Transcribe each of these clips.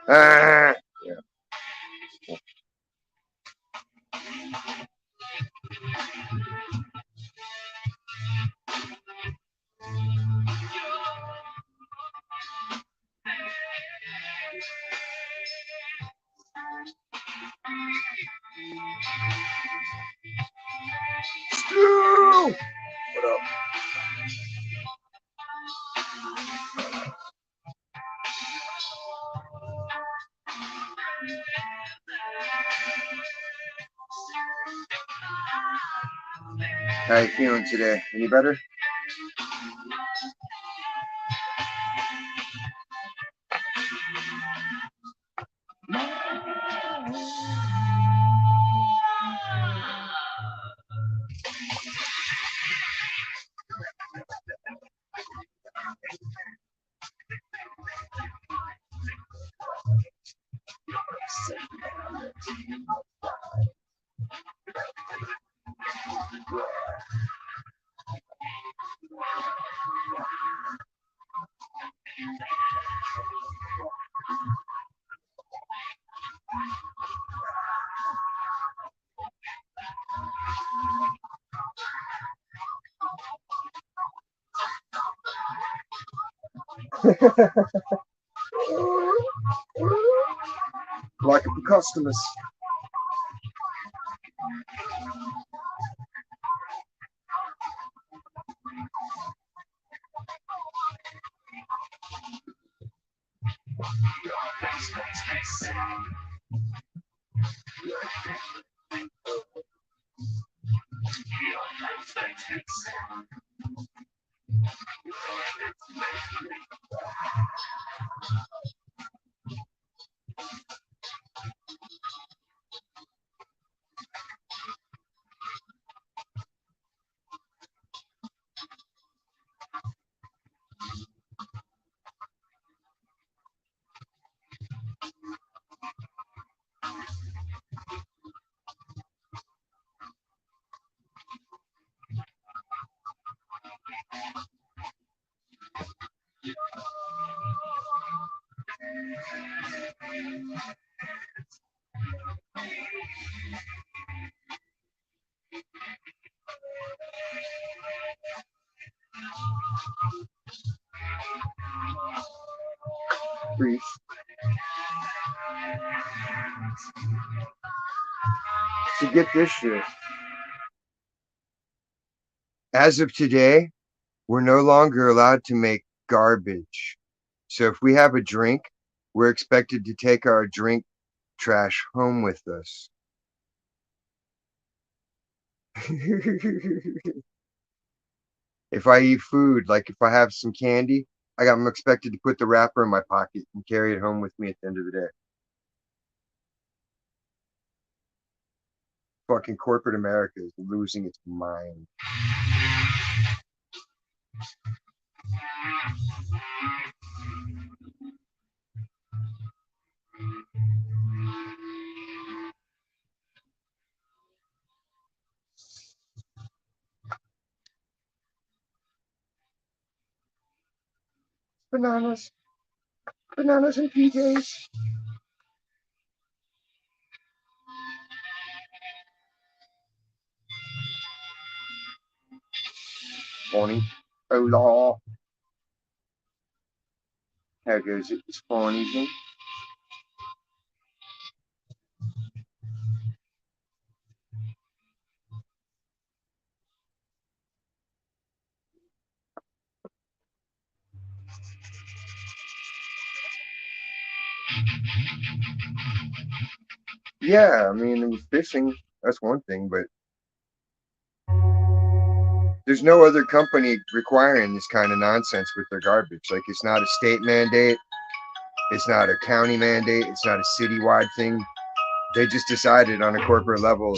Ah, yeah. Stu! What up? How you feeling today? Any better? Like a customers. Brief. So get this shit. As of today, we're no longer allowed to make garbage. So if we have a drink, we're expected to take our drink trash home with us. If I eat food, like if I have some candy, I'm expected to put the wrapper in my pocket and carry it home with me at the end of the day. Fucking corporate America is losing its mind. Bananas. Bananas and PJs. Funny. Oh, law. How goes it? It's funny, isn't it? Yeah, I mean, fishing, that's one thing, but there's no other company requiring this kind of nonsense with their garbage. Like, it's not a state mandate, it's not a county mandate, it's not a citywide thing. They just decided on a corporate level,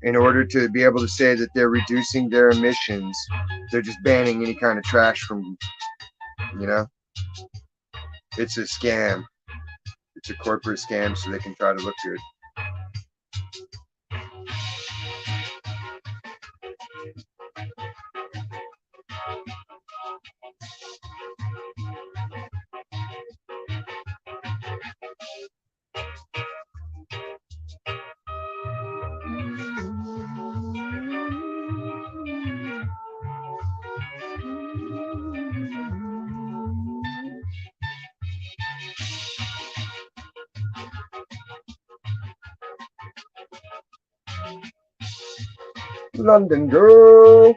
in order to be able to say that they're reducing their emissions, they're just banning any kind of trash from, you know, it's a scam. It's a corporate scam so they can try to look good. London girl.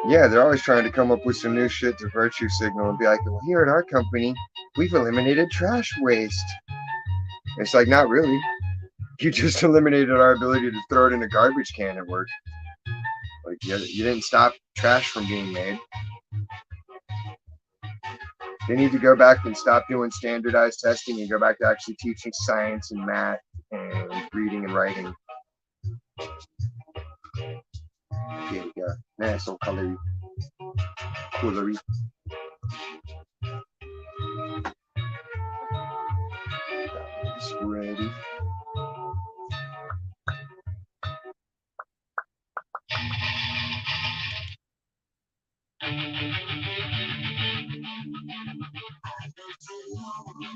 Yeah, they're always trying to come up with some new shit to virtue signal and be like, well, here at our company, we've eliminated trash waste. It's like, not really. You just eliminated our ability to throw it in a garbage can at work. Like, you didn't stop trash from being made. They need to go back and stop doing standardized testing and go back to actually teaching science and math and reading and writing. Here we go. Nice little colory. It's ready.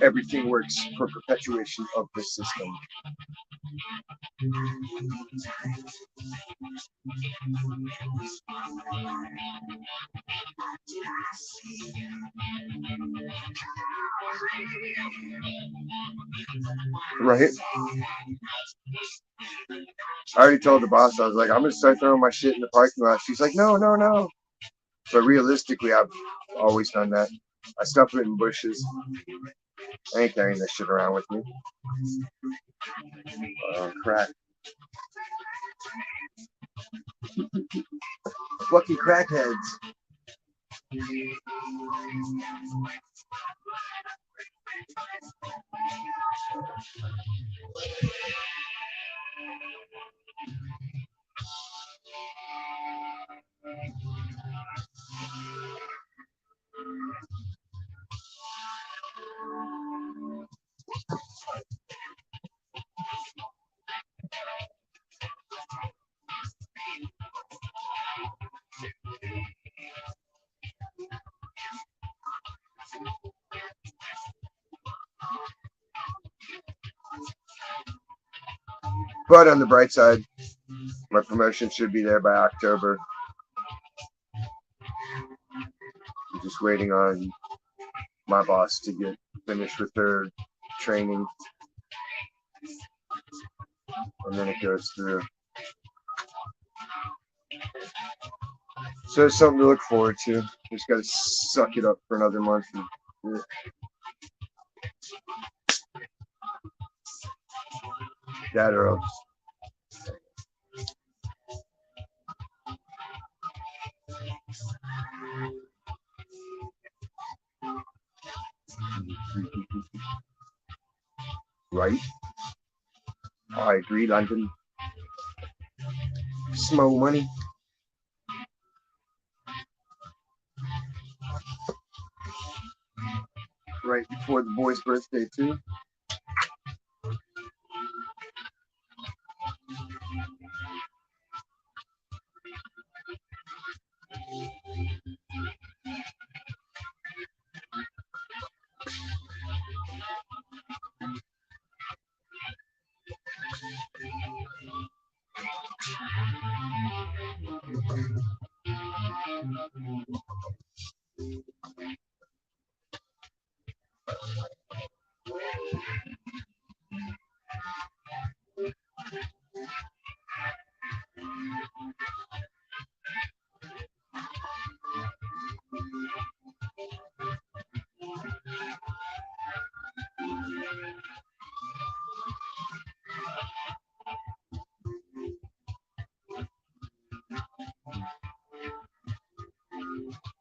Everything works for perpetuation of the system. Right? I already told the boss, I was like, I'm going to start throwing my shit in the parking lot. She's like, no, no, no. But realistically, I've always done that. I stuff it in bushes. I ain't carrying this shit around with me. Crack. Fucking crackheads. But on the bright side, my promotion should be there by October. I'm just waiting on my boss to get finished with her training. And then it goes through. So it's something to look forward to. Just got to suck it up for another month. And, that or else. Right? I agree, London. Small money. Right before the boy's birthday, too.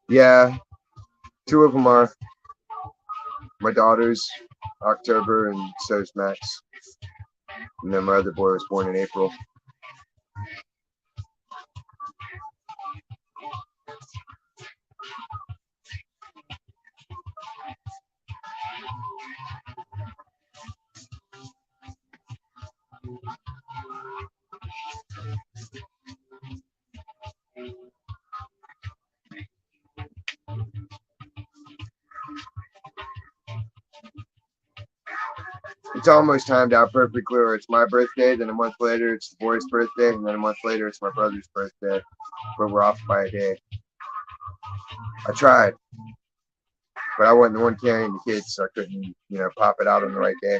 Yeah, two of them are. My daughter's October, and so's Max. And then my other boy was born in April. It's almost timed out perfectly where it's my birthday, then a month later it's the boy's birthday, and then a month later it's my brother's birthday. But we're off by a day. I tried, but I wasn't the one carrying the kids, so I couldn't, pop it out on the right day.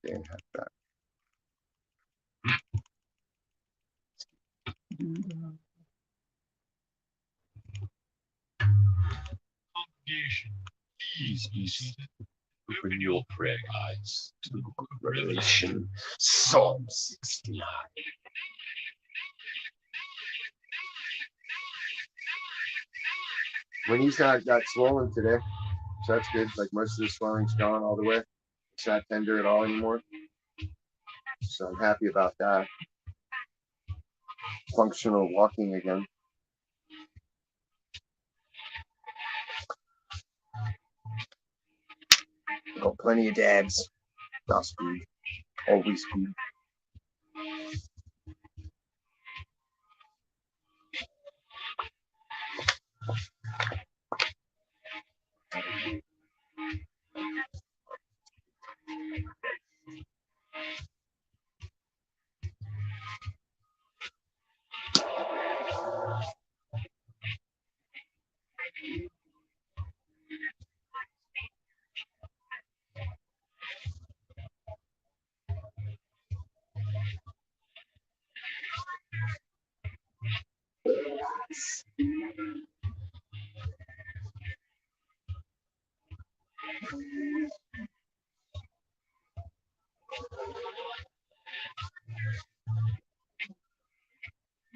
Didn't have that. Congregation, please be seated. Open your prayer eyes to the book of Revelation, Psalm 69. When he's not got swollen today, so that's good. Like most of the swelling's gone all the way. It's not tender at all anymore. So I'm happy about that. Functional walking again. Got plenty of dabs. That's good. Always good.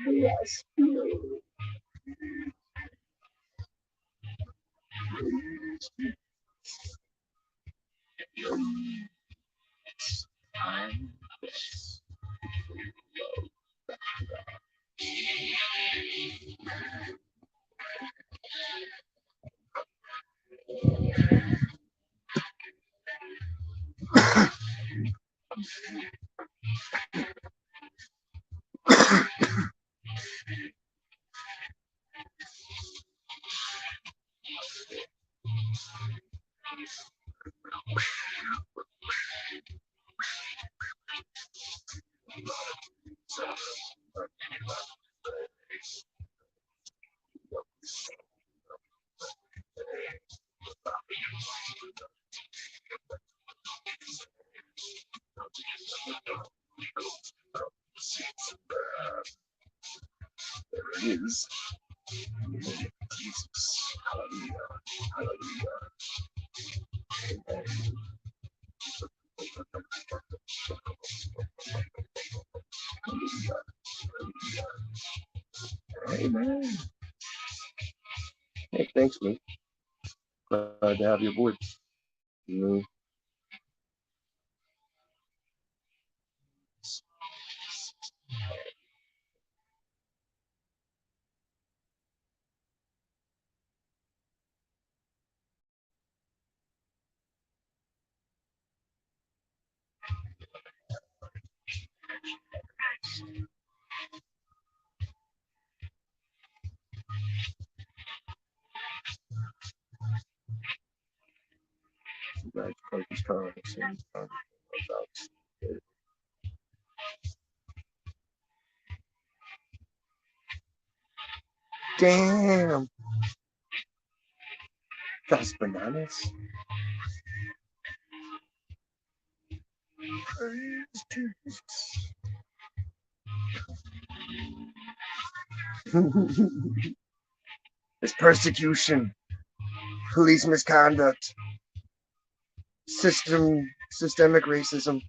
Yes. There it is. Jesus. Hallelujah. Hallelujah. Amen. Hey, thanks, mate. Glad to have you aboard. You guys focus on the same time. Damn. That's bananas. It's persecution, police misconduct, systemic racism.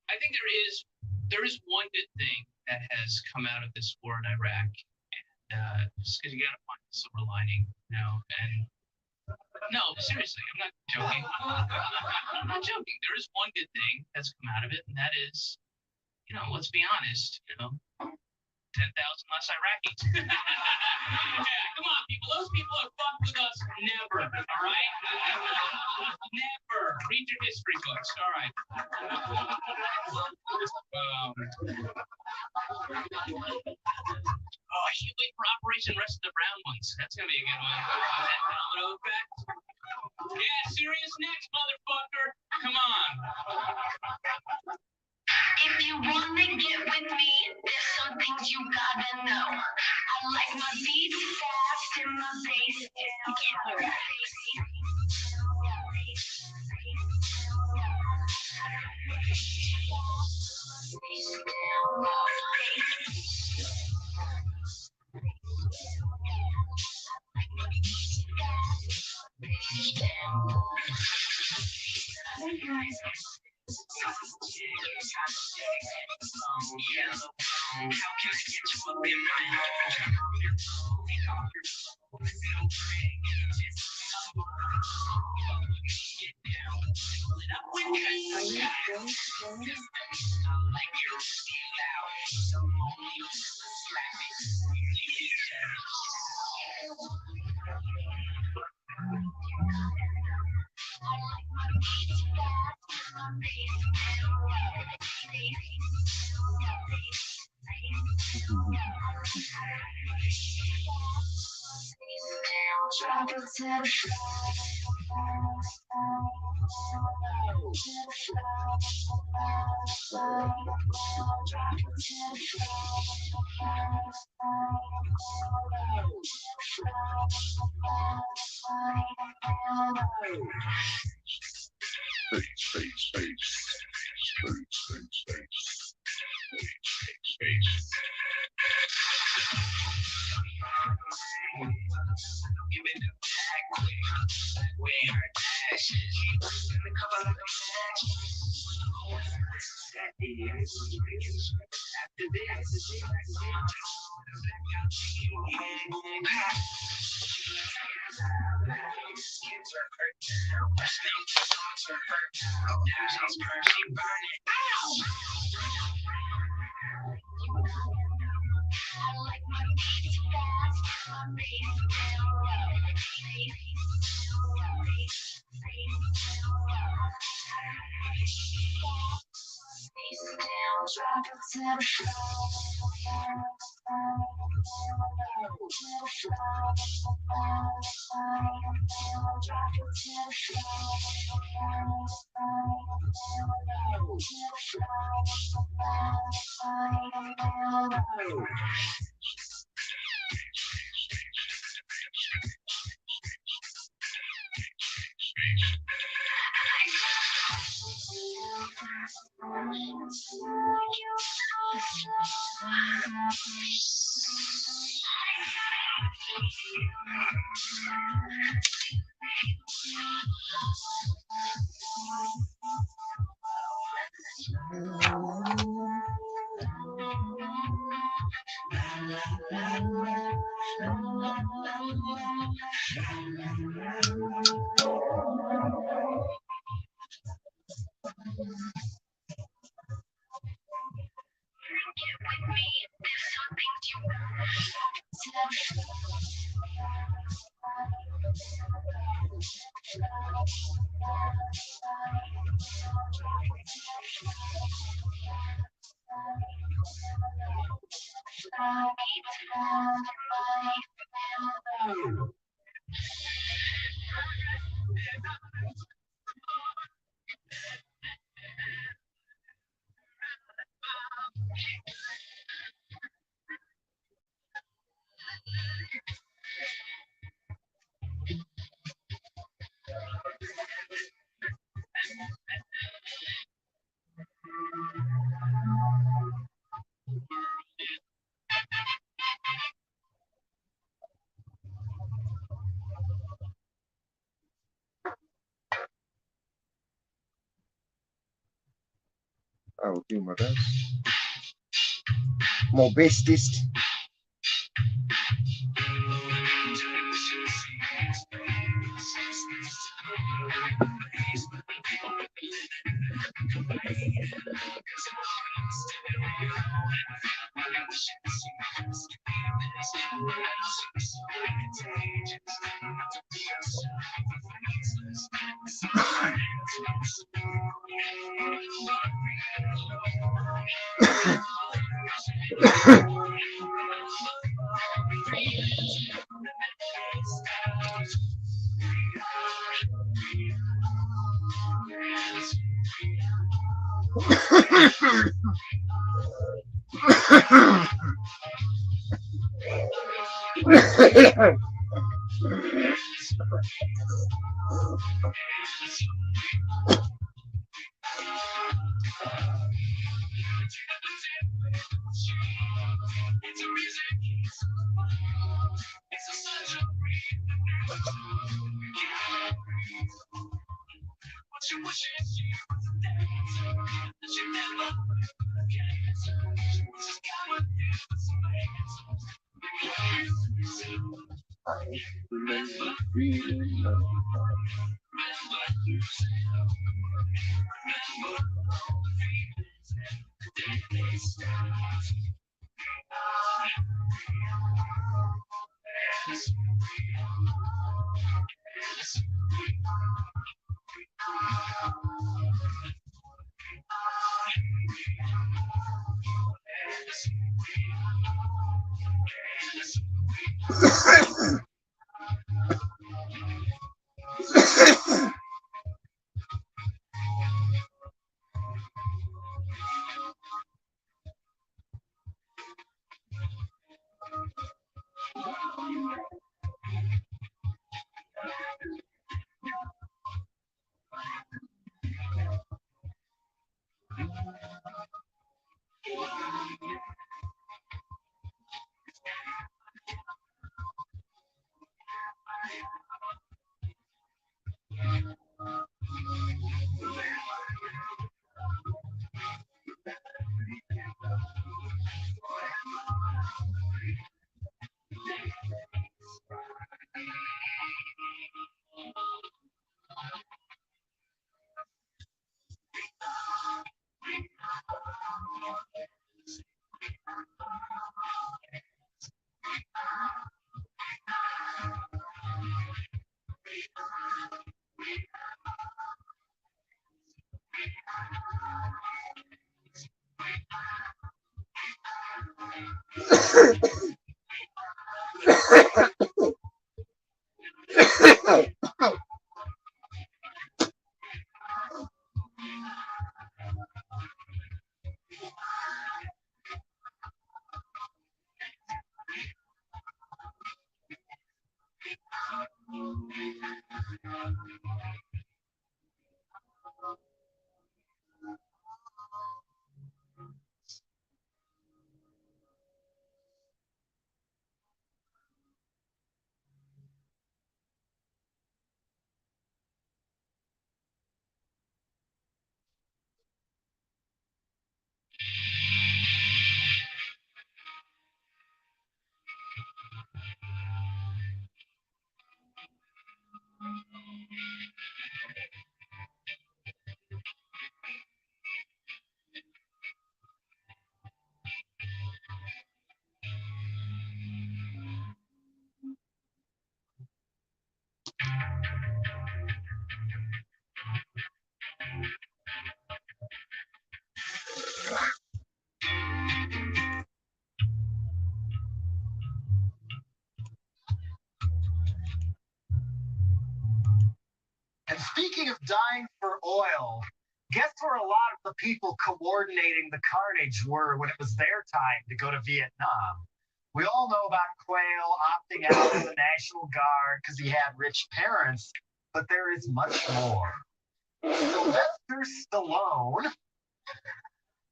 I think there is one good thing that has come out of this war in Iraq, and just because you got to find the silver lining, And no, seriously, I'm not joking. I'm not joking. There is one good thing that's come out of it, and that is, let's be honest, 10,000 less Iraqis. Yeah, come on, people. Those people are fucked with us never, all right? Never. Read your history books, all right? Oh, I can't wait for Operation Rest of the Brown Ones. That's going to be a good one. That domino effect. Yeah, serious next, motherfucker. Come on. If you wanna get with me, there's some things you gotta know. I like my beats fast and my bass down. How can I get you up in I will do my best. My bestest. And speaking of dying for oil, guess where a lot of the people coordinating the carnage were when it was their time to go to Vietnam? We all know about Quayle opting out of the National Guard because he had rich parents, but there is much more. Sylvester Stallone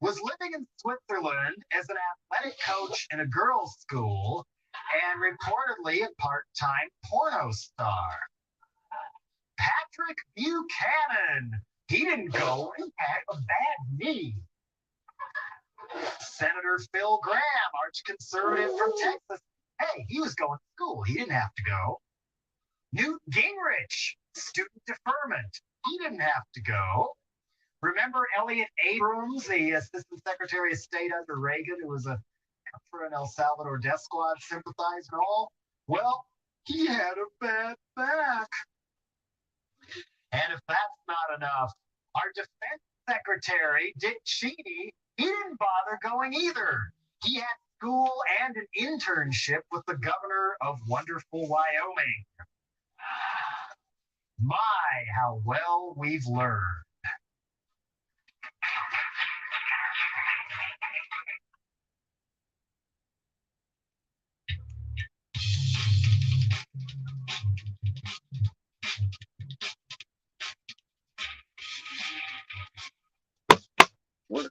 was living in Switzerland as an athletic coach in a girls' school and reportedly a part-time porno star. Patrick Buchanan. He didn't go. He had a bad knee. Senator Phil Gramm, arch conservative from Texas. Hey, he was going to school. He didn't have to go. Newt Gingrich, student deferment. He didn't have to go. Remember Elliot Abrams, the Assistant Secretary of State under Reagan, who was a Contra and El Salvador Death Squad sympathizer and all? Well, He had a bad back. And if that's not enough, our defense secretary, Dick Cheney, he didn't bother going either. He had school and an internship with the governor of wonderful Wyoming. My, how well we've learned. What?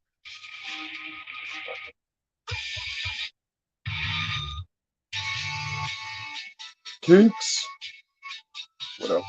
Kinks. What else?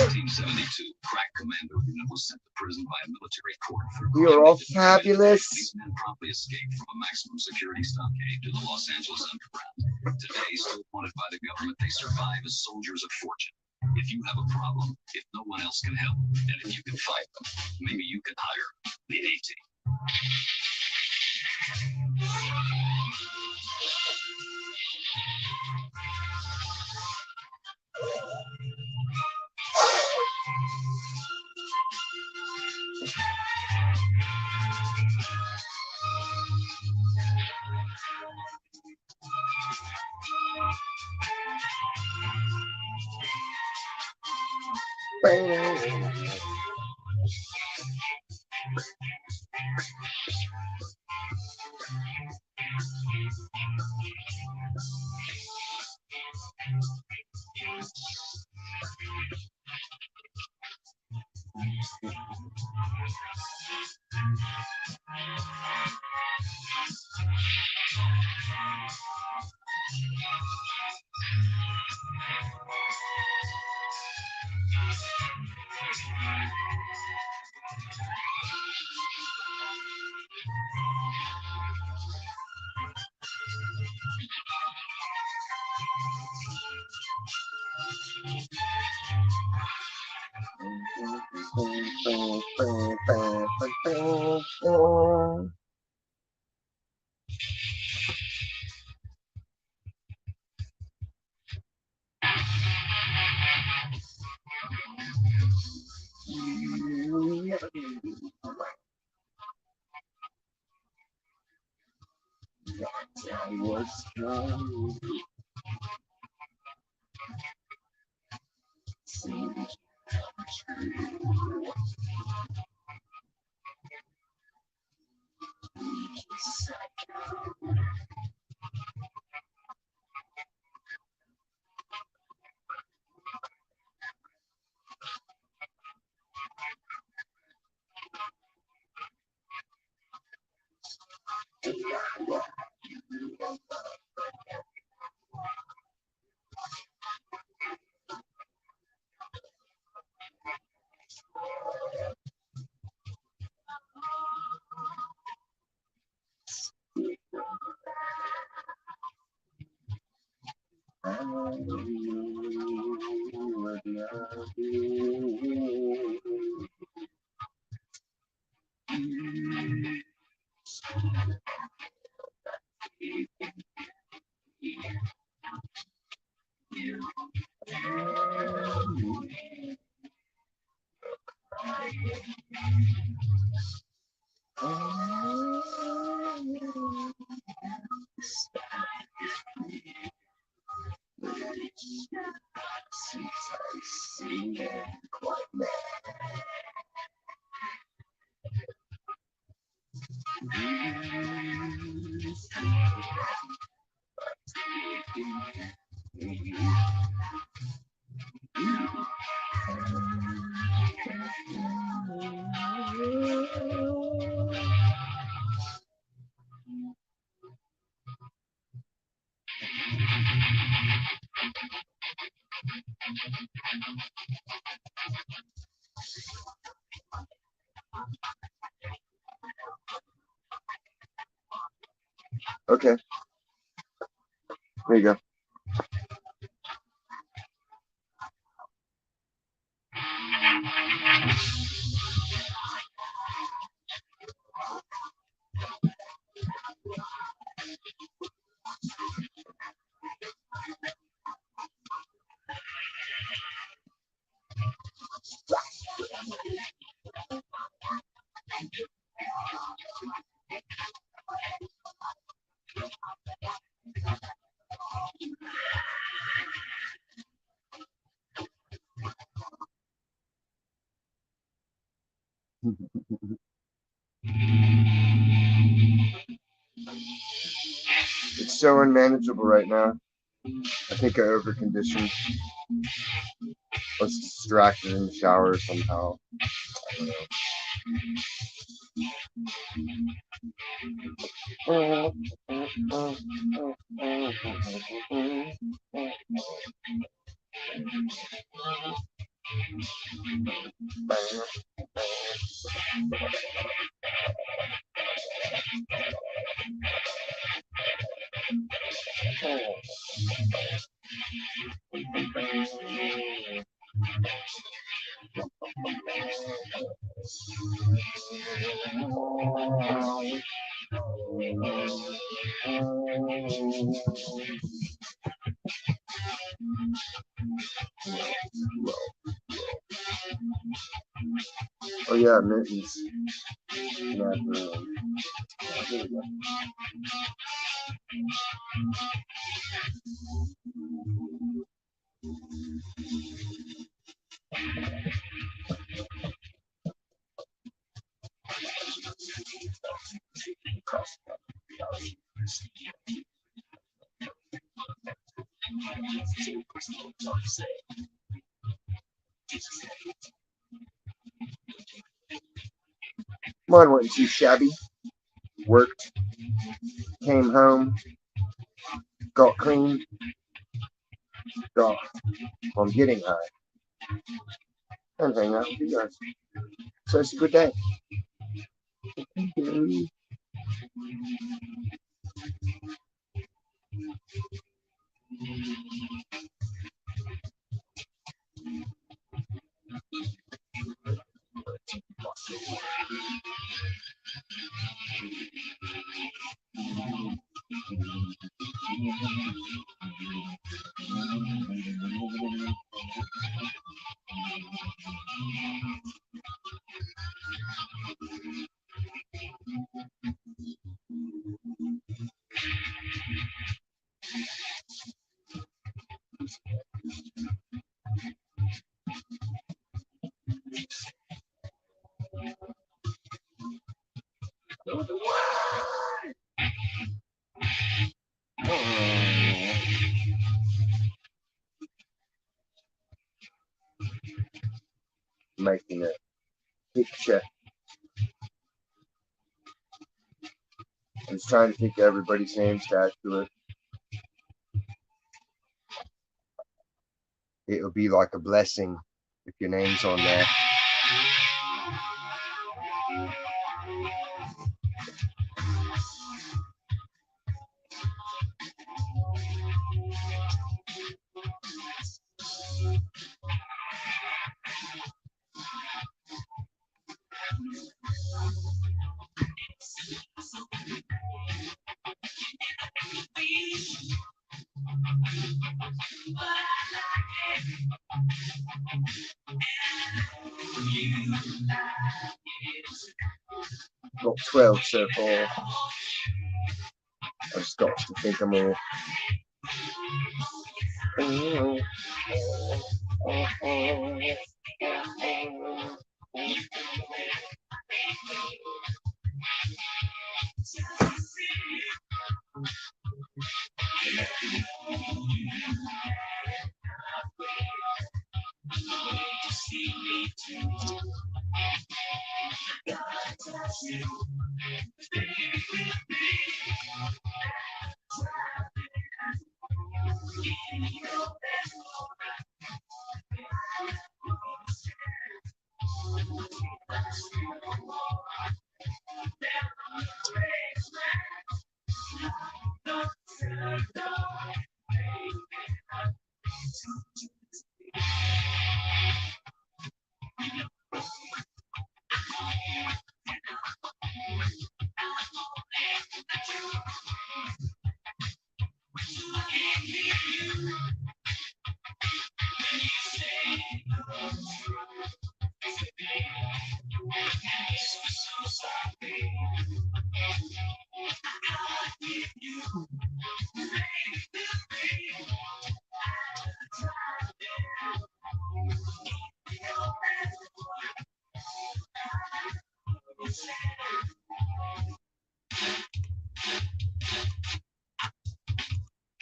1972, crack commando unit was sent to prison by a military court for We are all fabulous. These men promptly escaped from a maximum security stockade to the Los Angeles underground. Today, still wanted by the government, they survive as soldiers of fortune. If you have a problem, if no one else can help, and if you can fight them, maybe you can hire the A-Team. Okay. There you go. It's so unmanageable right now. I think I overconditioned. I was distracted in the shower somehow. I don't know. Oh yeah, mittens. Not really. There we go. Mine wasn't too shabby. Worked, came home, got clean, got. Well, I'm getting high, and hang out with you guys. So it's a good day. Making a picture. I was trying to think of everybody's names attached to it. It'll be like a blessing if your name's on there. Got 12 so far. I've just got to think of more.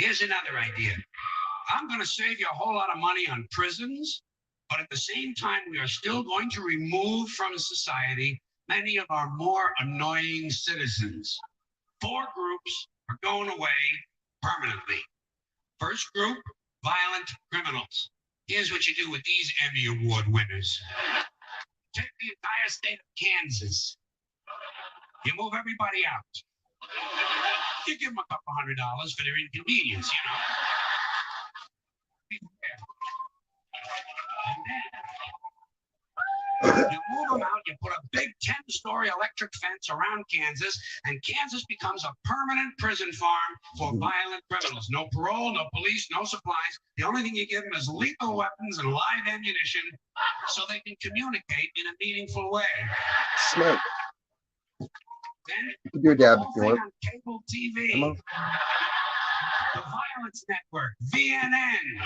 Here's another idea. I'm going to save you a whole lot of money on prisons, but at the same time, we are still going to remove from society many of our more annoying citizens. 4 groups are going away permanently. First group, violent criminals. Here's what you do with these Emmy Award winners. Take the entire state of Kansas. You move everybody out. You give them a couple $100 for their inconvenience, you know. And then you move them out, you put a big 10-story electric fence around Kansas, and Kansas becomes a permanent prison farm for violent criminals. No parole, no police, no supplies. The only thing you give them is lethal weapons and live ammunition so they can communicate in a meaningful way. Smart. Then You can do a dab if you want. on cable TV. Come on. The Violence Network, VNN.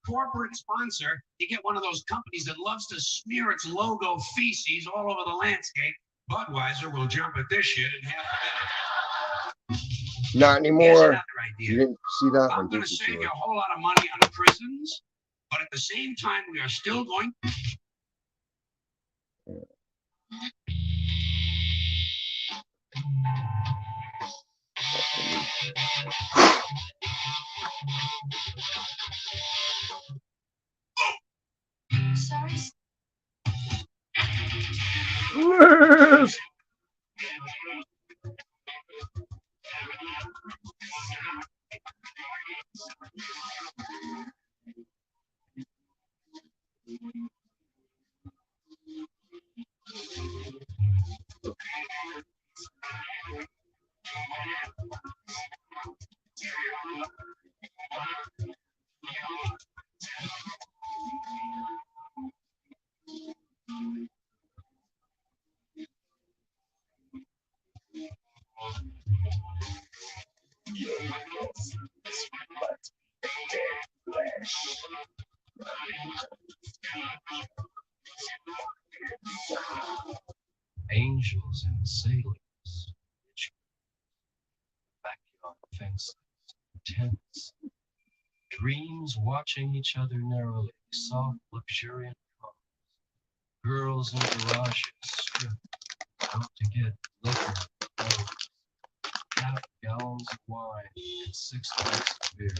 Corporate sponsor, you get one of those companies that loves to smear its logo feces all over the landscape. Budweiser will jump at this shit in half a minute. Not Here's anymore. another You idea. didn't see that I'm one, going did to you? save you Stuart? a whole lot of money on prisons, but at the same time, we are still going. Sorry. Yes. Angels and sailors, backyard fences, tents, dreams watching each other narrowly, soft, luxuriant cars, girls in garages stripped out to get liquor, clothes, half gallons of wine, and 6 pints of beer.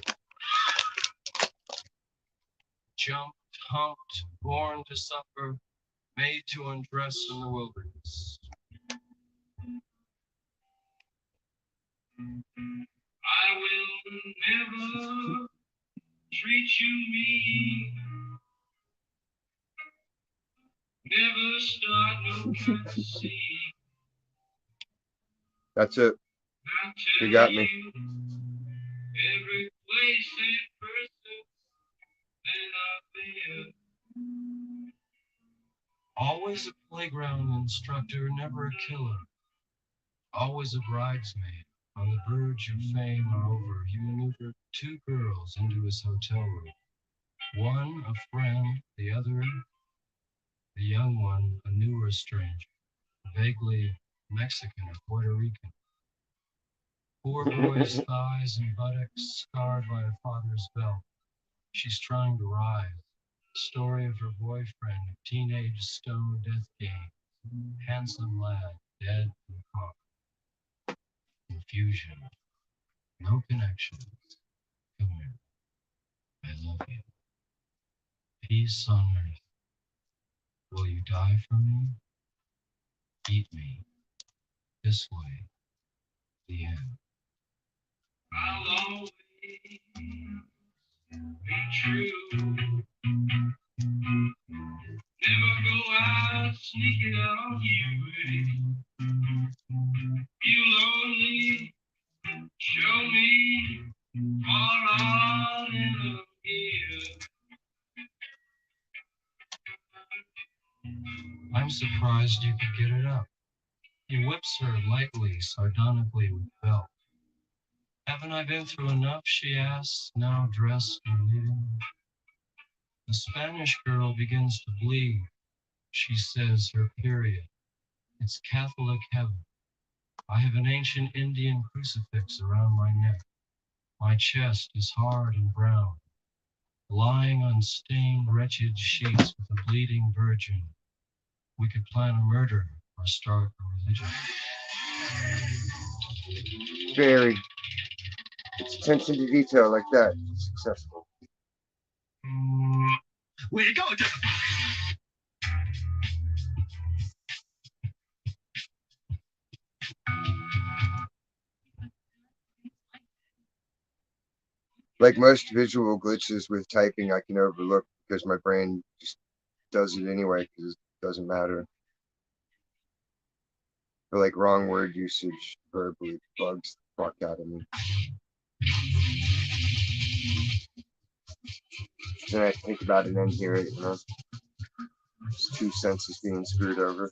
Jumped, humped, born to suffer, made to undress in the wilderness. I will never treat you mean. Never start no kind of scene. That's it. I'll You got tell me. you every place and person that I've been. Always a playground instructor, never a killer. Always a bridesmaid. On the verge of fame or over, he maneuvered 2 girls into his hotel room. One a friend, the other, the young one, a newer stranger, vaguely Mexican or Puerto Rican. Poor boy's thighs and buttocks scarred by a father's belt. She's trying to rise. Story of her boyfriend, teenage stone death game. Handsome lad, dead in the car. Confusion. No connections. Come here. I love you. Peace on earth. Will you die for me? Eat me. This way. The end. I'll always be true. Never go out sneaking on you. You'll only show me all on in a year. I'm surprised you could get it up. He whips her lightly, sardonically with belt. Haven't I been through enough, she asks, now dressed and leaving. The Spanish girl begins to bleed. She says her period. It's Catholic heaven. I have an ancient Indian crucifix around my neck. My chest is hard and brown, lying on stained, wretched sheets with a bleeding virgin. We could plan a murder or start a religion. Very. It's attention to detail like that. Successful. Way to go, Like most visual glitches with typing, I can overlook because my brain just does it anyway because it doesn't matter. But like wrong word usage verbally bugs the fuck out of me. Then I think about it and hear it, you know. It's 2 senses being screwed over.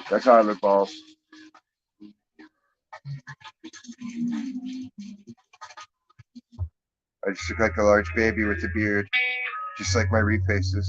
That's how I look, balls. I just look like a large baby with a beard, just like my refaces.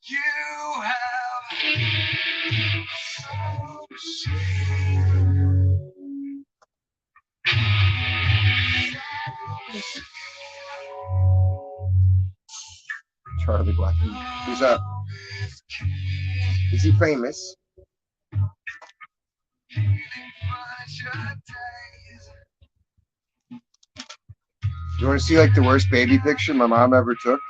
You have Charlie Black. Who's that? Is he famous? You want to see like the worst baby picture my mom ever took?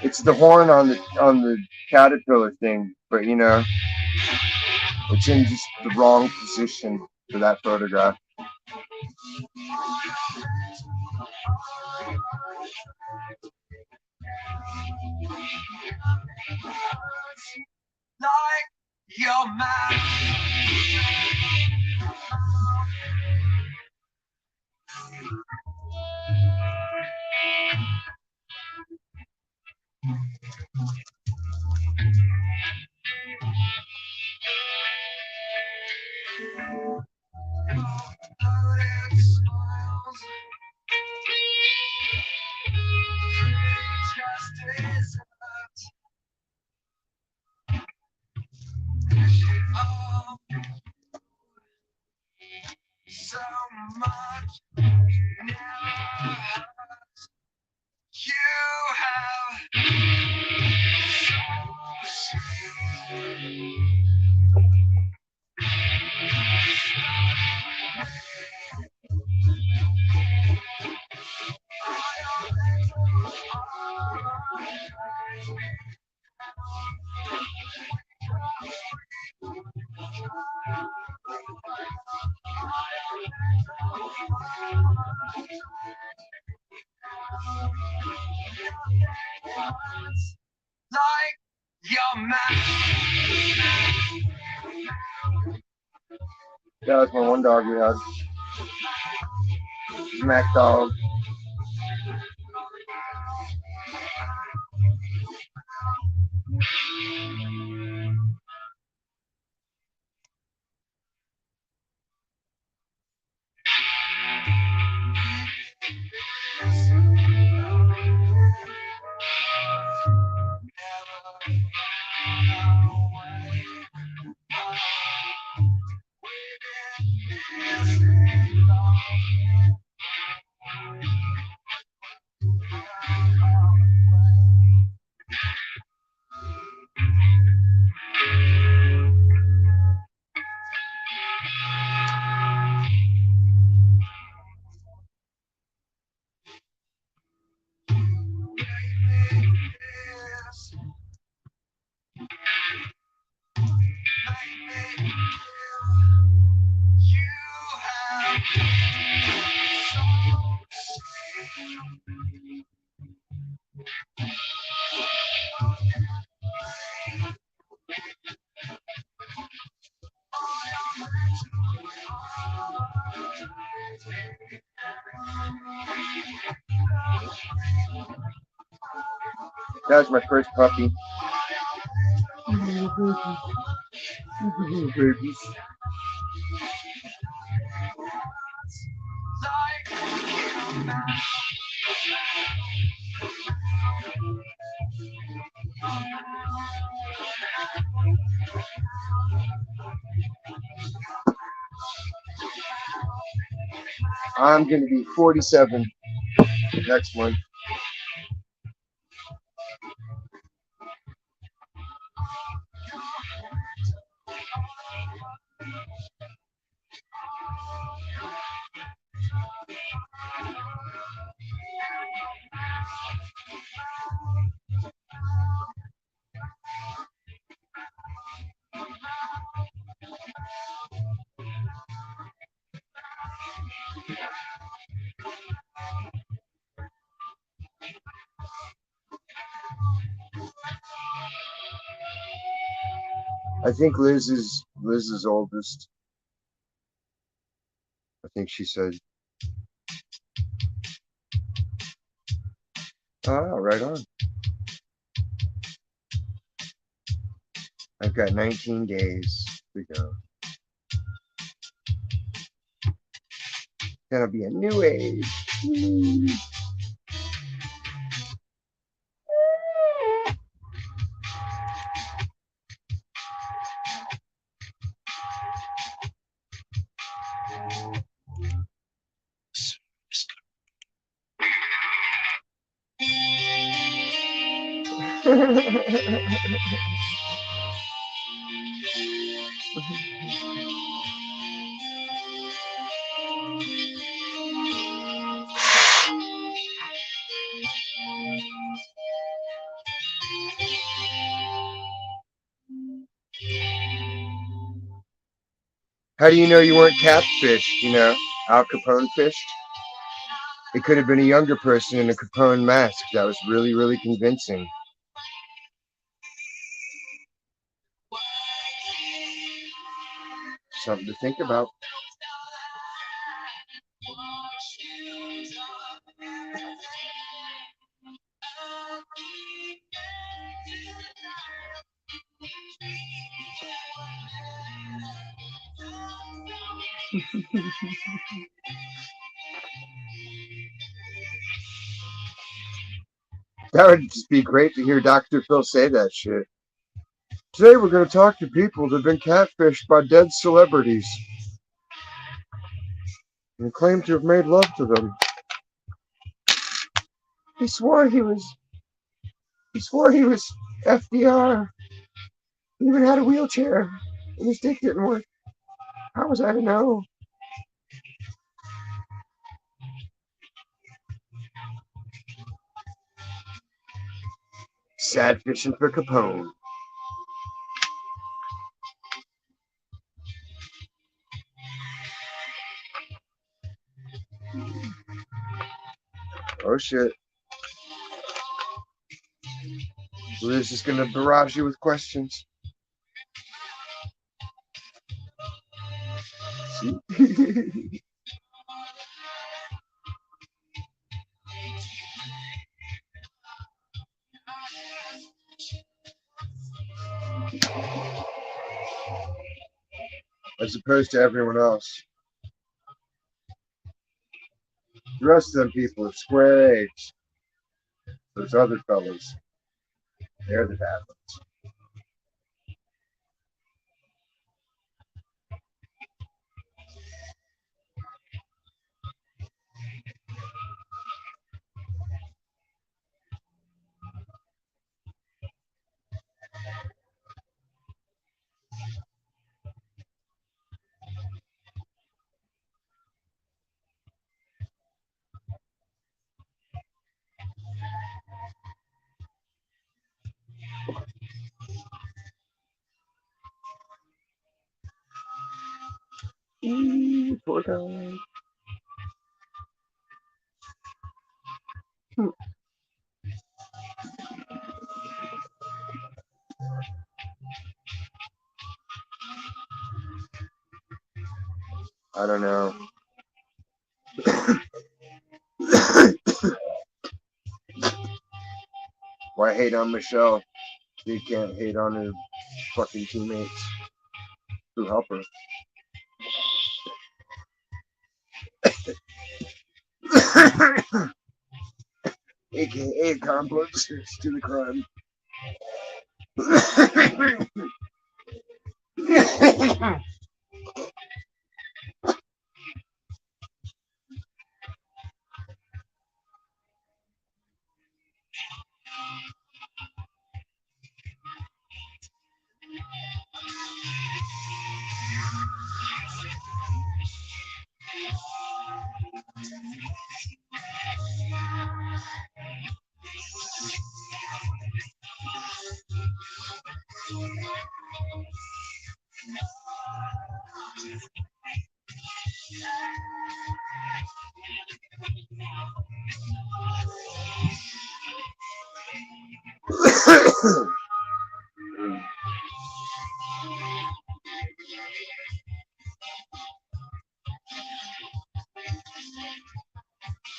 It's the horn on the caterpillar thing, but you know, it's in just the wrong position for that photograph. like your man. So much never hurts. You have like your man. Yeah, that's my one dog we had. Mac dog. That was my first puppy. Babies. I'm gonna be 47 next month. I think Liz is oldest. I think she said. Oh, right on. I've got 19 days to go. Gonna be a new age. How do you know you weren't catfished? You know, Al Capone fished? It could have been a younger person in a Capone mask. That was really, really convincing. Something to think about. That would just be great to hear Dr. Phil say that shit. Today we're going to talk to people that have been catfished by dead celebrities and claim to have made love to them. He swore he was FDR. He even had a wheelchair and his dick didn't work. How was I to know? Sad fishing for Capone. Oh shit. Liz is gonna barrage you with questions. As opposed to everyone else. The rest of them people are square A's. Those other fellas, they're the bad ones. Poor guy. I don't know. Why hate on Michelle? You can't hate on her fucking teammates who help her. AKA accomplices to the crime.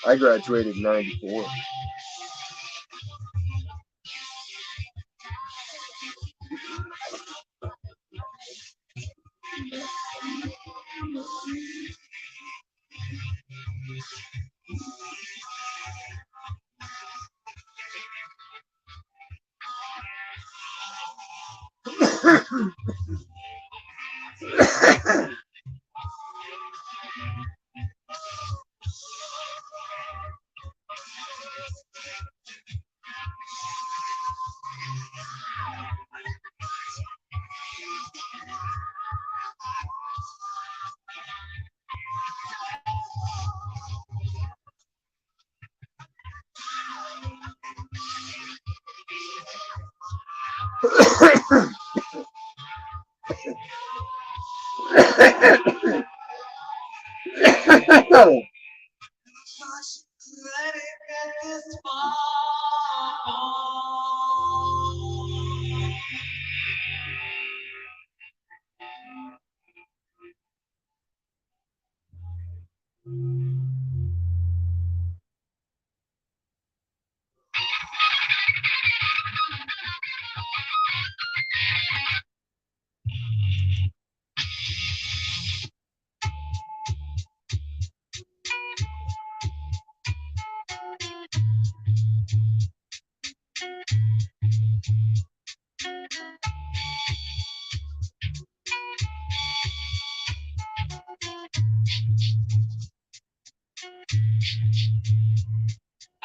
I graduated in '94.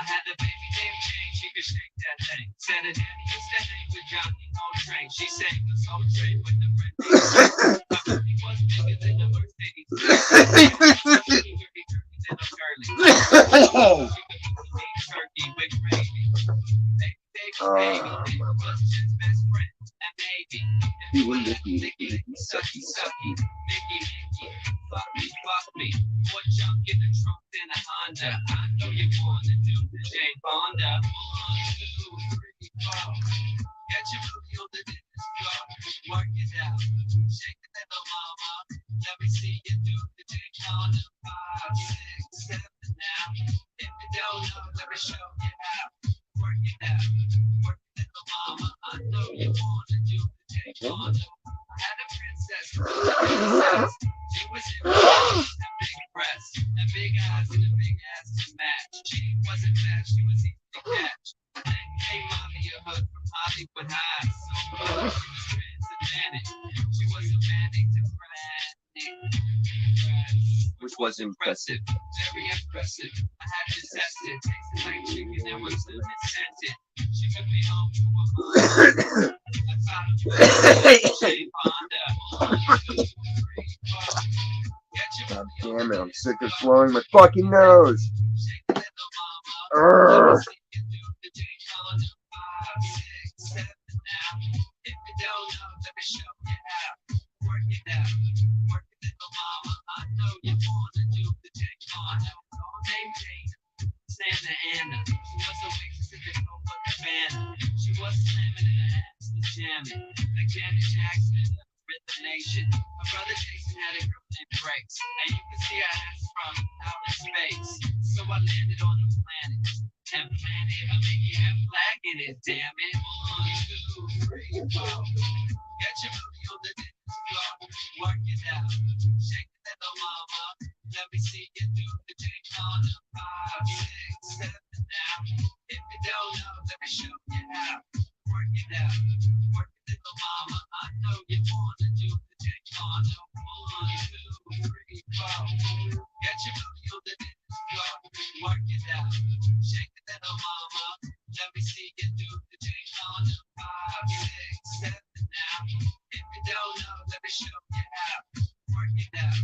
I had a baby named Jane, she could shake that thing. Said her daddy used to hang with Johnny on train. She sang the soul train with the red name. My baby was bigger than the Mercedes. Turkey than a girly. Turkey with gravy. Baby, was just best friend. And maybe, if you were licky, sucky, sucky, Mickey, fuck me. More junk in the trunk than a Honda. I know you wanna do the Jane Fonda. 1, 2, 3, 4. Get your booty on the dance floor. Work it out. Shake it, little mama. Let me see you do the Jane Fonda. 5, 6, 7 now. If you don't know, let me show you how. Work it out. Work it, little mama. I know you wanna do the Jane Fonda. I had a princess. She was in and big breasts and big eyes and a big ass to match. She wasn't fast, she was easy to catch. Hey, mommy, you heard from Hollywood High. So she was transatlantic. She was a manic to which was impressive, very impressive. I had to test it, tasted like chicken and was lemon scented. She took me home to a mom. I thought it was Jane Fonda. 1, 2, 3, 4. God damn it, I'm sick of blowing my fucking nose. Urgh. Santa Ana, she was a waitress at the Copacabana. She was slamming and her ass was jamming. Like Janet Jackson, Rhythm Nation. My brother Jason had a girl named Grace, and you can see her ass from outer space. So I landed on the planet, and planet, I mean, you have flag in it, damn it. 1, 2, 3, 4. Get your booty on the dance floor, work it out, shake it, little mama. Let me see you do the Jane Fonda. 5, 6, 7 now. If you don't know, let me show you how. Work it out, work it, little mama. I know you wanna do the Jane Fonda. 1, 2, 3, 4. Get your booty on the dance floor, work it out, shake it, little mama. Let me see you do the Jane Fonda. 5, 6, 7 now. If you don't know, let me show you how. Work it out,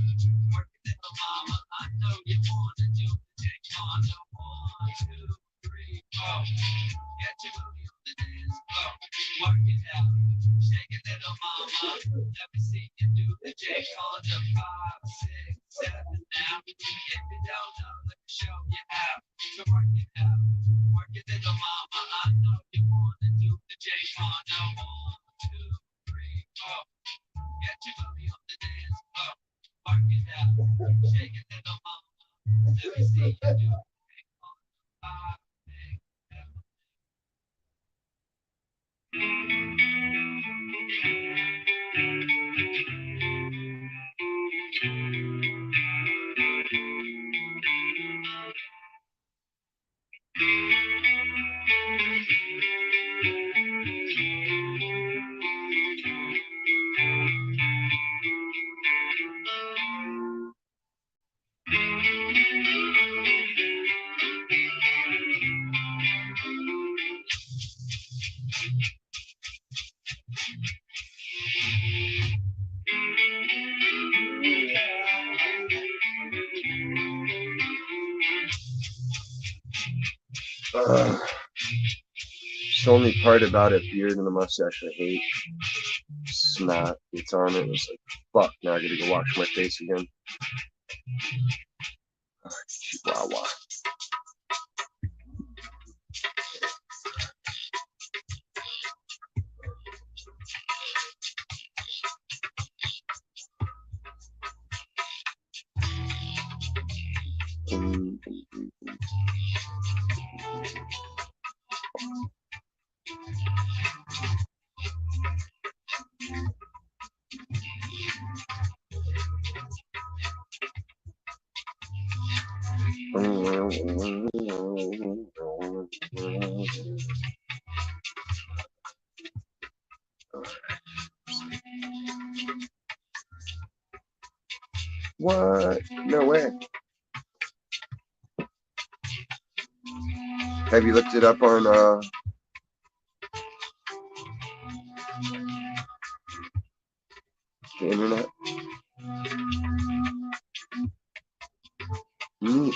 work it, little mama. I know you wanna do the Jane Fonda. 1, 2, 3, 4. Get your booty on the dance floor, work it out, shake it, little mama. Let me see you do the Jane Fonda. 5, 6, 7 now. If you don't know, let me show you how. So work it out, work it, little mama. I know you wanna do the Jane Fonda. 1, 2, 3, 4. Get your booty on the dance floor, work it out, shake it, little mama. Let me see you do the Jane Fonda. 5, 6, 7. It's the only part about a beard and a mustache I hate. Snot gets on it. It's like, fuck, now I gotta go wash my face again. Chihuahua. What? No way. Have you looked it up on the internet? Neat.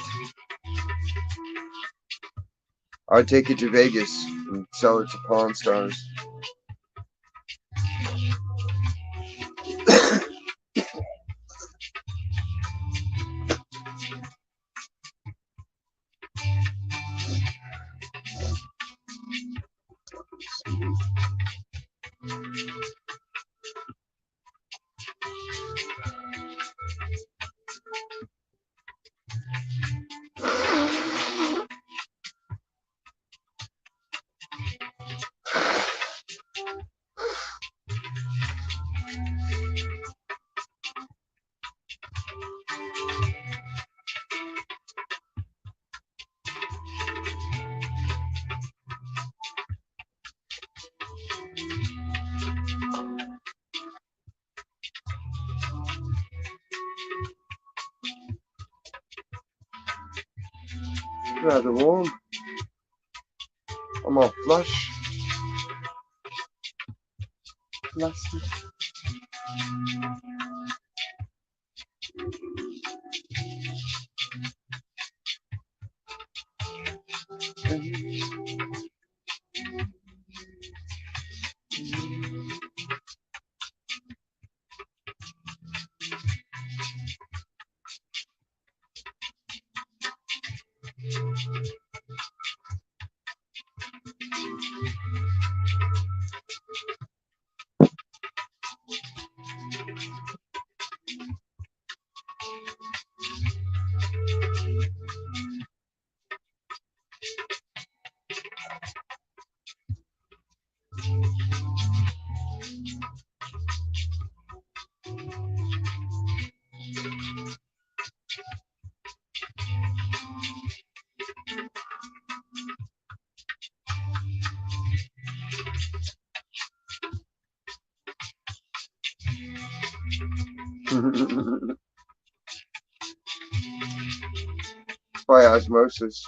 I'd take it to Vegas and sell it to Pawn Stars. Rather warm. I'm all flush. Flustered. By osmosis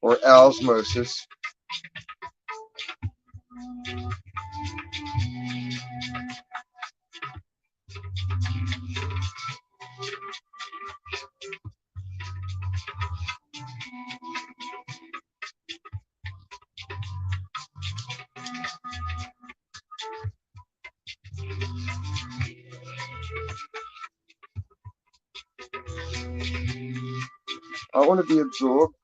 or osmosis. I want to be absorbed.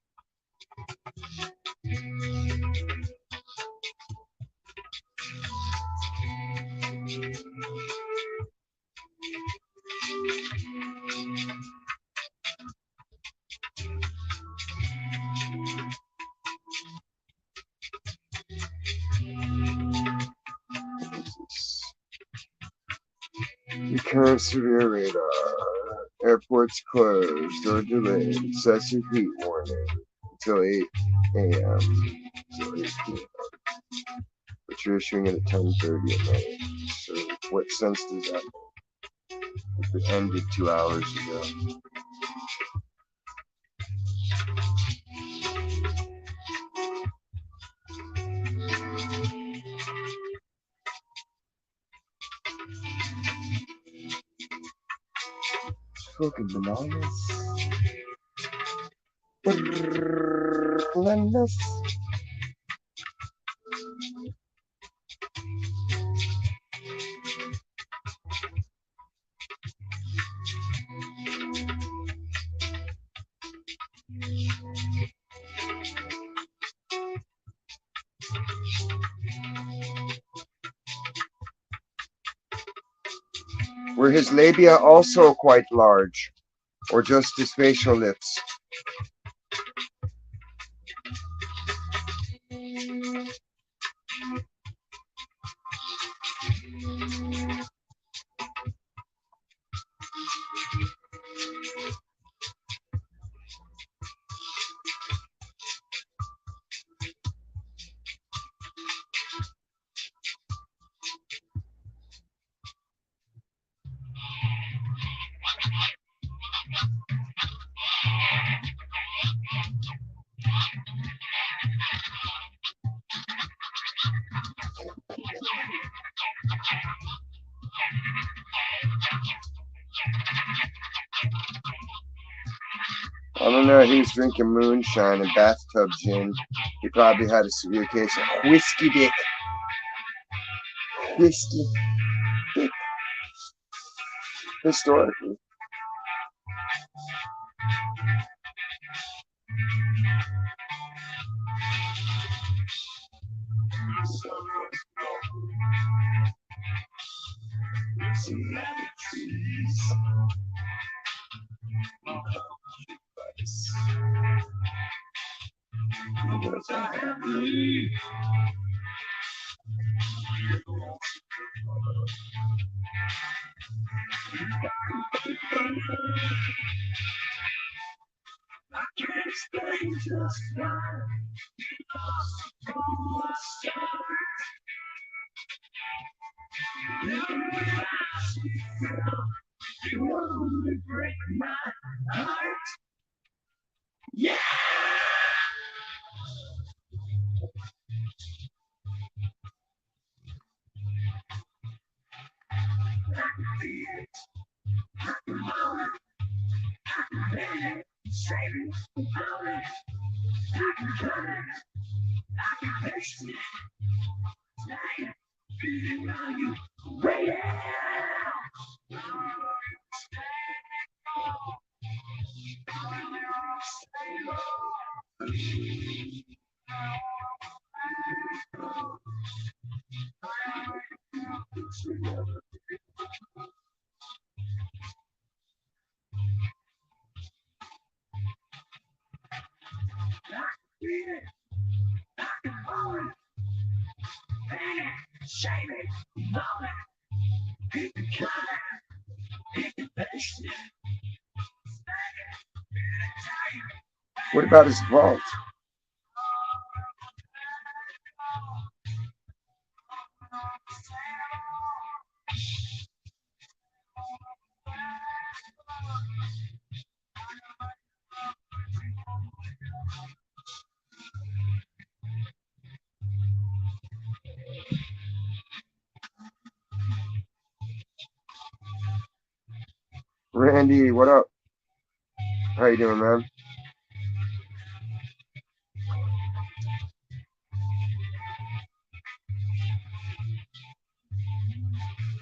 The current severe radar. Airports closed or delayed. Excessive heat warning until 8 a.m. Until 8 p.m. But you're issuing it at 10:30 at night. So what sense does that make? If it ended 2 hours ago. Fucking bananas. Bananas. Were his labia also quite large, or just his facial lips? I don't know. He was drinking moonshine and bathtub gin. He probably had a severe case of whiskey dick. Whiskey dick. Historically. What about his vault? Randy, what up? How you doing, man?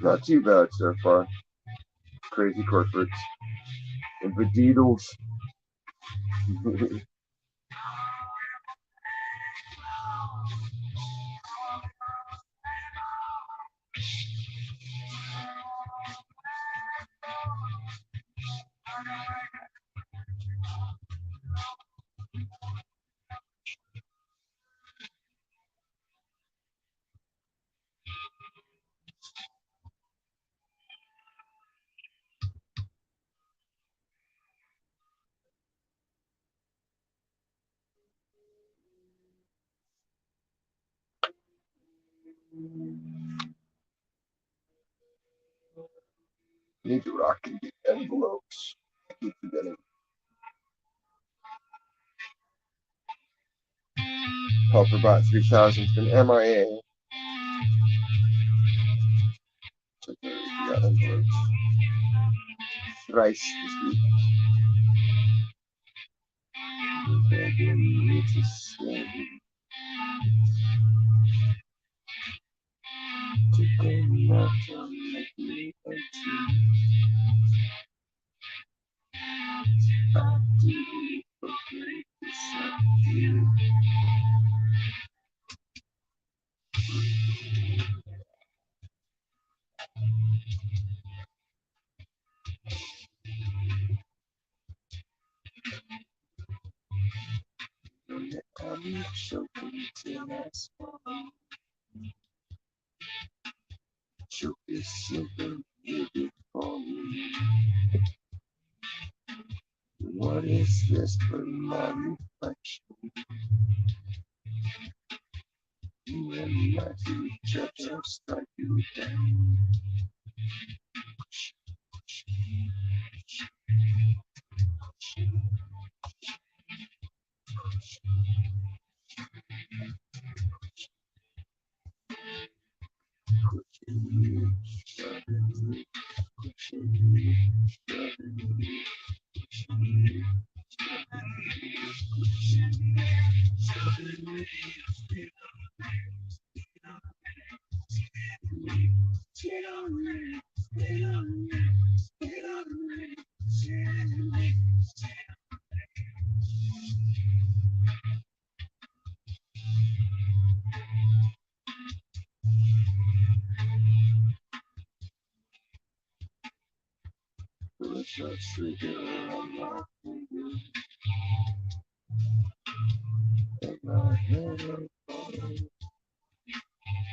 Not too bad so far. Crazy corporates and bedeedles. Need to rock and get envelopes. I keep forgetting. Helperbot 3000's been MIA. So got envelopes. Thrice this week. What is this for my reflection? You and my future just like you down.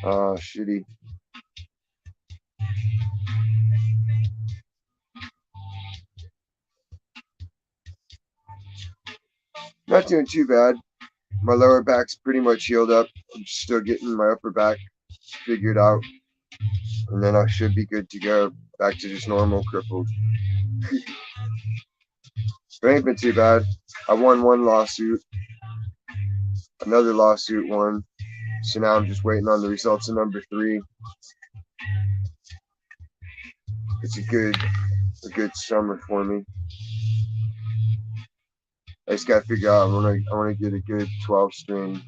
Oh, shitty. Not doing too bad. My lower back's pretty much healed up. I'm still getting my upper back figured out. And then I should be good to go. Back to just normal crippled. It ain't been too bad. I won one lawsuit. Another lawsuit won. So now I'm just waiting on the results of number 3. It's a good summer for me. I just gotta figure out I wanna get a good 12 string.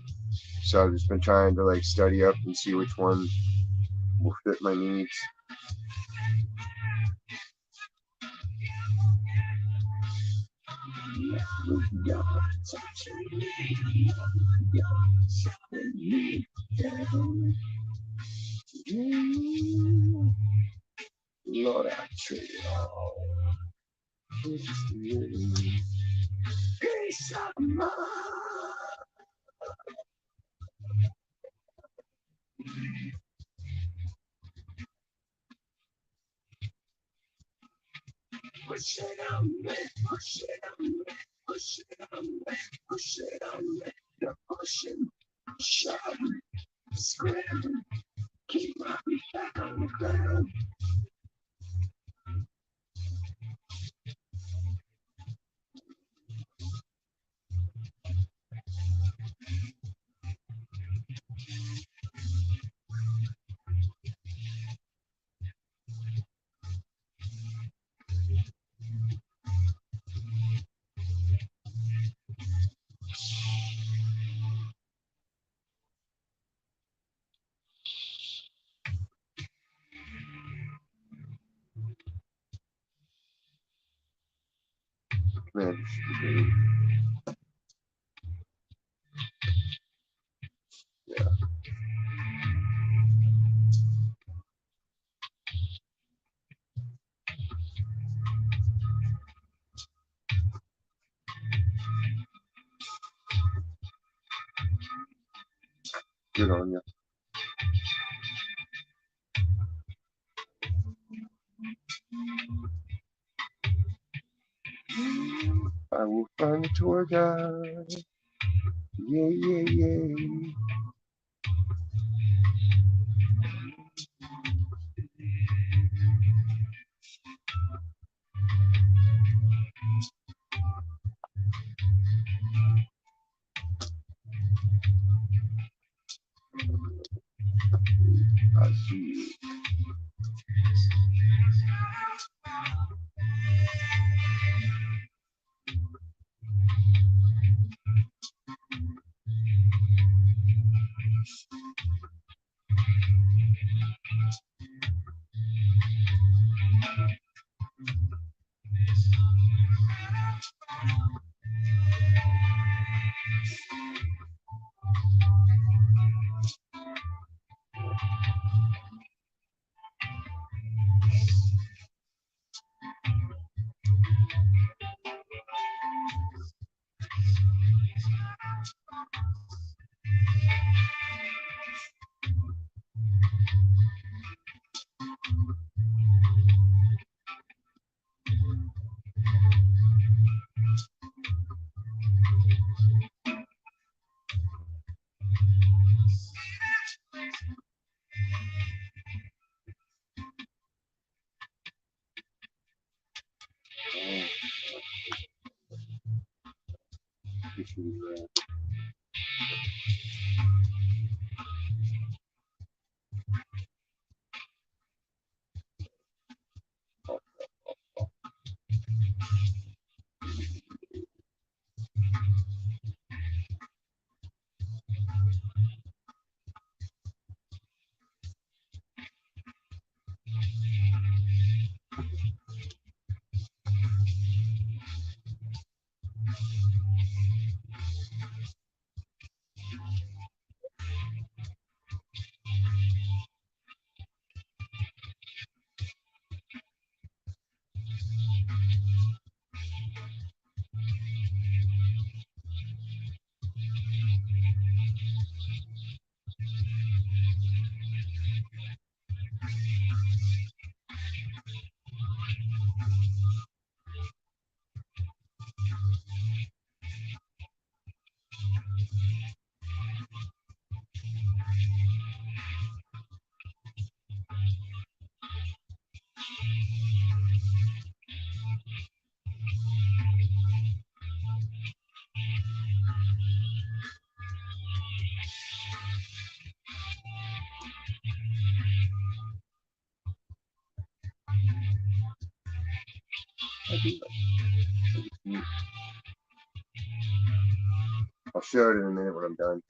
So I've just been trying to like study up and see which one will fit my needs. Lord, I trade it all. Peace of mind. Push it on me, push it on me, push it on me, push it on me. You're pushing, shoving, screaming. Keep my feet back on the ground. Man, yeah. Good on you. I will find a tour guide. Yeah, yeah, yeah. I see you. I'll show it in a minute when I'm done.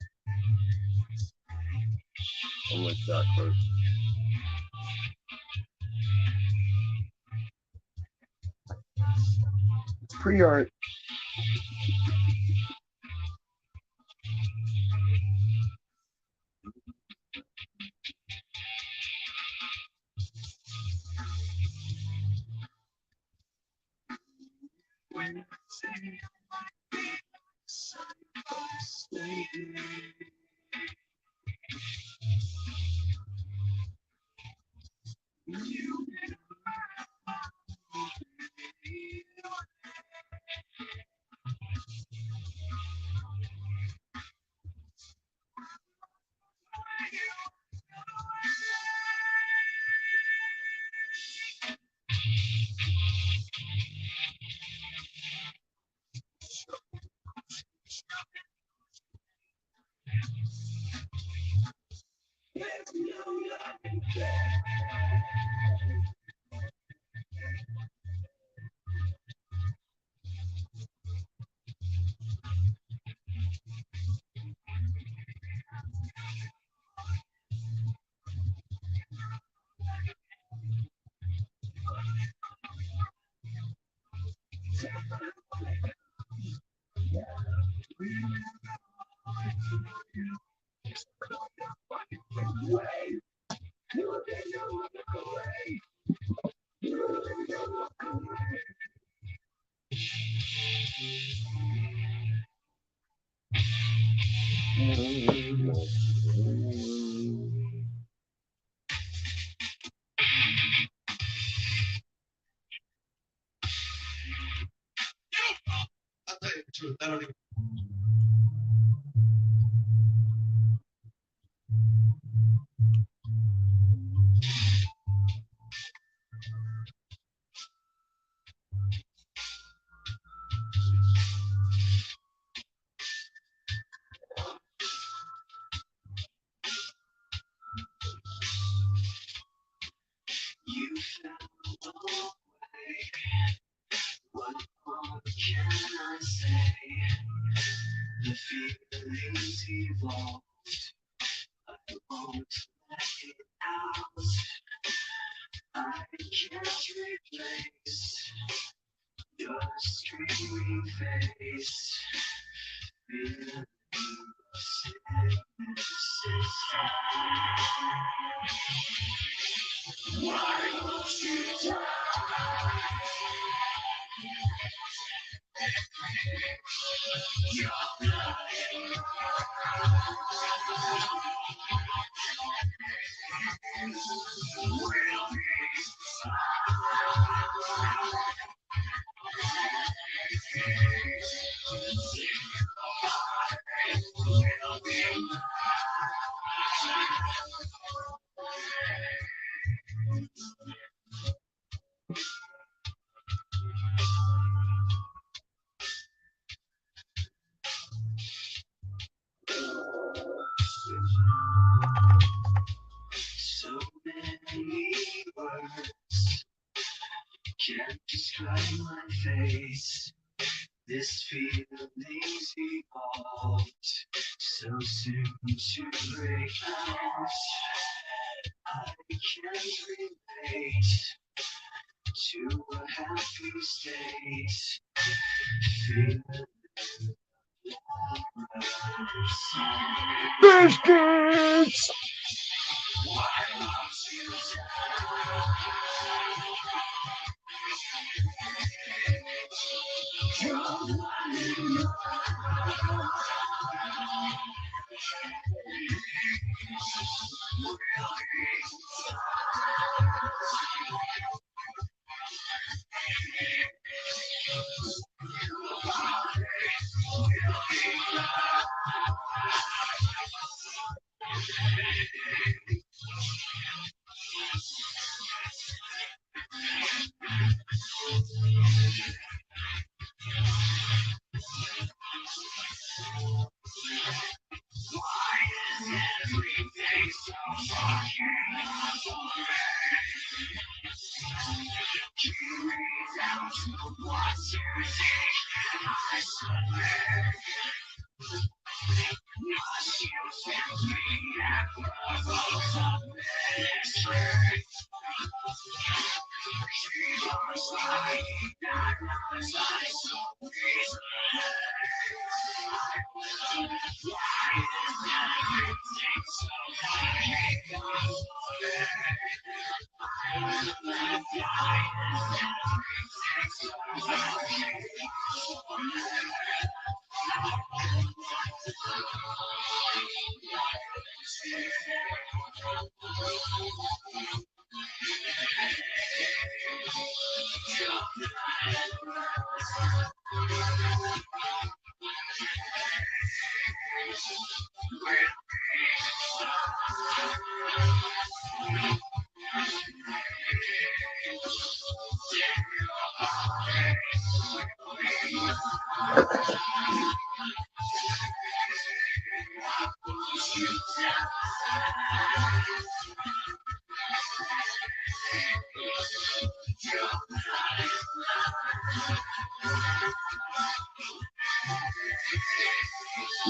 I'm like that close. It's pretty art. I'll tell you the truth. I don't even. You found a way. What more can I say? The feelings evolved. I won't let it out. I can't replace your screaming face. Feeling of sickness is why won't you die? Your blood will be can't describe my face. This feeling's evolved so soon to break out. I can't relate to a happy state. Feeling Biscuits!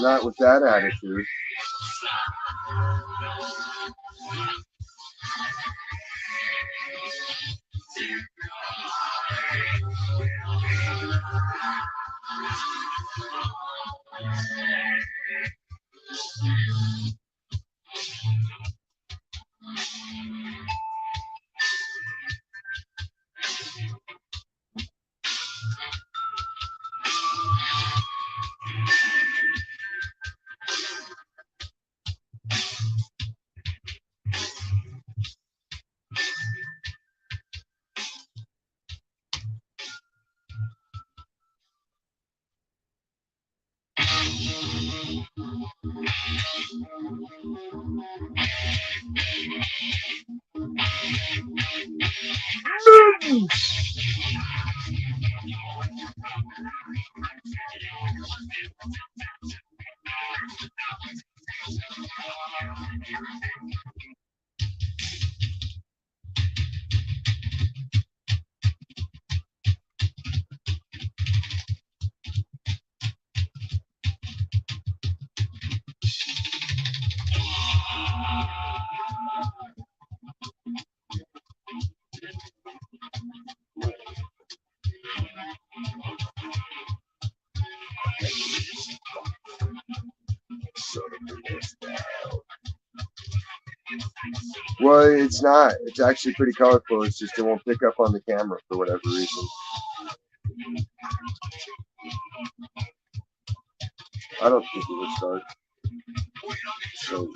Not with that attitude. Well, it's not. It's actually pretty colorful. It's just it won't pick up on the camera for whatever reason. I don't think it would start. So,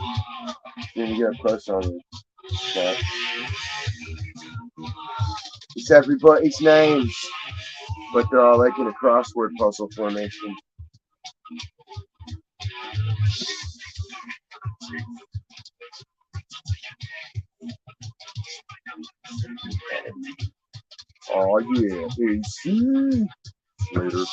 then you get a plus on it. Yeah. It's everybody's names, but they're all like in a crossword puzzle formation. Oh yeah, AC. Later.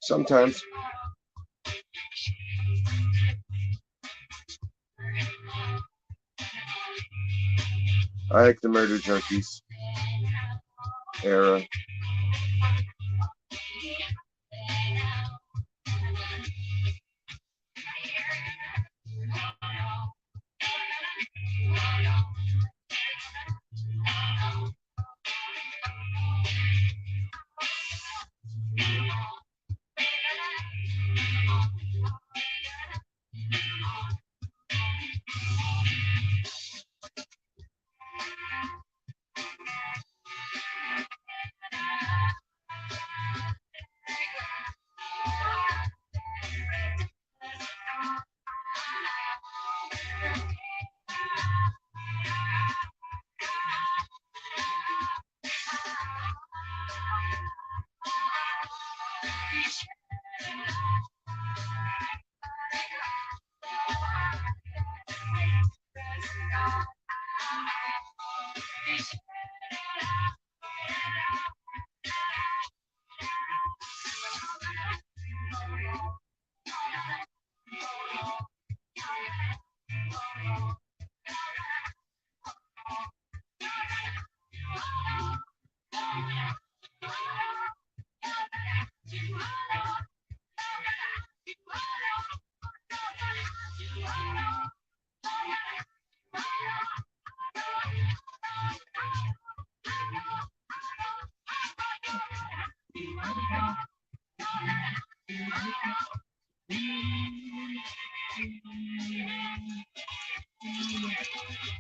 Sometimes. I like the Murder Junkies era.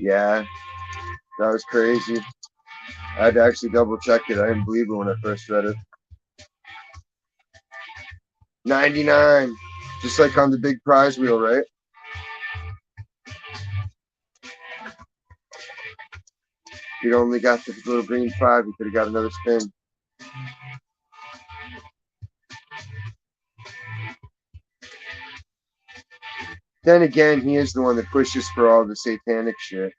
Yeah, that was crazy. I had to actually double check it. I didn't believe it when I first read it. 99, just like on the big prize wheel, right? You'd only got the little green 5, you could have got another spin. Then again, he is the one that pushes for all the satanic shit.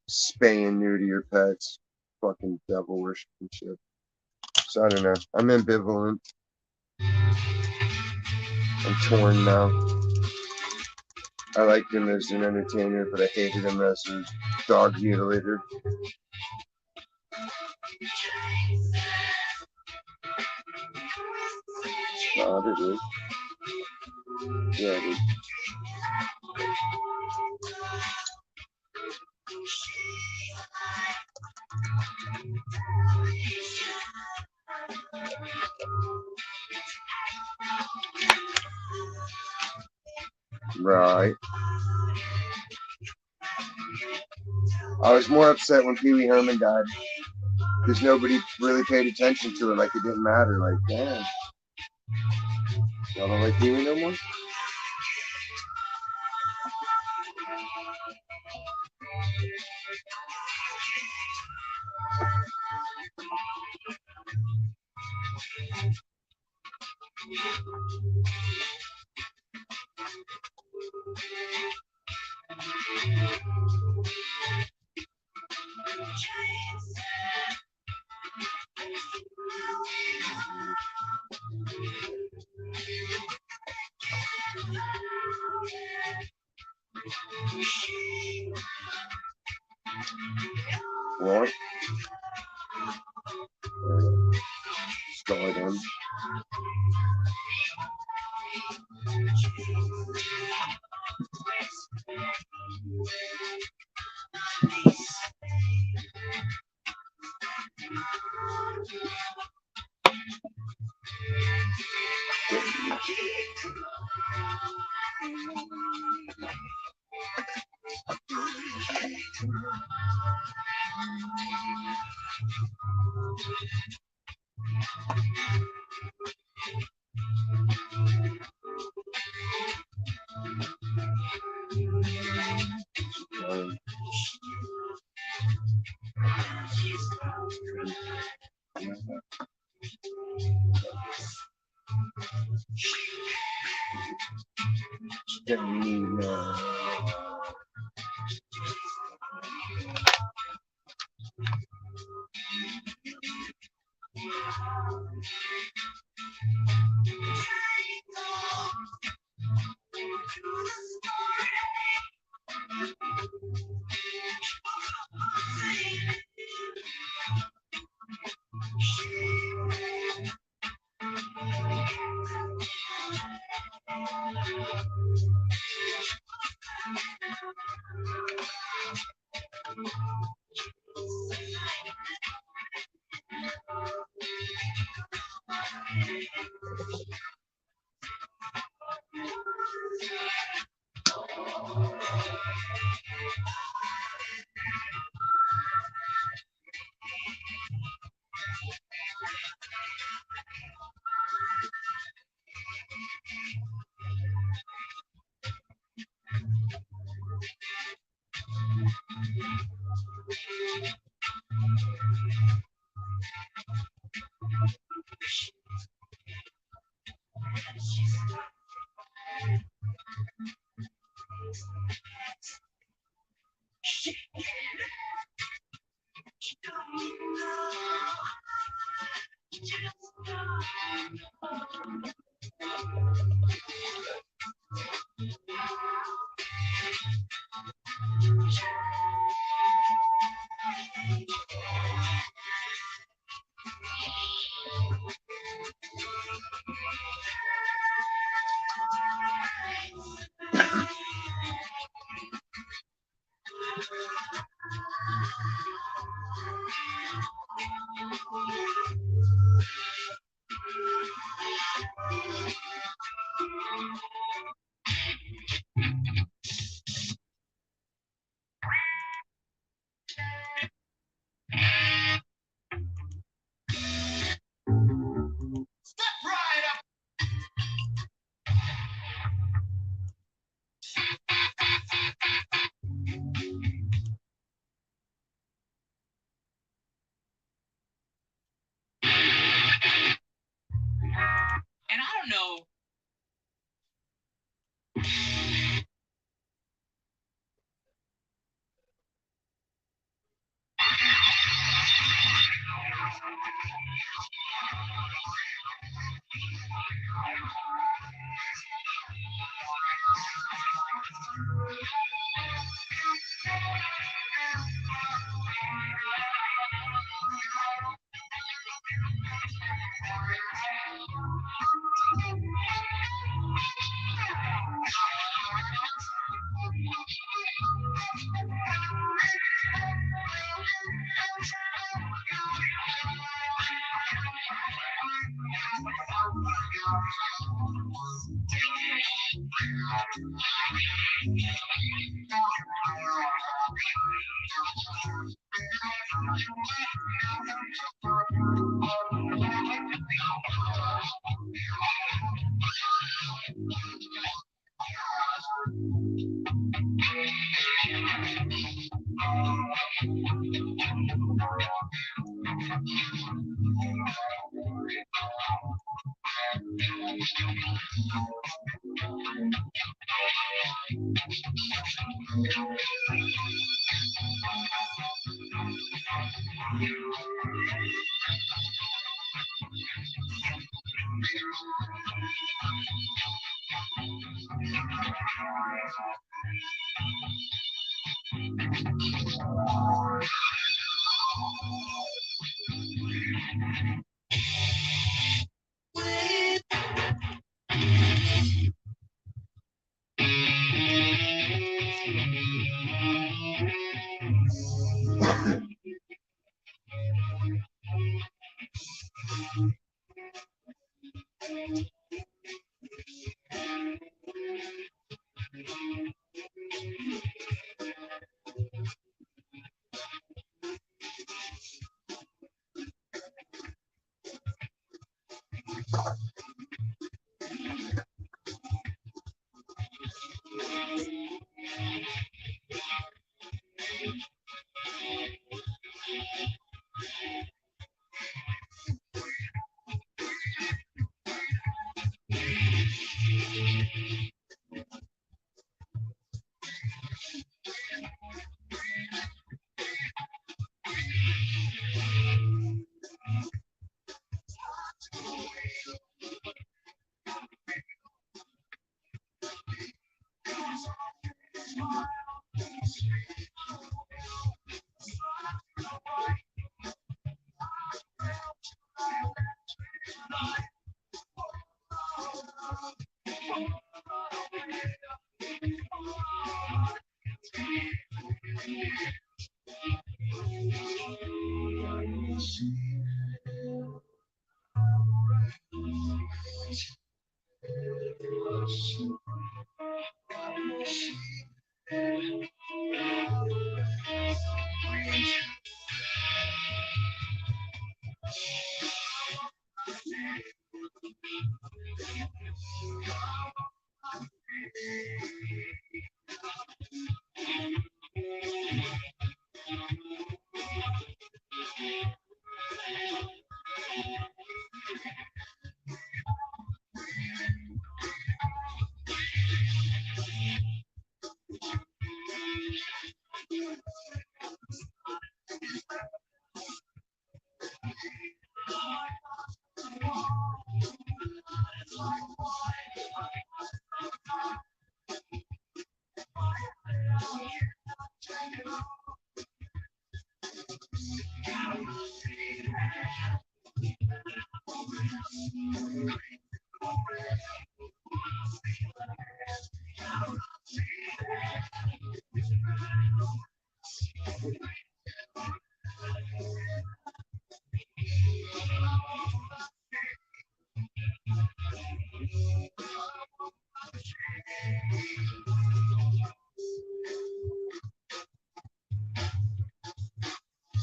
Spaying neuter your pets. Fucking devil worshiping shit. So I don't know. I'm ambivalent. I'm torn now. I liked him as an entertainer, but I hated him as a dog mutilator. Oh, it is. Yeah, it is. Right. I was more upset when Pee Wee Herman died because nobody really paid attention to it. Like, it didn't matter. Like, damn. Y'all don't like Pee Wee no more? What? Start him.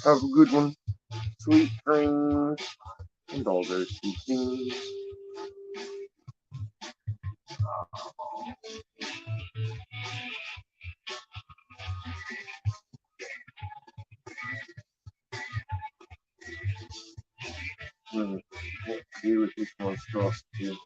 Have a good one, sweet dreams, and all those sweet things. What to do with this monstrosity?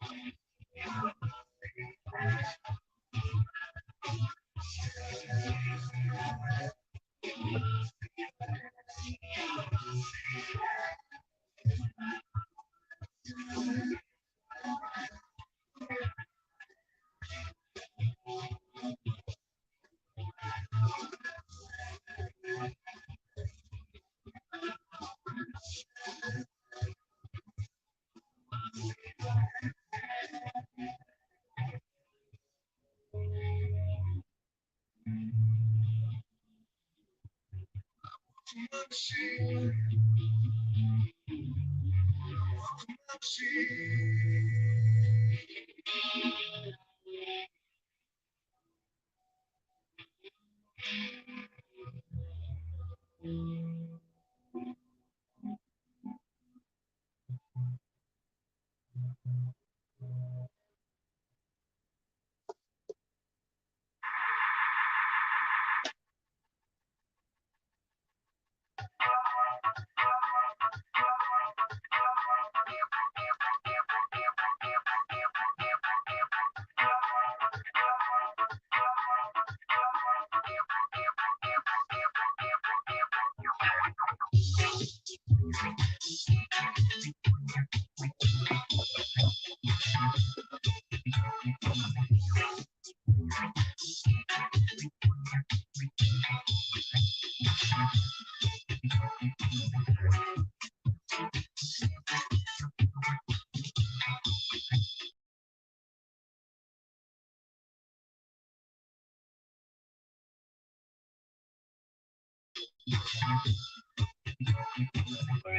Work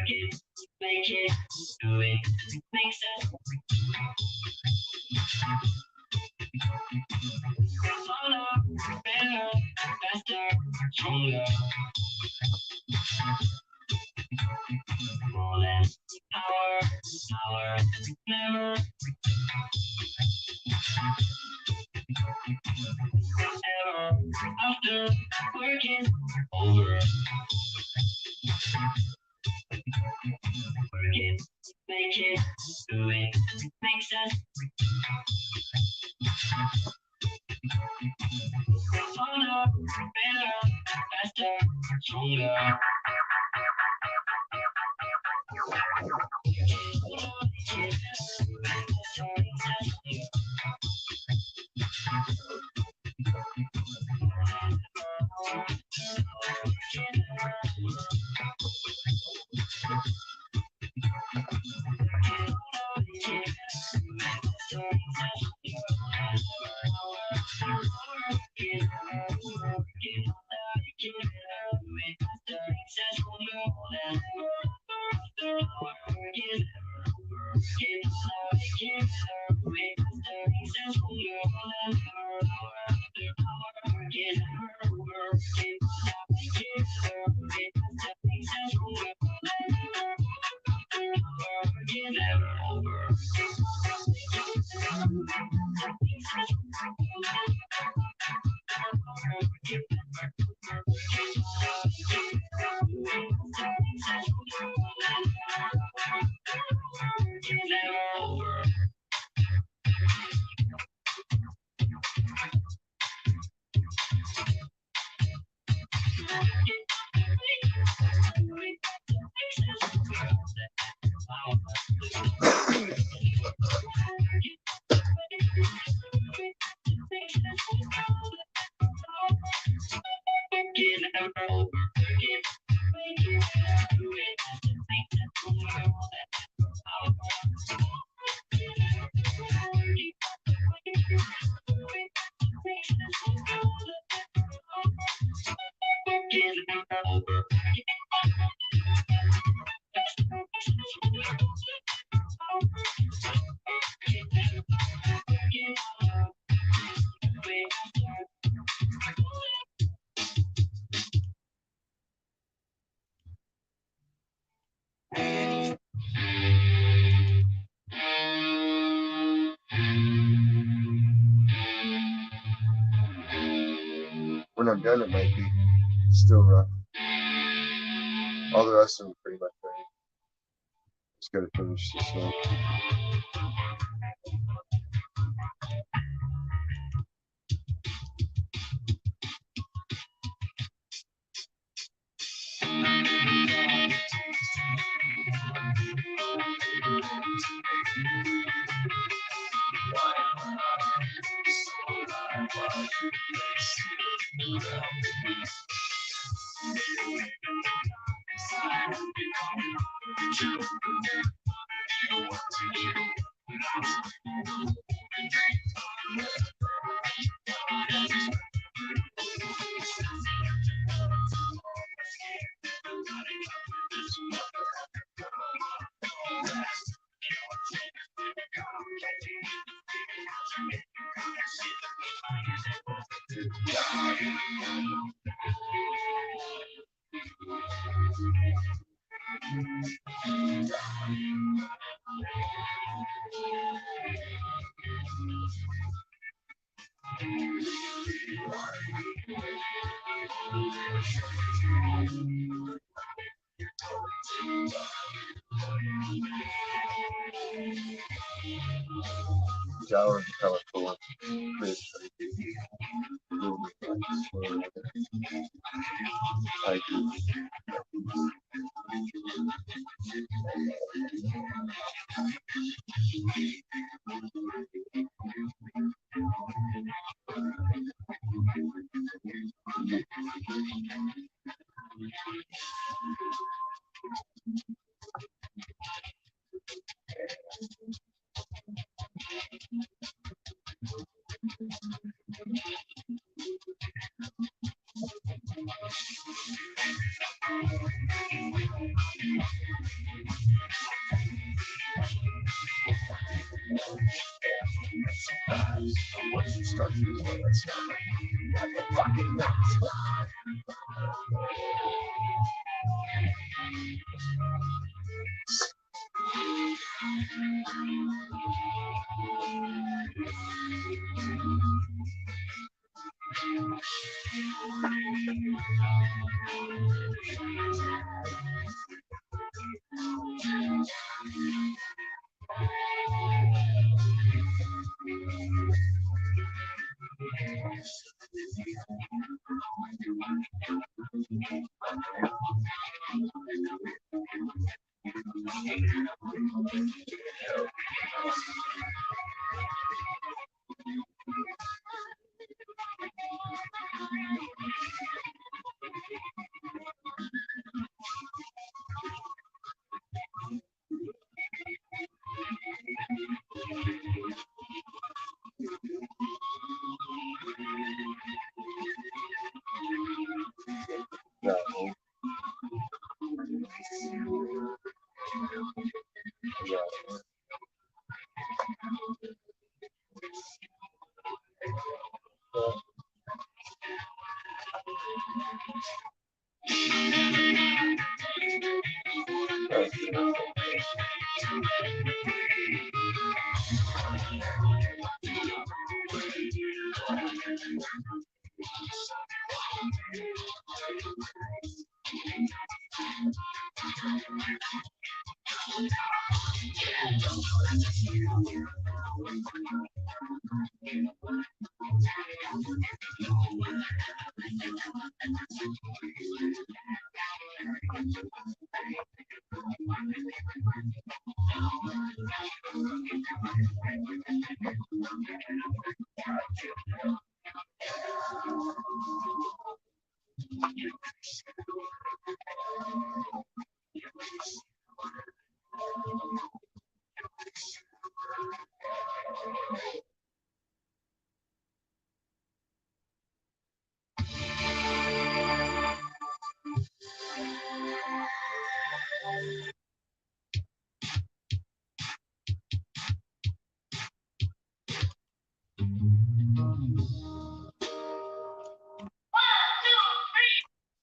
it, make it, do it, make sense. Smarter, better, faster, stronger. More than power, power, never, ever. After working over. Work it, make it, do it, make sense. Smarter, better, faster, stronger. When I'm done, it might be still rough. All the rest of them pretty much ready. Just gotta finish this one. Tower colorful. Once you start feeling that stuff, fucking nuts.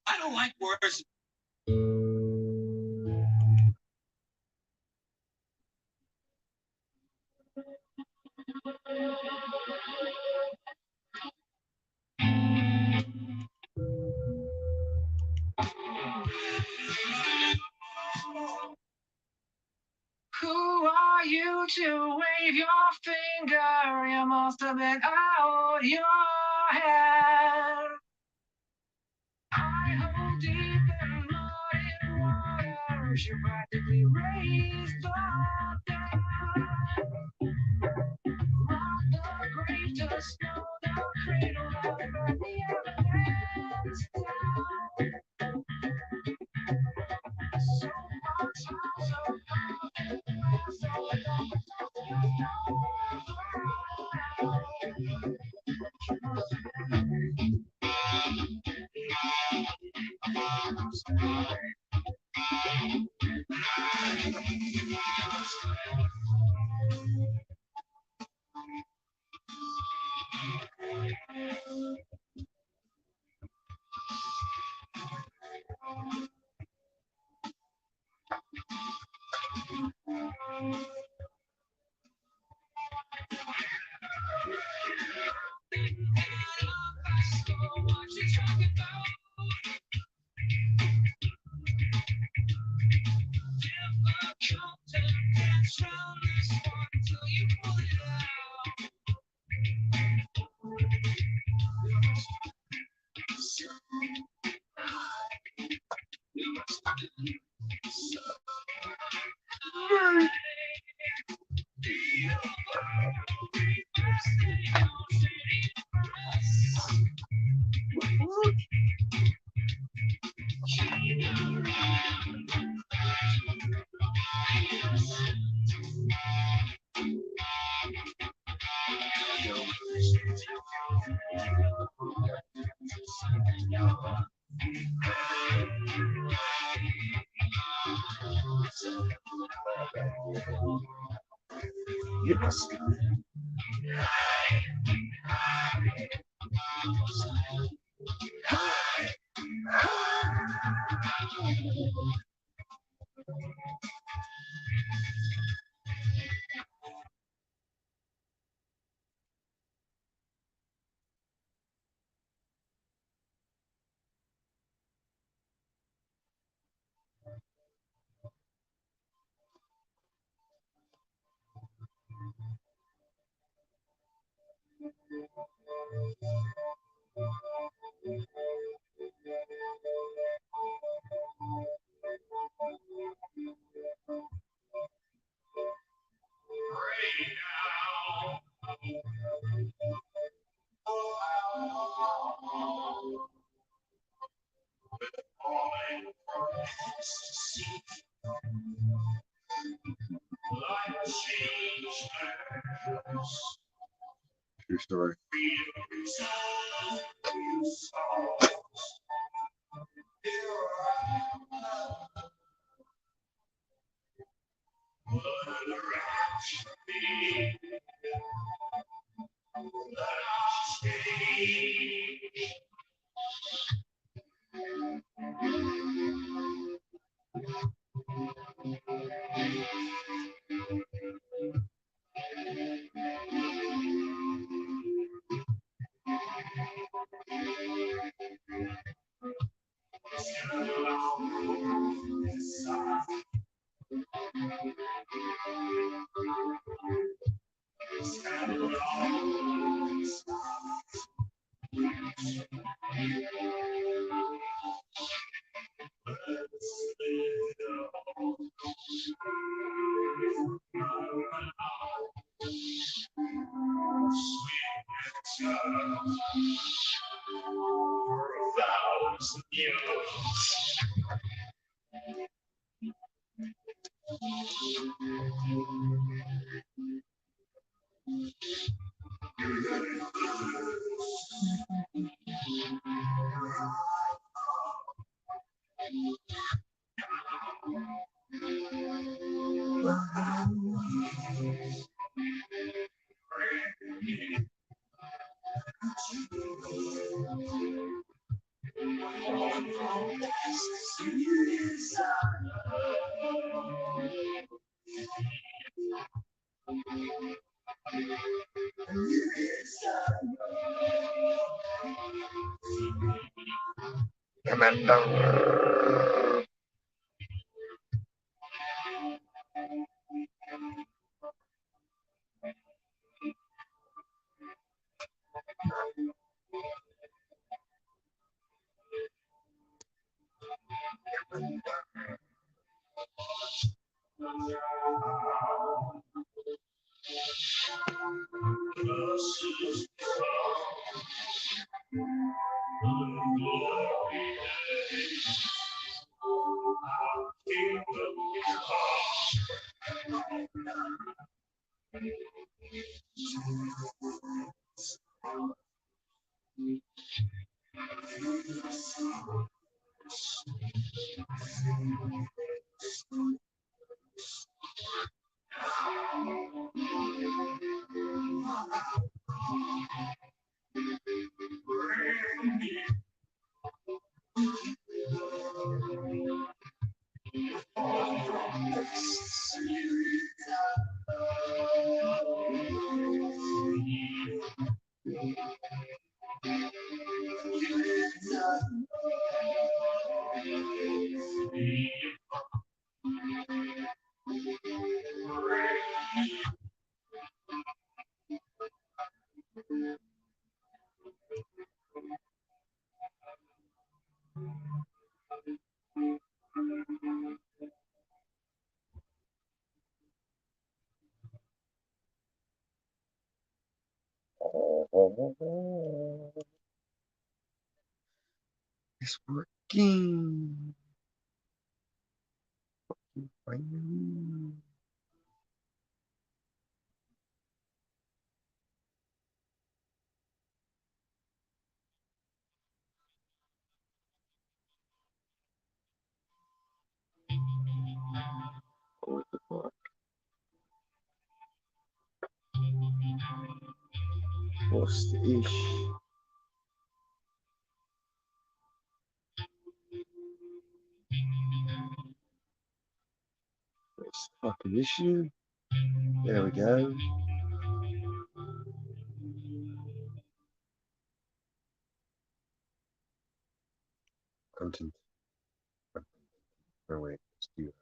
I don't like words. Who are you to wave your finger? You must have been out your head. I hold deep in muddy waters. You practically raised the dead. Rock the grave to snow the cradle of the evidence down. So much house of Yes. True story. It's working. Finally. What the fuck? What's the ish? What's the fucking issue? There we go. Content. Oh wait, let's do that.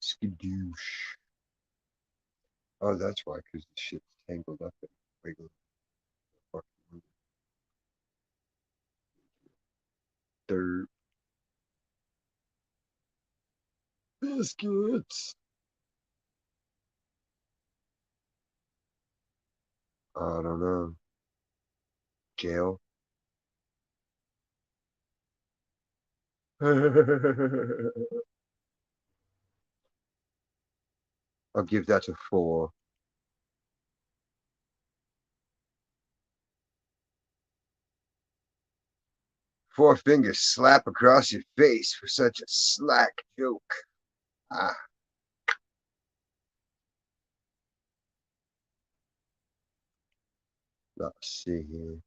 Skadoosh. Oh, that's why, because the shit's tangled up in wiggle. Fucking dirt. Biscuits. I don't know. Jail. I'll give that a 4. Four fingers slap across your face for such a slack joke. Ah, let's see here.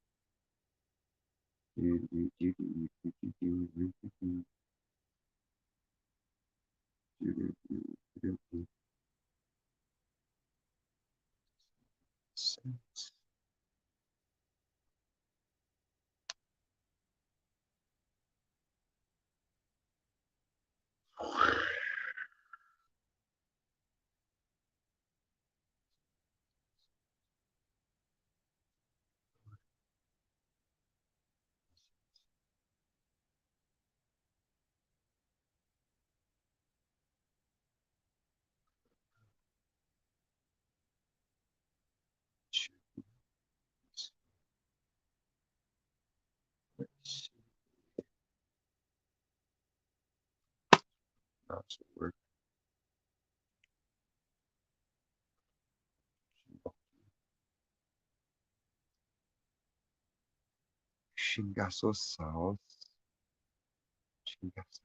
Not so work. Shingaso sauce. Shingaso.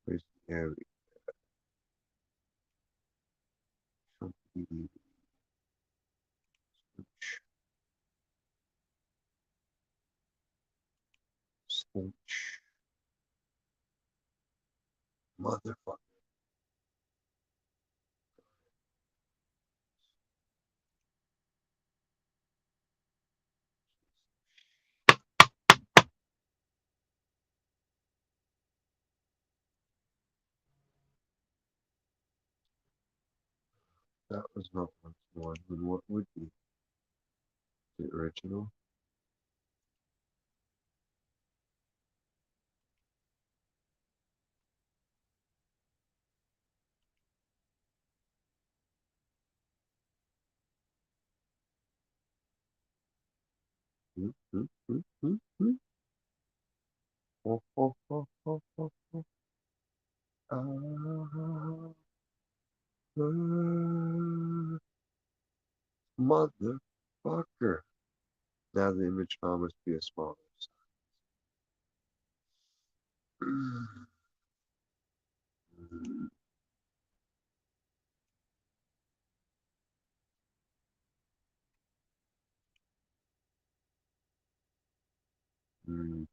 Where's the area? Swoosh. Motherfucker. That was not one. Then what would be the original? Oh, oh, oh, oh, oh, oh. Ah, motherfucker. Now the image file must be a smaller size. Mm.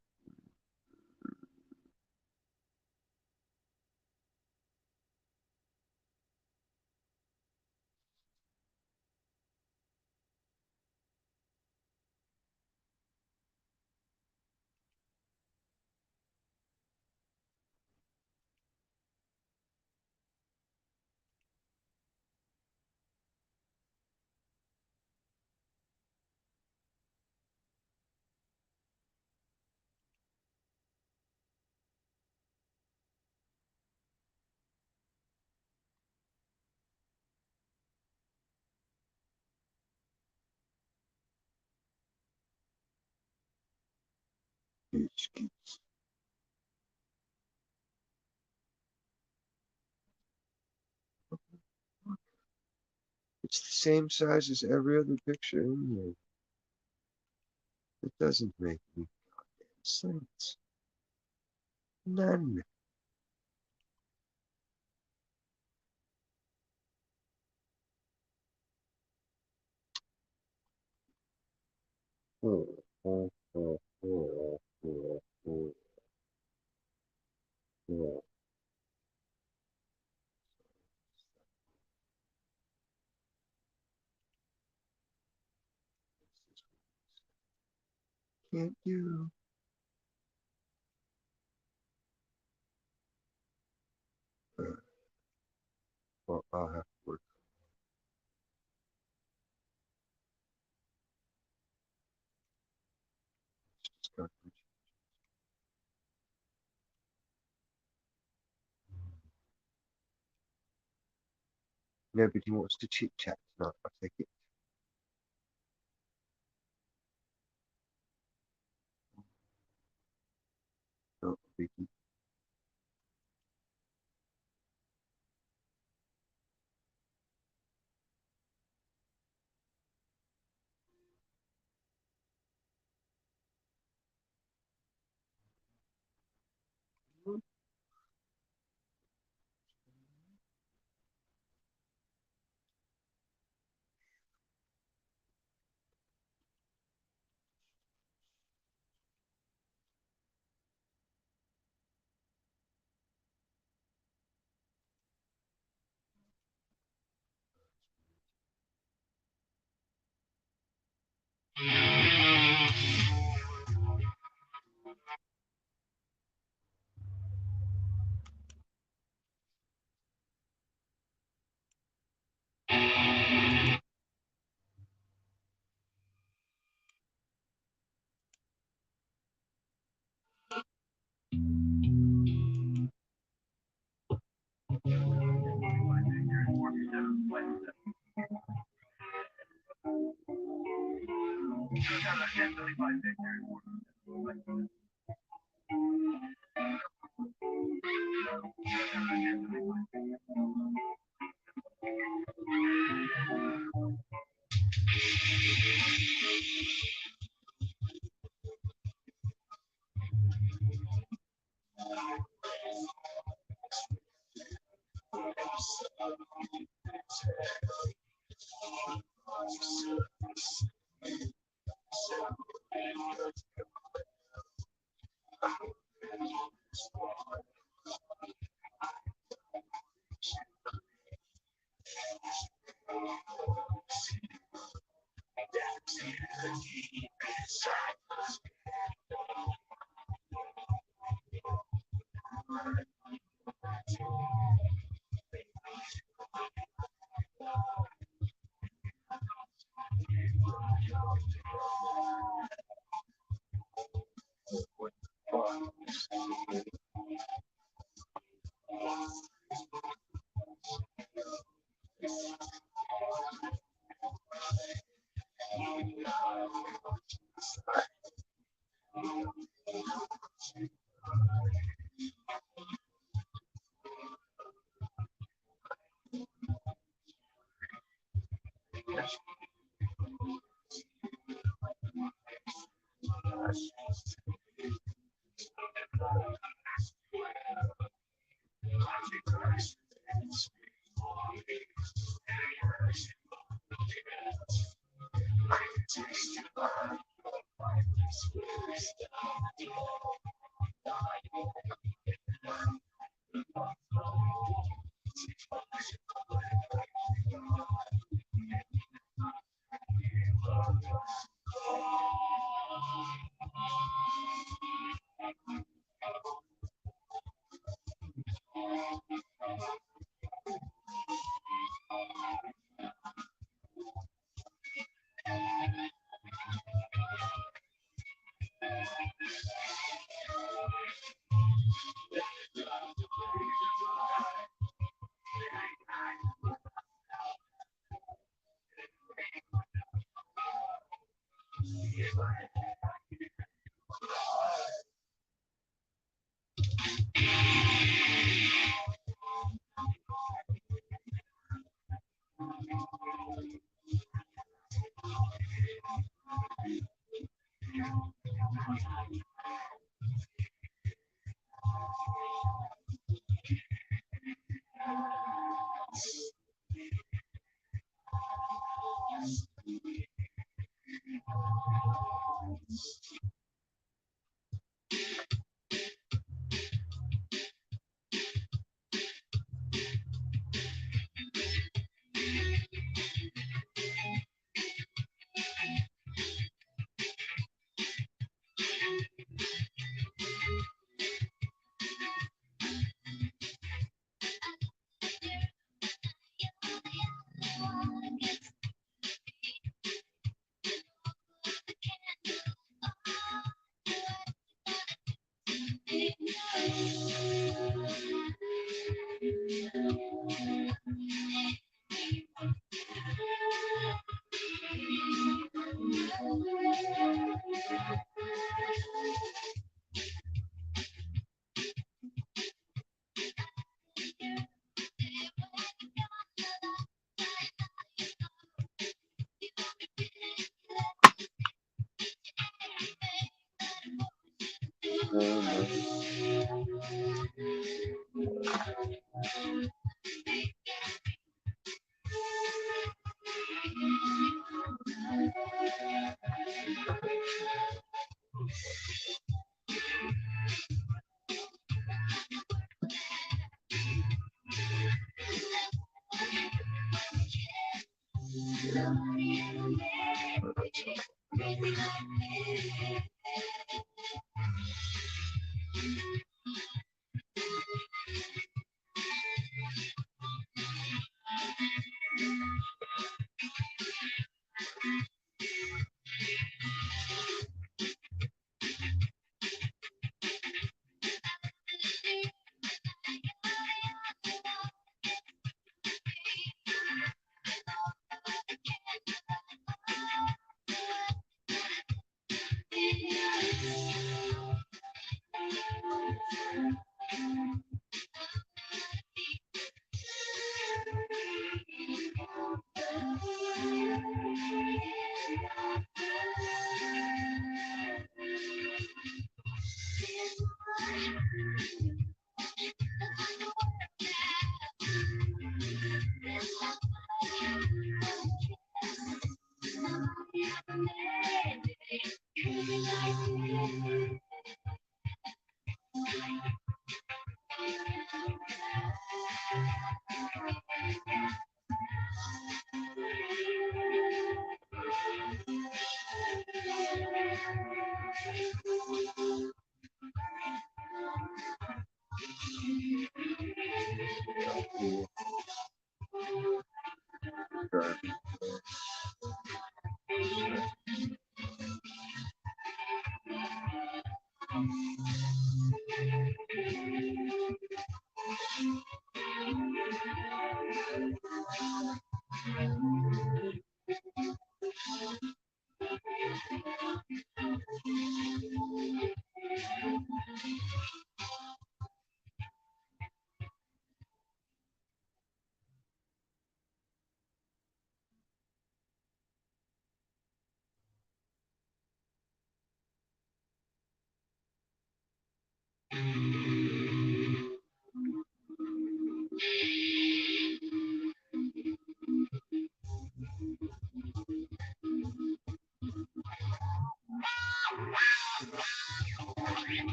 It's the same size as every other picture in here. It doesn't make any sense. None. Oh, oh, oh, oh, oh, oh, oh. Can't do. Well, I'll have to work. Nobody wants to chit chat tonight, I take it. Not a biggie.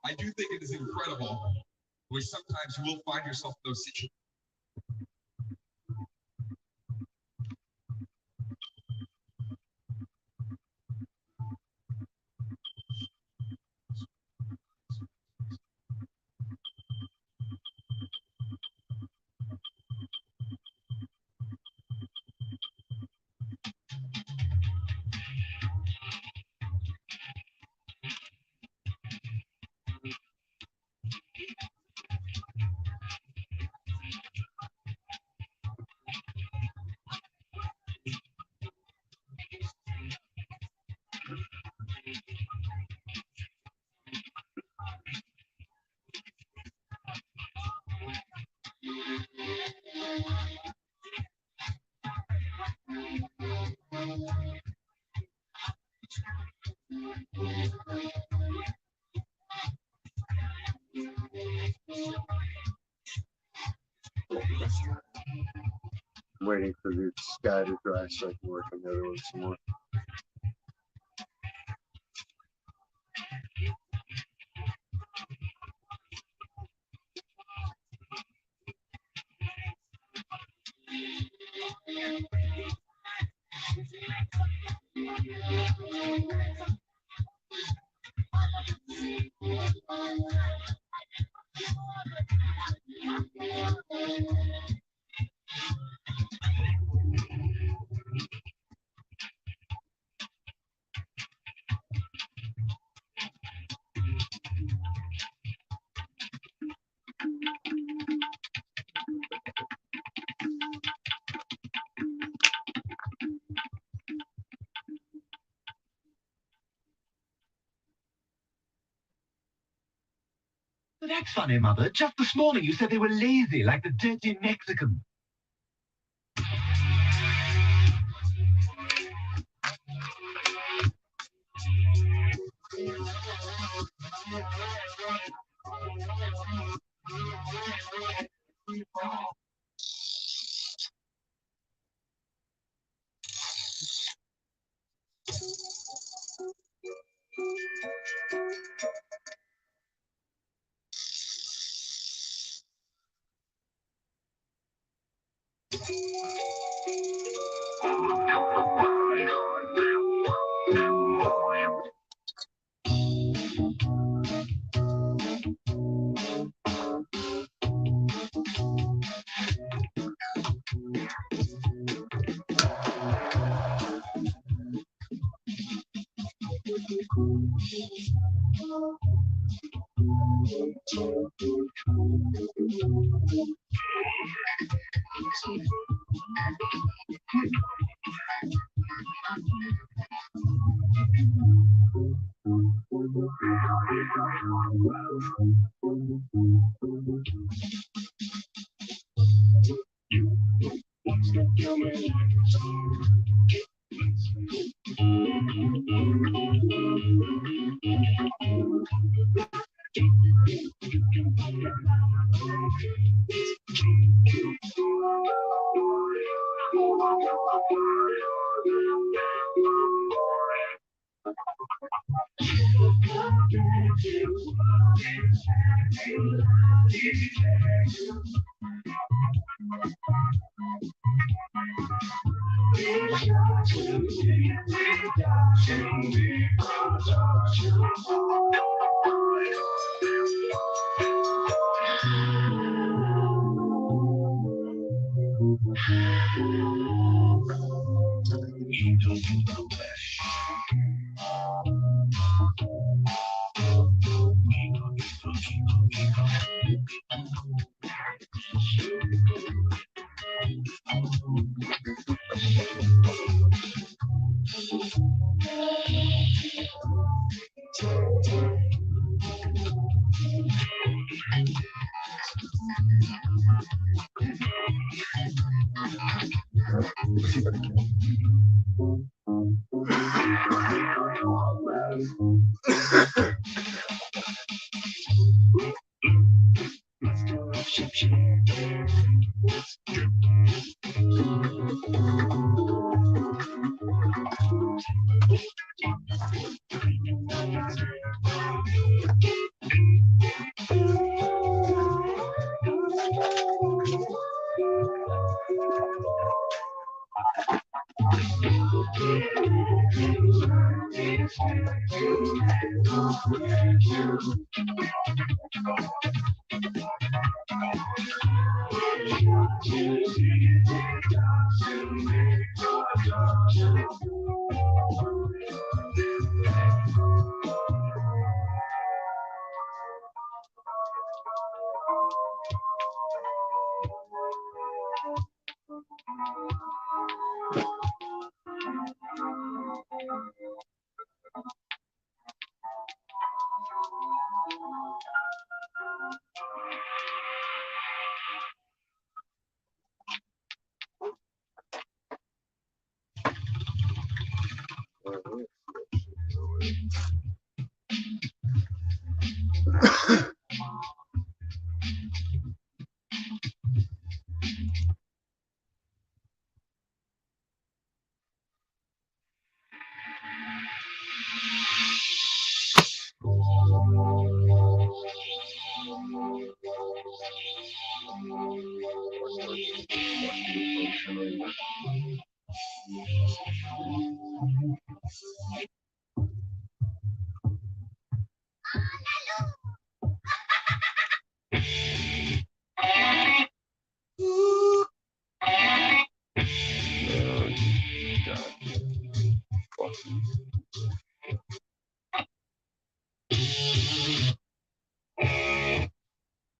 I do think it is incredible where sometimes you will find yourself in those situations. waiting for the sky to dry so I can work on the other one some more. That's funny, Mother. Just this morning you said they were lazy, like the dirty Mexican.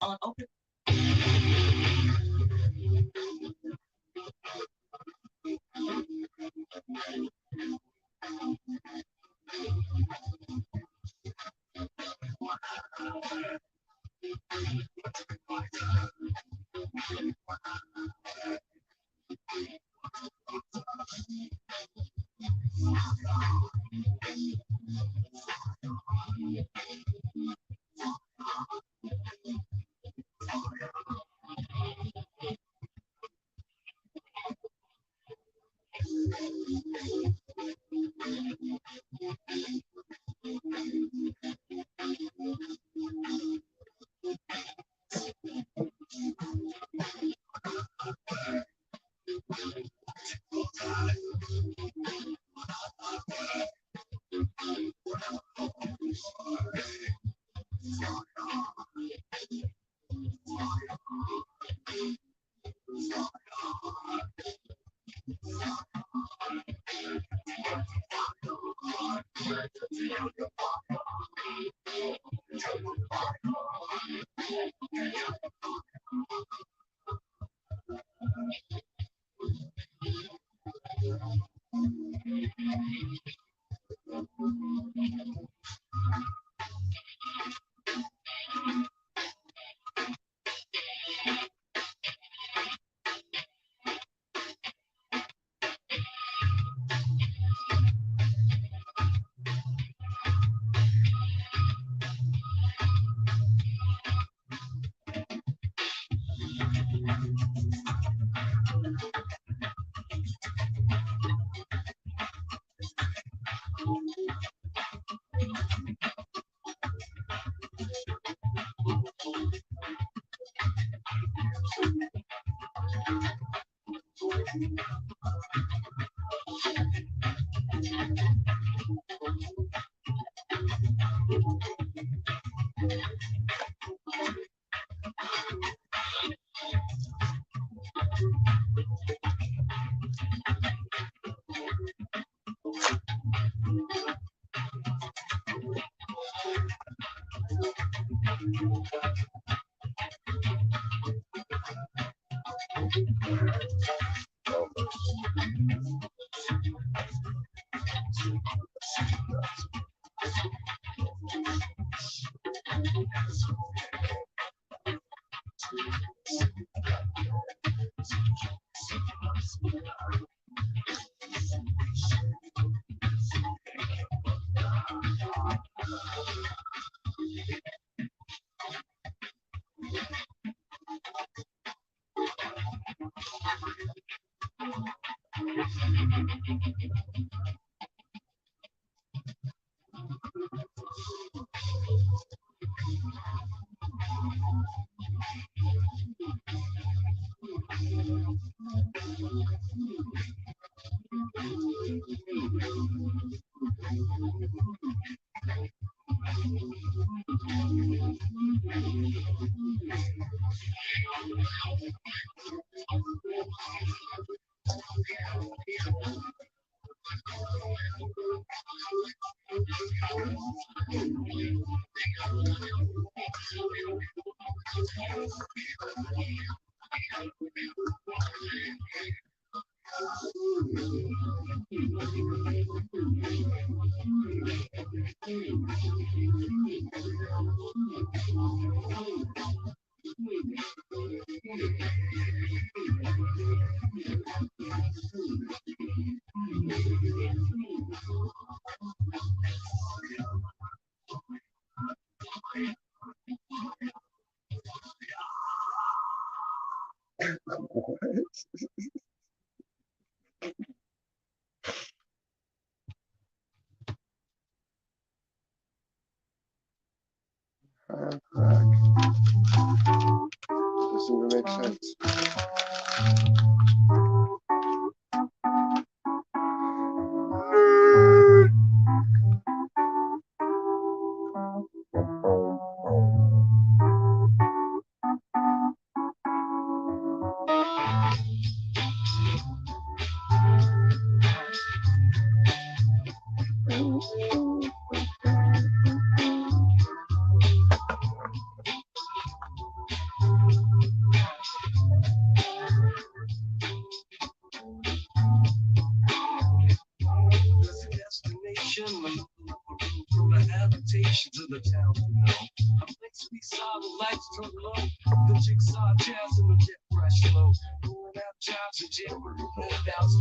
on open. Doesn't even make sense. the town, you know. I place we saw the lights turn low. The jigsaw jazz and the get fresh flow. Pulling out jobs and jammer. Handouts,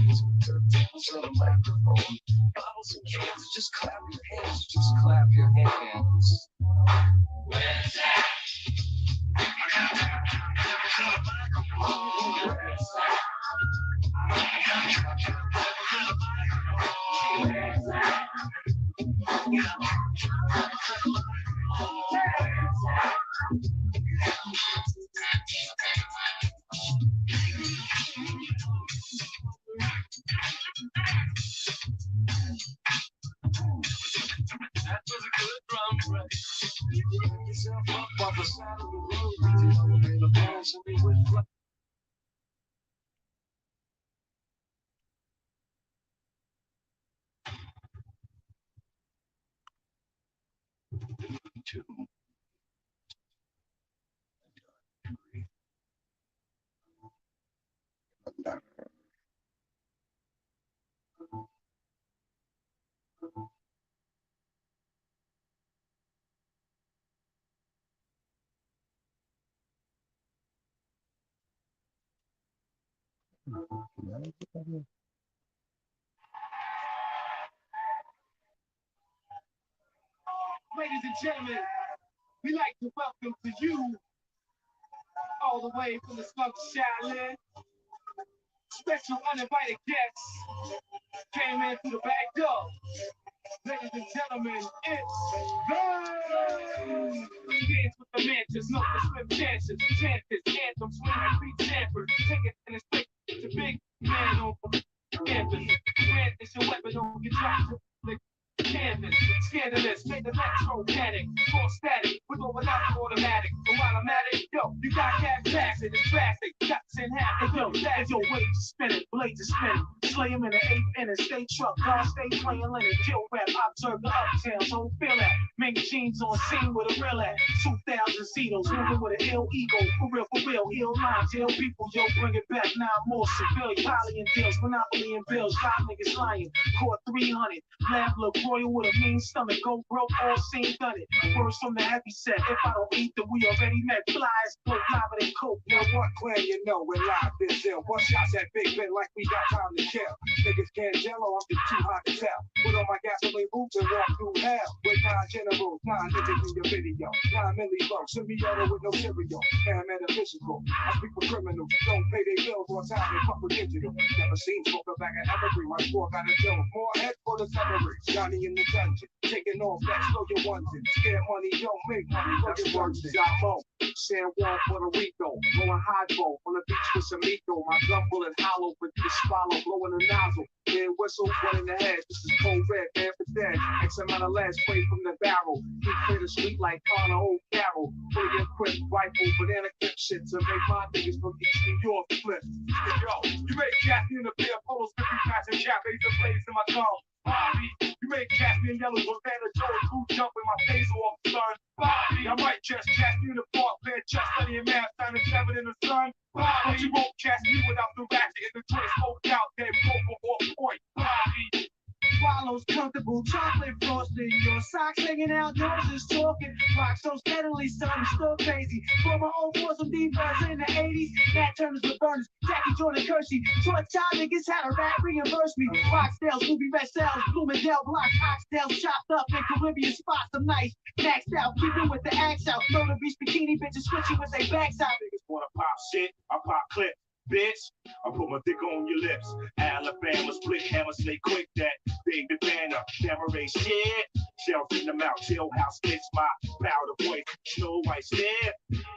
turntables on a microphone. Bottles and cans, just clap your hands, just clap your hands. Where's that? That was a good drum break. Yourself up on the side of the road. In the balls and be with fly. Two. Ladies and gentlemen, we'd like to welcome to you, all the way from the Skunk Shaolin, special uninvited guests came in through the back door. Ladies and gentlemen, it's I.C.O.B.M. Dance with the mantis, no the slim chances, chances, anthem, swing like Pete Sanford, take it in his face, it's a big man on campus, grant this your weapon, don't get dropped to the canvas, scandalous, made the electro panic, full static, with or without the automatic, so while I'm at it, yo, you got gas taxing, it's drastic, cuts in half, yo, that's your way to spin it, blades to spin it, slay him in the 8th inning, stay truck, God stay playing Lennon, kill rap, observe the uptown, so feel that, make jeans on scene with a real at, 2,000 Cetos, moving with an ill ego, for real, ill minds, ill people, yo, bring it back, now more civilian, poly and deals, monopoly and bills, 5 niggas lying, caught 300, laugh, look royal with a mean stomach, go broke, all seen, done it, words from the heavy set, if I don't eat then we already met, flies, broke, lava than coke, Now what clan you know when live this ill? One shots at Big Ben like we got time to kill. Niggas can't jello, I'm just too hot to tell. Put on my gasoline boots and walk through hell. With 9 generals, 9 niggas in your video. 9 millibucks, semi-auto with no cereal. Man, metaphysical. I speak for criminals, don't pay their bills on time, they fuck with digital. Never seen smoke a bag of evergreen, my score got a deal. More head for the cemetery. Johnny in the dungeon, taking off that slow your ones in. Scared money, don't make money, fucking words is out low. San Juan, Puerto Rico, blowing hydro on the beach with some Miko. My gun bullet hollow, but you swallow, blowing a nozzle. Then whistle, one in the head. This is cold red, man for dead. X amount of lead spray from the barrel. Keep clear the street like Connor Old Carroll. Fully equipped rifle, banana clip shit to make my niggas from East New York flip. Yo, you make Kathy in a pair of polos, 50 packs and chap, razor blades in my tongue. Bobby, you make Caspian yellow, Havana Joe's who jumping my face off, son. Bobby, I might just cast you in the park, playing chess, studying math, signing 7 in the sun. Bobby, but you won't cast me without the ratchet in the joint, smoked out, dead broke off point. Bobby. Swallows comfortable, chocolate frosting, your socks hanging out, yours is talking. Rock so steadily, son, I'm still crazy. For my old boys, some defense in the 80s. Nat Turner's the burners, Jackie Jordan Kersey. Short time niggas had a rat reimburse me. Roxdale's, movie red cells, Bloomingdale blocks, oxtails chopped up in Caribbean spots. I'm nice, maxed out, keeping with the axe out. Murder beach bikini bitches switching with their backs out. Niggas wanna pop shit, I pop clip. Bitch, I put my dick on your lips. Alabama split hammer, stay quick that big the banner. Never raise shit. Shells in the mouth, jailhouse gets my powder voice. Snow White stare.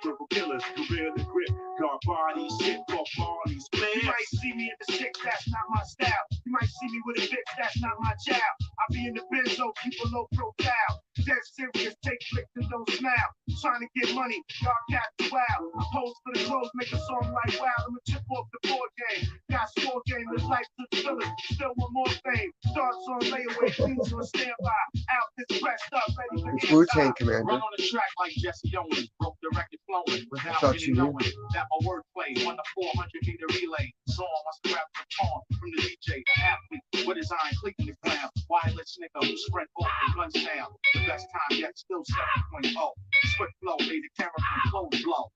Purple killers, gorilla the grip. Guard bodies, shit, fuck Marley split. You might see me in the six, that's not my style. You might see me with a bitch, that's not my child. I be in the benzo, keep a low profile. Dead serious, take flicks and don't smile. Trying to get money, y'all got the wild. I pose for the clothes, make a song like wow. I'm a chip off the board game. Got score game, this life to the village. Still one more fame. Starts on layaway, beats on standby. Out this pressed up, ready for It's Wu-Tang Commander. Run on the track like Jesse Owens, broke the record flowing without Thought really you knew. knowing that my wordplay won the 400-meter relay. Song wants to grab the tone from the DJ, the athlete with his iron cleat in the ground. Wireless nigga who sprint off the gun sound. The Less time yet, still 7.0. Swift flow, made the camera from close blow.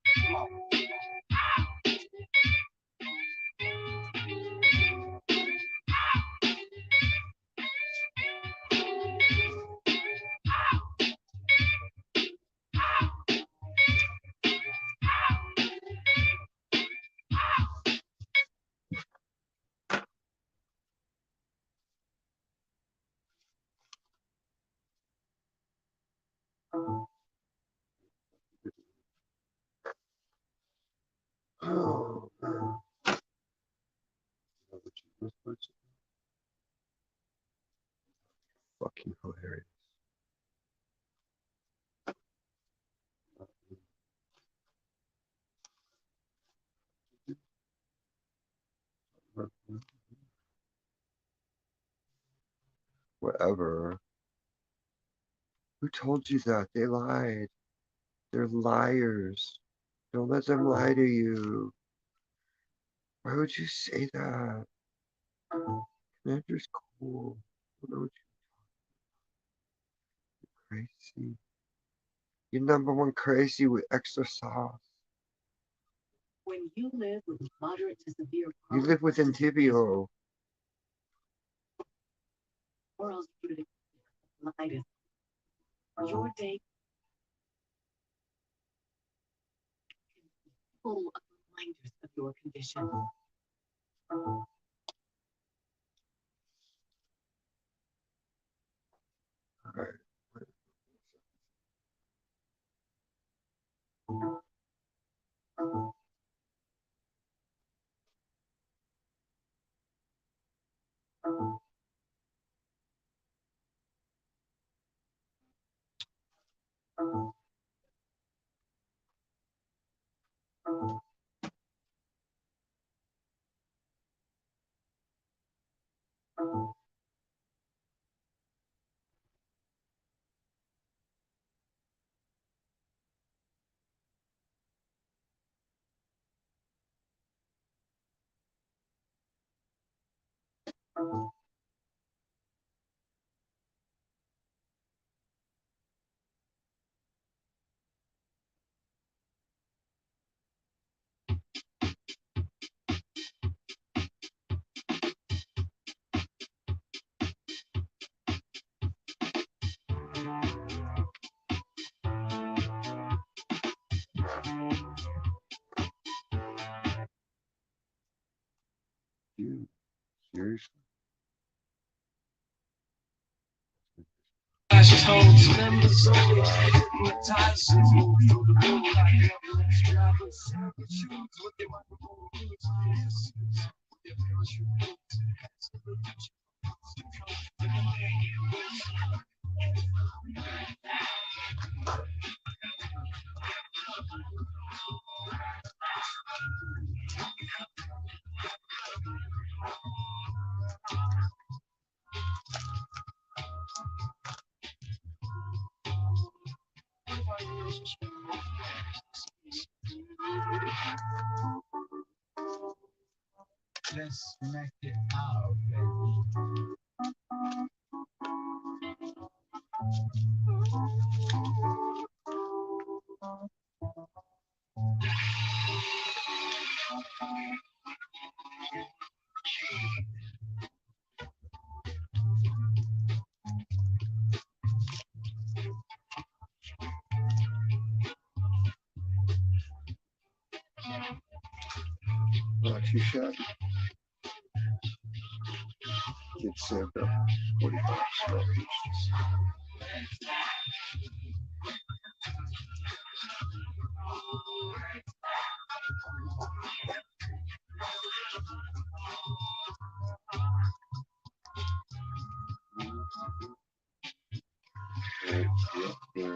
Oh, fucking hilarious. Whatever. Who told you that? They lied. They're liars. Don't let them lie to you. Why would you say that? Commander's cool. I don't know what you're crazy. You're number one crazy with extra sauce. When you live with moderate to severe You live with Intibio. or else you light your day full of reminders of your condition. All right. Dude, seriously? Flash tones, members of the hypnotized and move through the room like ambulance drivers. Choose what they want to move to. Yes, with their parachute boots. Has the protection let's make it out, baby. Not too shabby. Get saved up. $40. Right, yeah.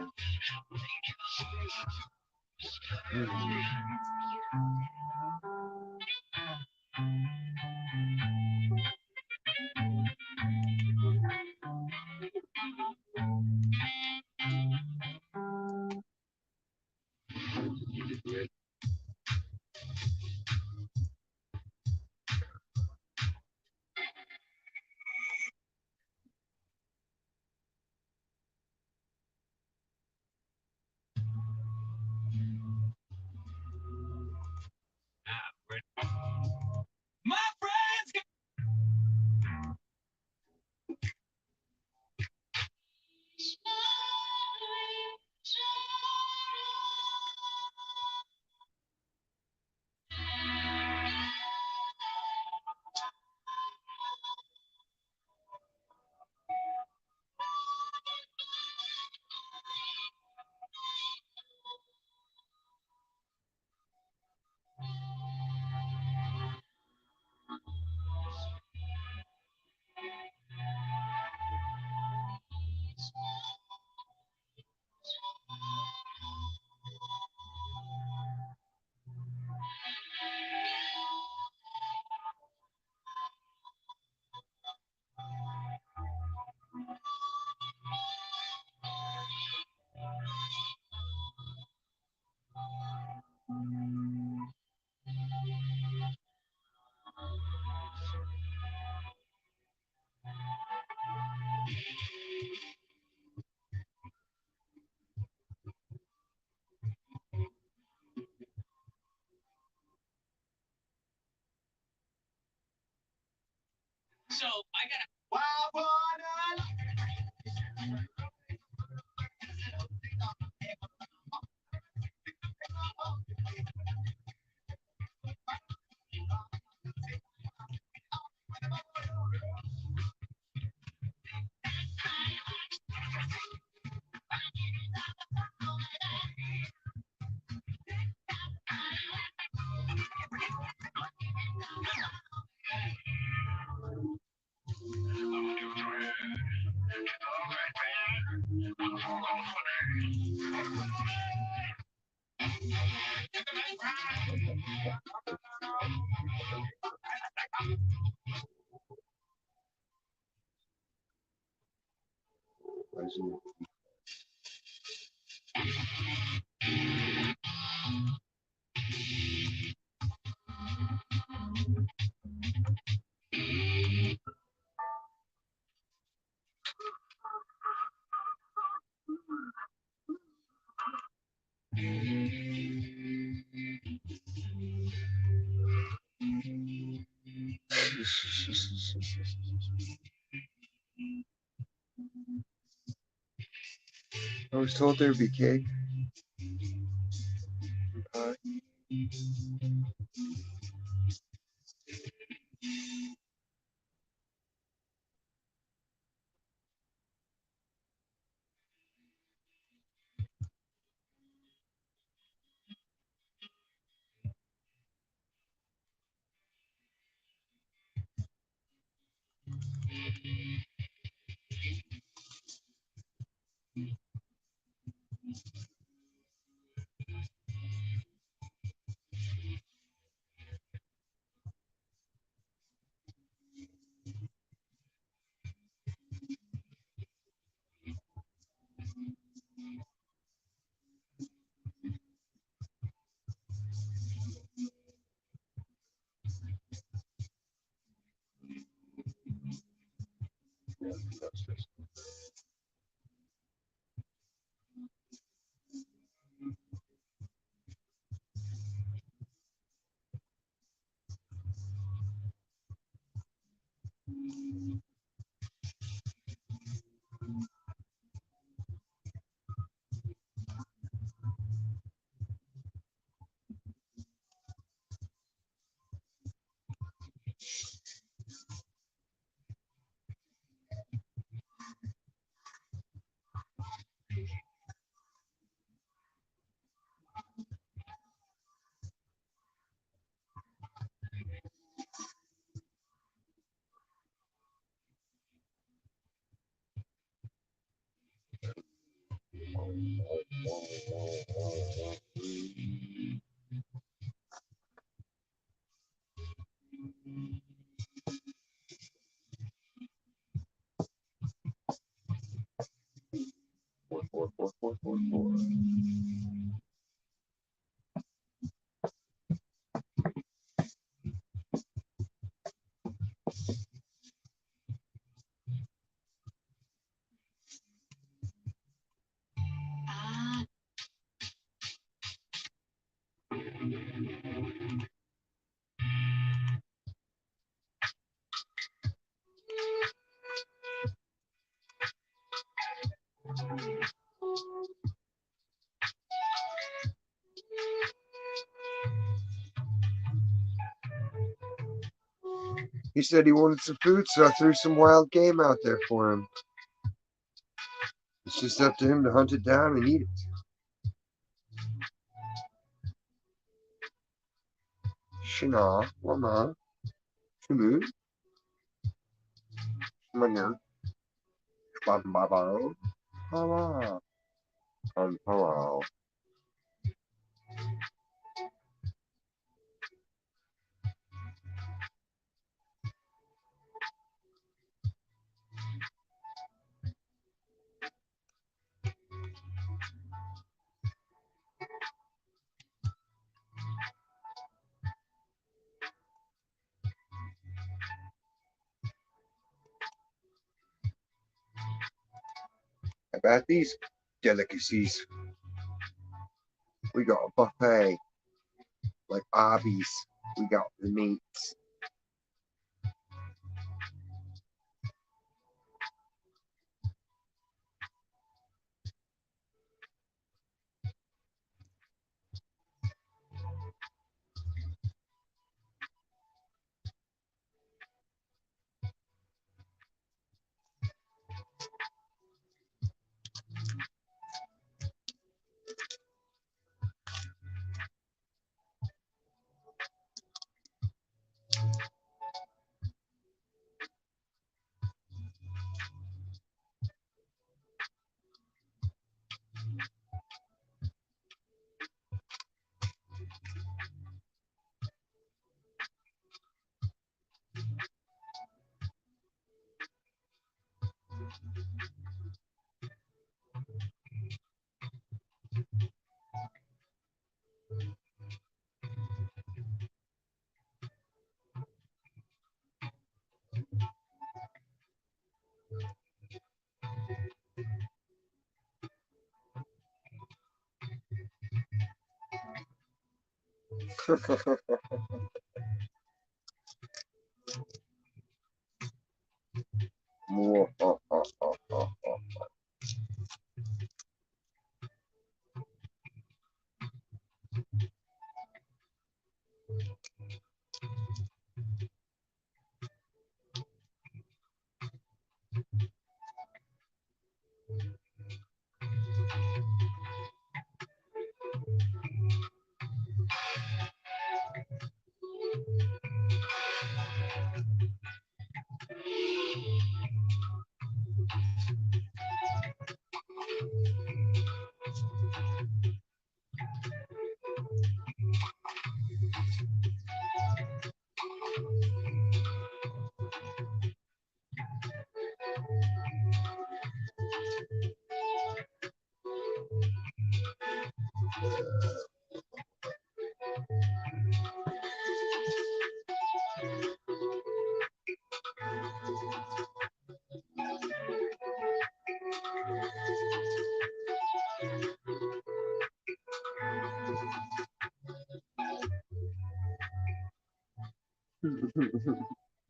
So I got I was told there'd be cake. He said he wanted some food, so I threw some wild game out there for him. It's just up to him to hunt it down and eat it. Shana, Mama, Shamu, Shmanu, Shbabaro, Hello, and hello. about these delicacies? We got a buffet, like Arby's. We got the meats.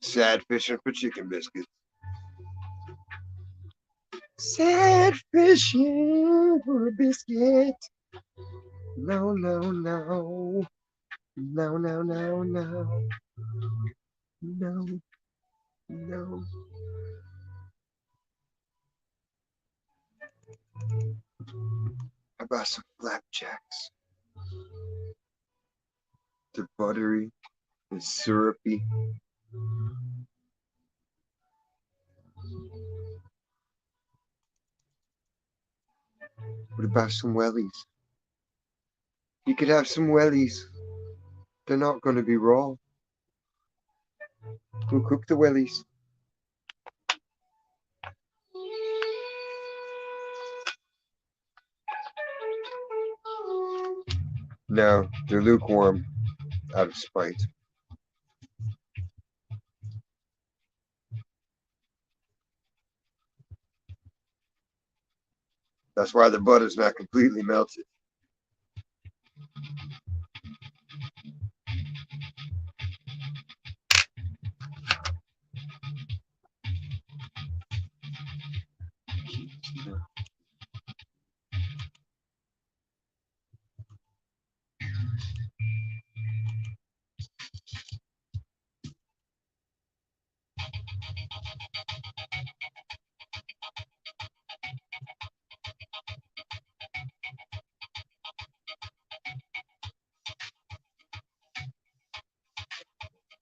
Sad fishing for chicken biscuits. Sad fishing for a biscuit. No, no, no. No, no, no, no. No, no. How about some flapjacks? They're buttery and syrupy. What about some wellies? You could have some wellies. They're not going to be raw. We'll cook the wellies. No, they're lukewarm, out of spite. That's why the butter's not completely melted.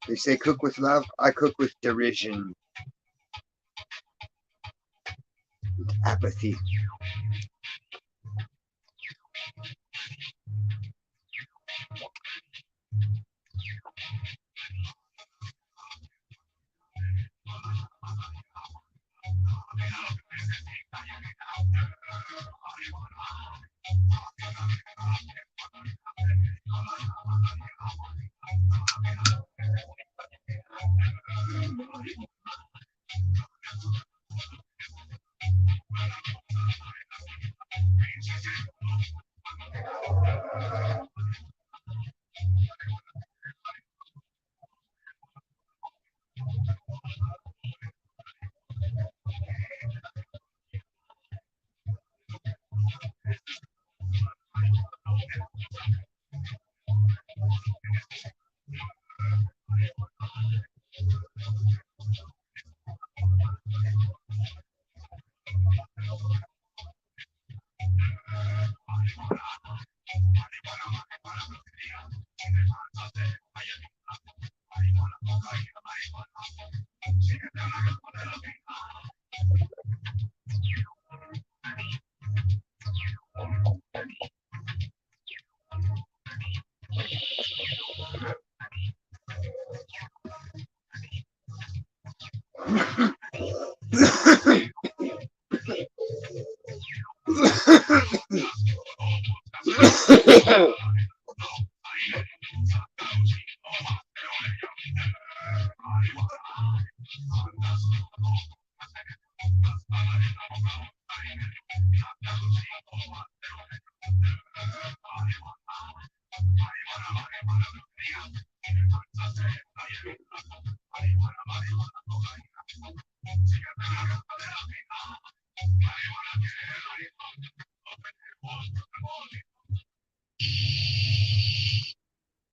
They say cook with love, I cook with derision. Apathy.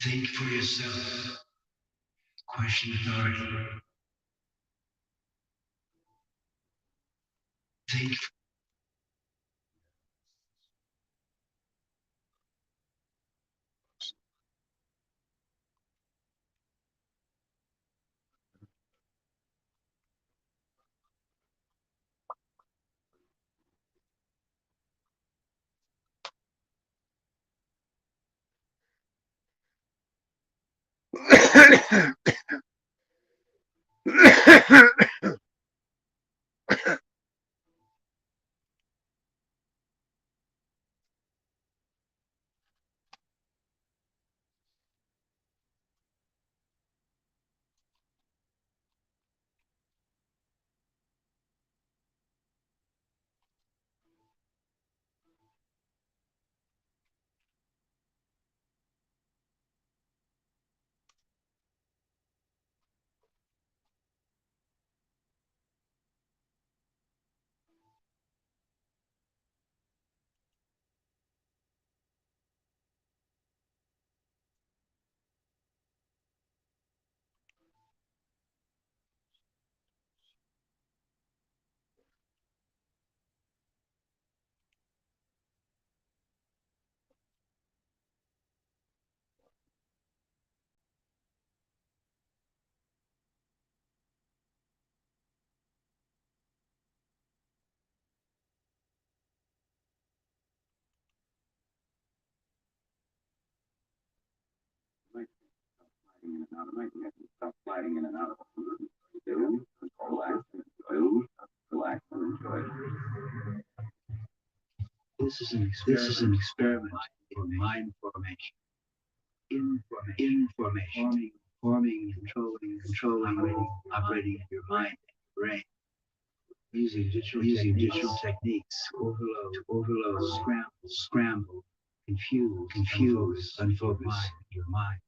Think for yourself. Question authority. Think. Stop sliding in and out of the room. Relax and enjoy. Relax and enjoy. This is an experiment for mind formation. Information. Forming, controlling, operating your mind and brain. Using digital techniques to overload, scramble, confuse, unfocus your mind.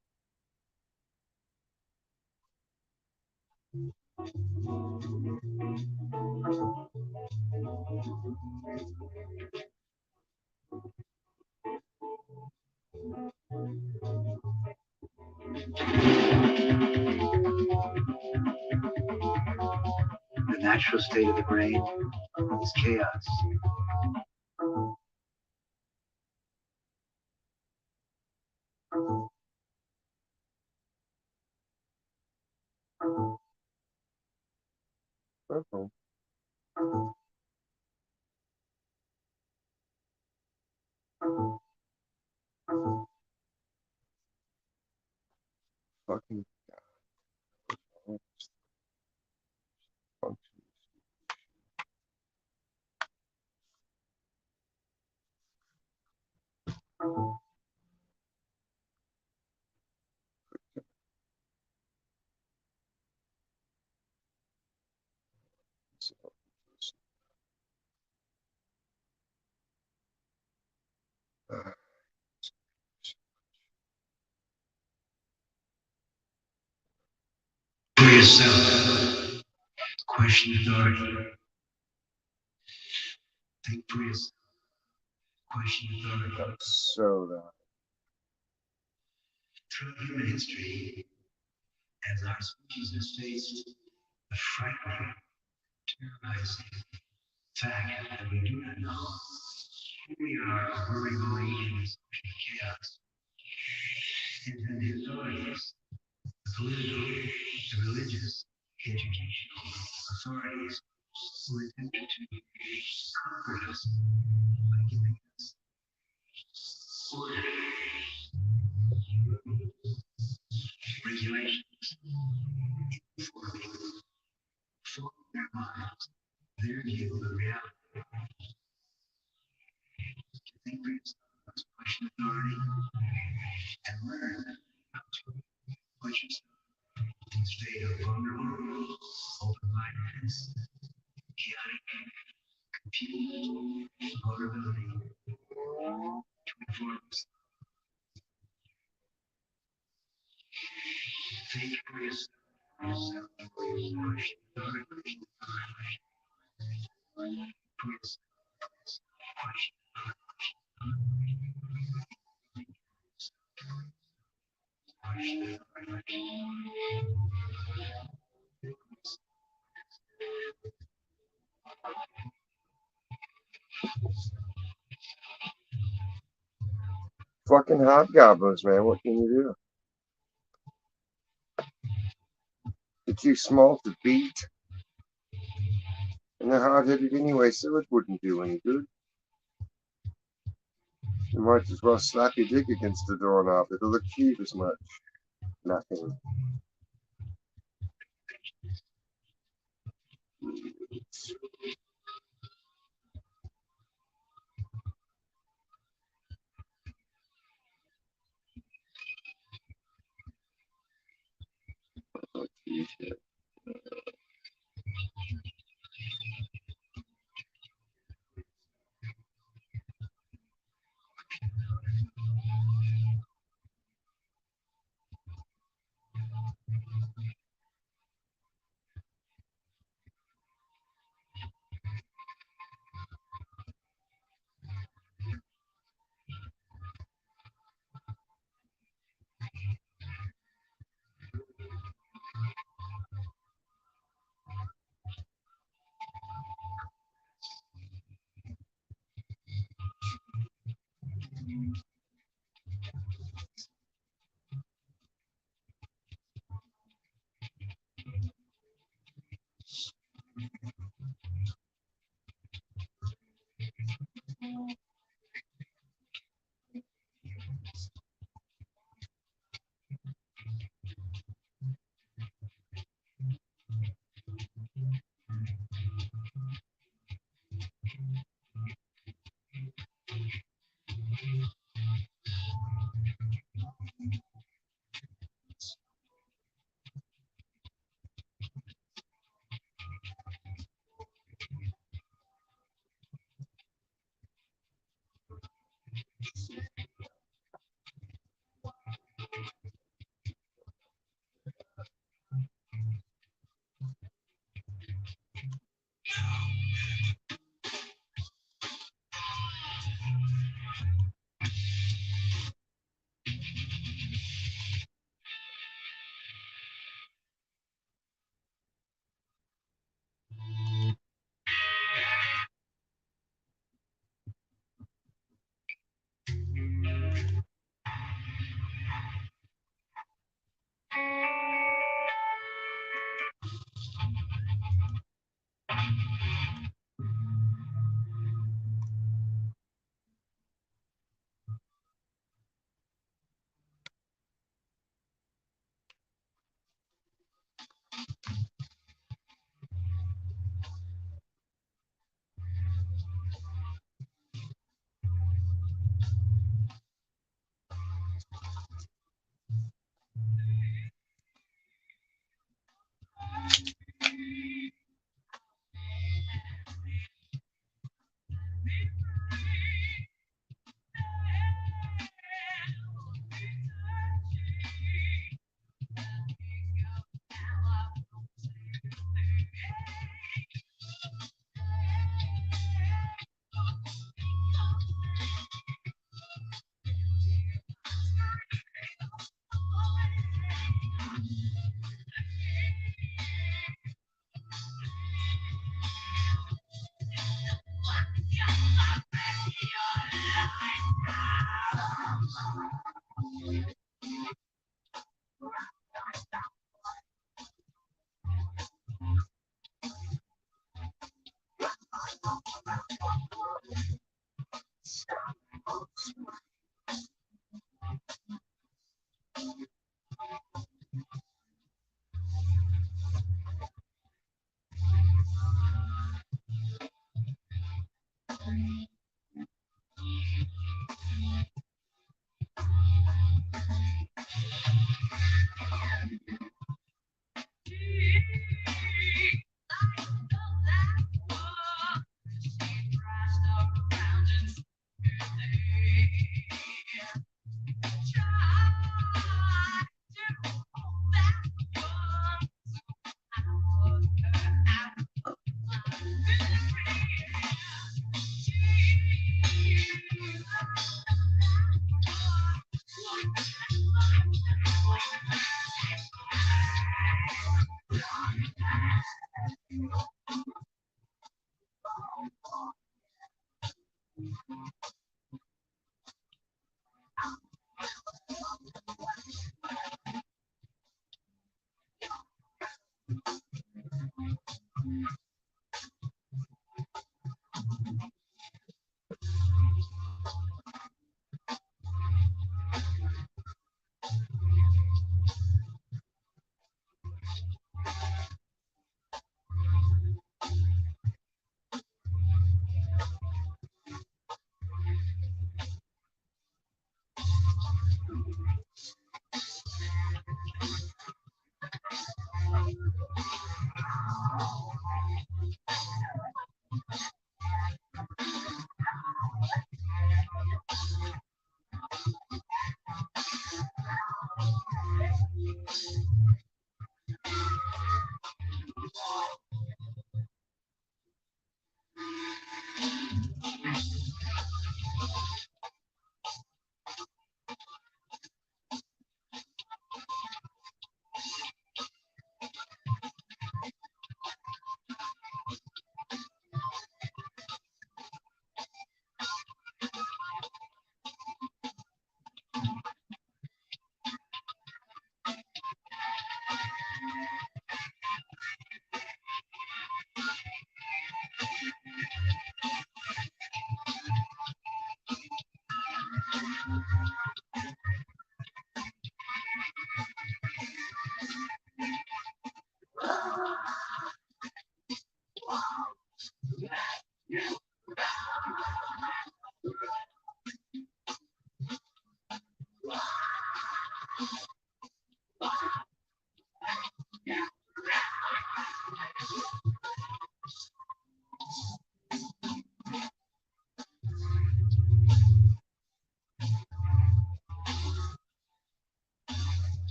The natural state of the brain is chaos. Uh-oh. Fucking function. For yourself. Question authority. Think for yourself. Question authority. So that. Through human history, as our species has faced the frightening, terrorizing fact that we do not know who we are or where we're going in this chaos, and then the authority political, religious, educational authorities who attempted to comfort us by giving us order, regulations, for their minds, their view of reality. They raise us question authority and learn how to push yourself in state of vulnerable, open-mindedness, chaotic, confused, vulnerability to inform us. Think for yourself, push authority, Fucking hobgoblins, man. What can you do? They're too small to beat. And they're hard-headed anyway, so it wouldn't do any good. You might as well slap your dick against the doorknob. It'll look cute as much. Nothing.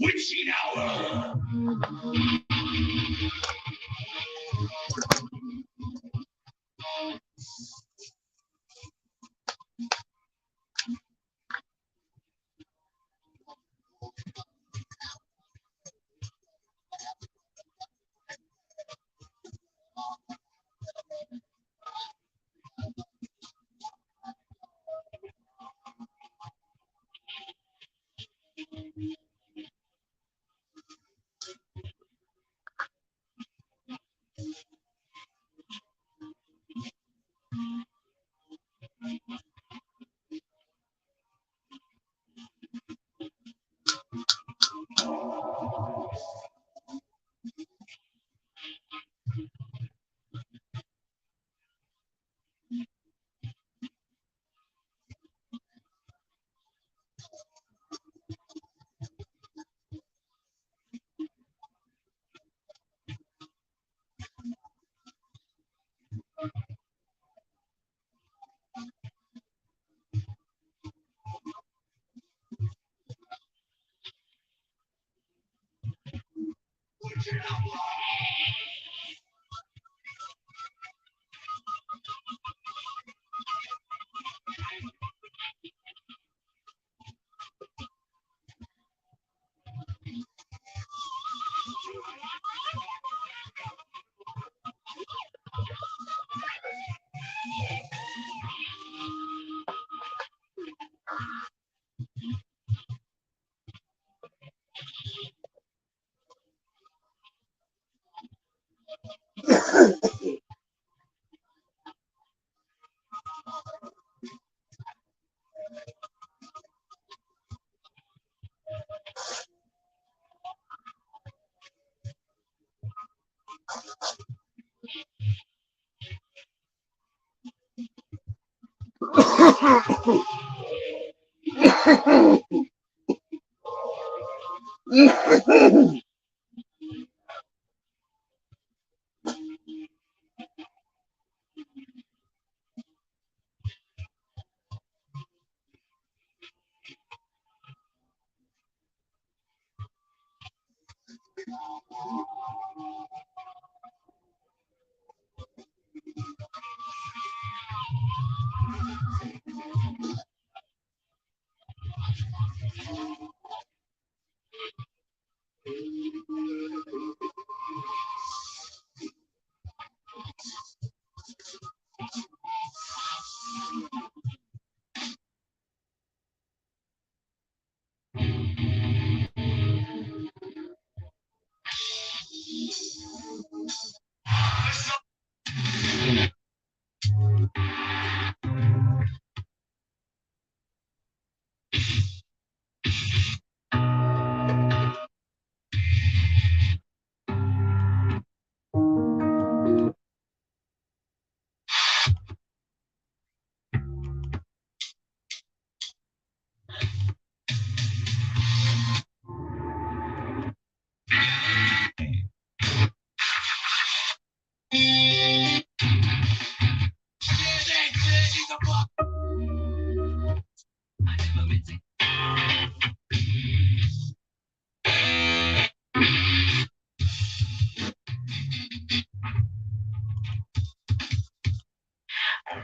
Witching hour.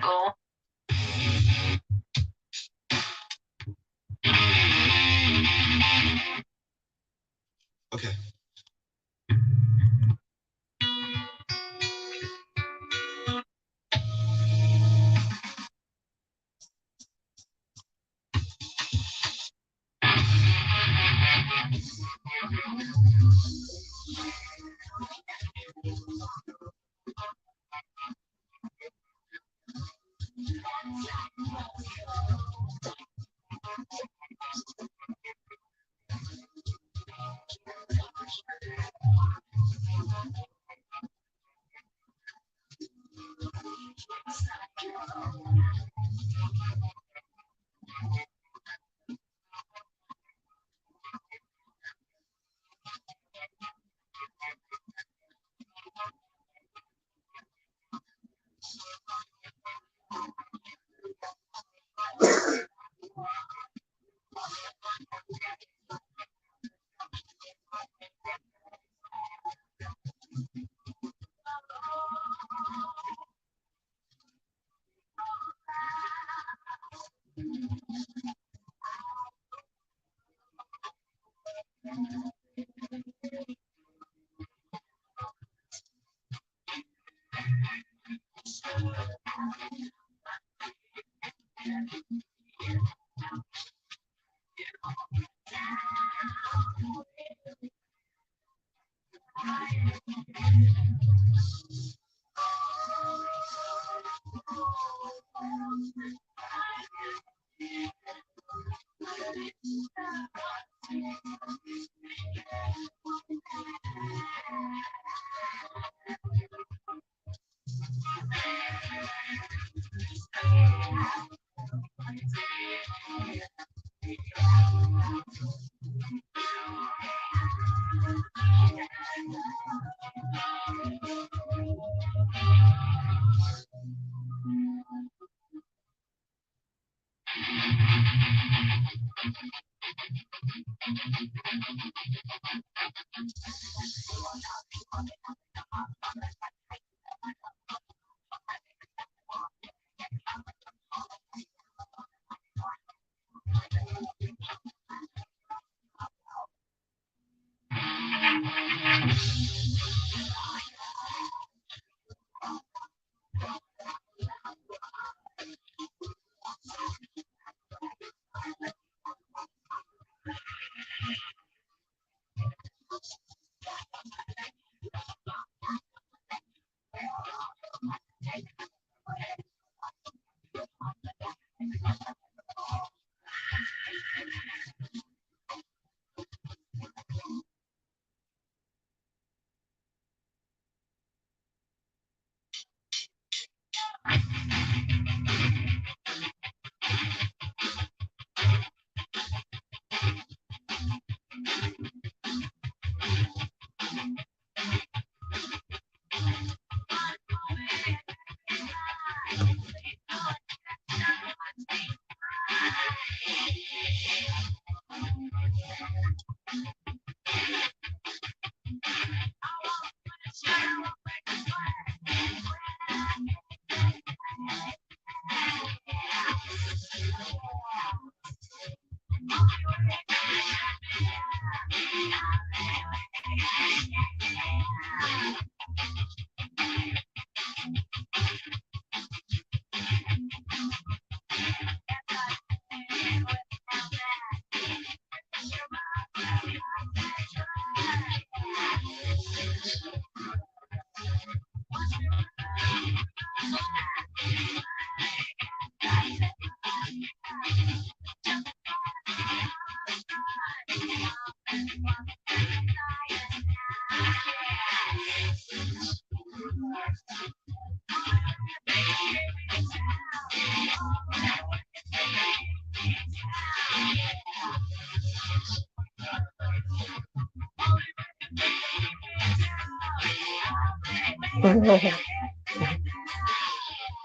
Go. Okay.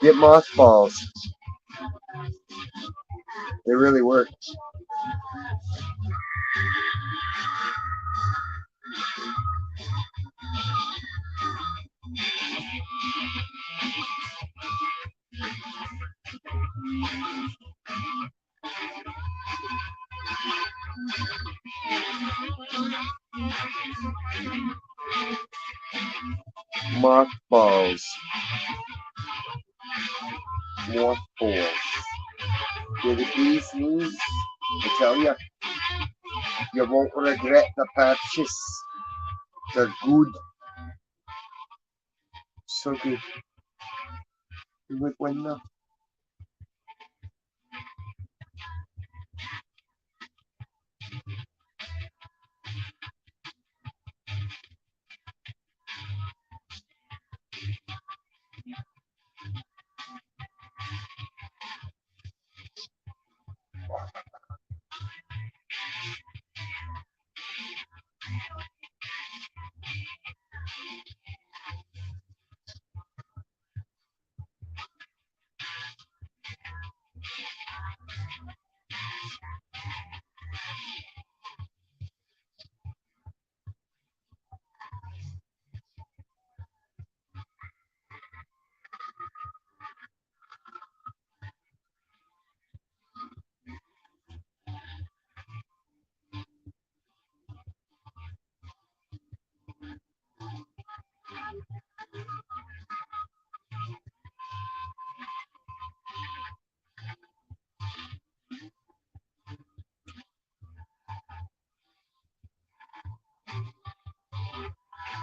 Get mothballs. They really work. Mothballs. Mothballs. You're the bee's knees. I tell you, you won't regret the purchase. They're good. So good. Muy bueno.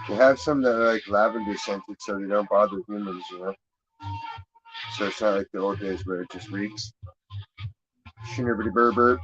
They have some that are like lavender scented so they don't bother humans, you know? So it's not like the old days where it just reeks. Shinnerbity burr burr.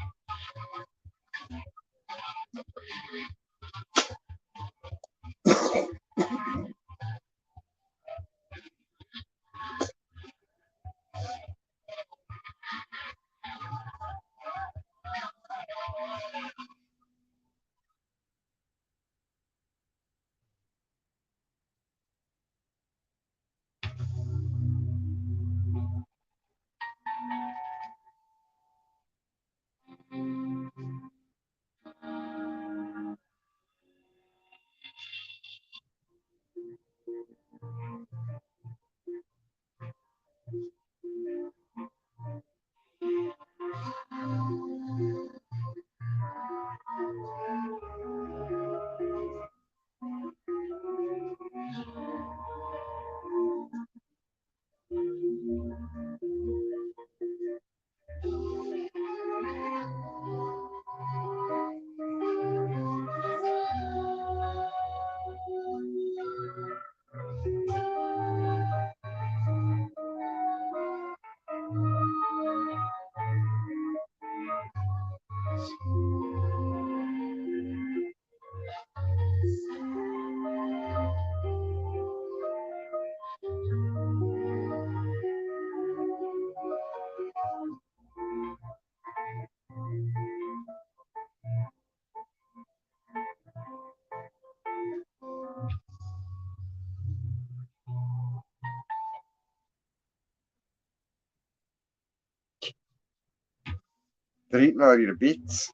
They're eating all your bits.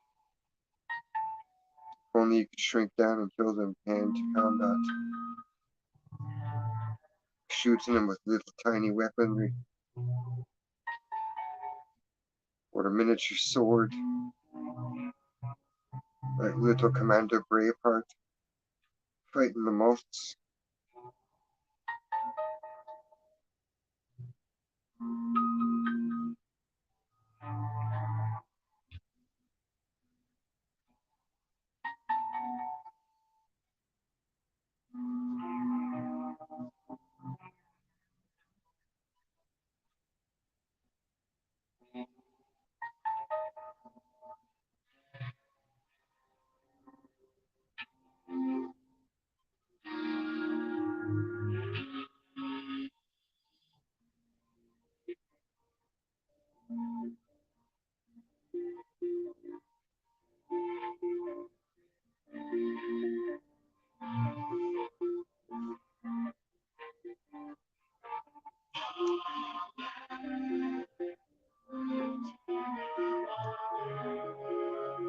If only you could shrink down and kill them hand to combat. Shooting them with little tiny weaponry. Or a miniature sword. Like little Commander Braveheart. Fighting the moths.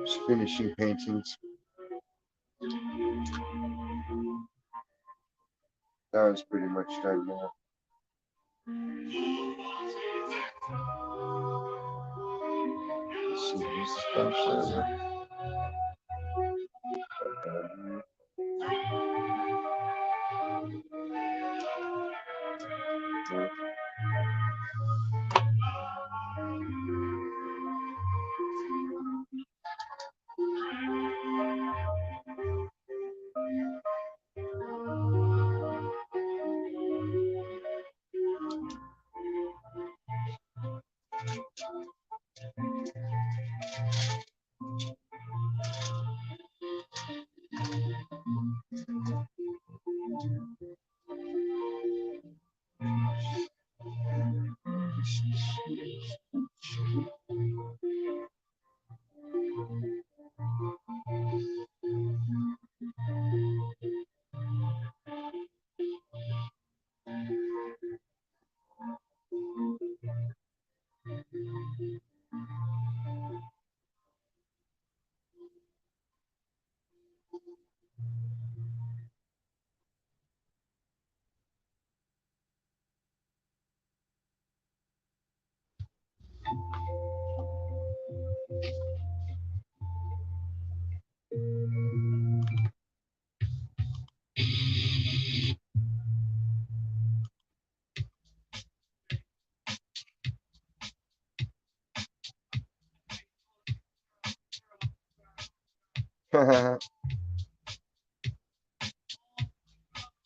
Just finishing paintings. That was pretty much done now. Let's see, who's the stuff server?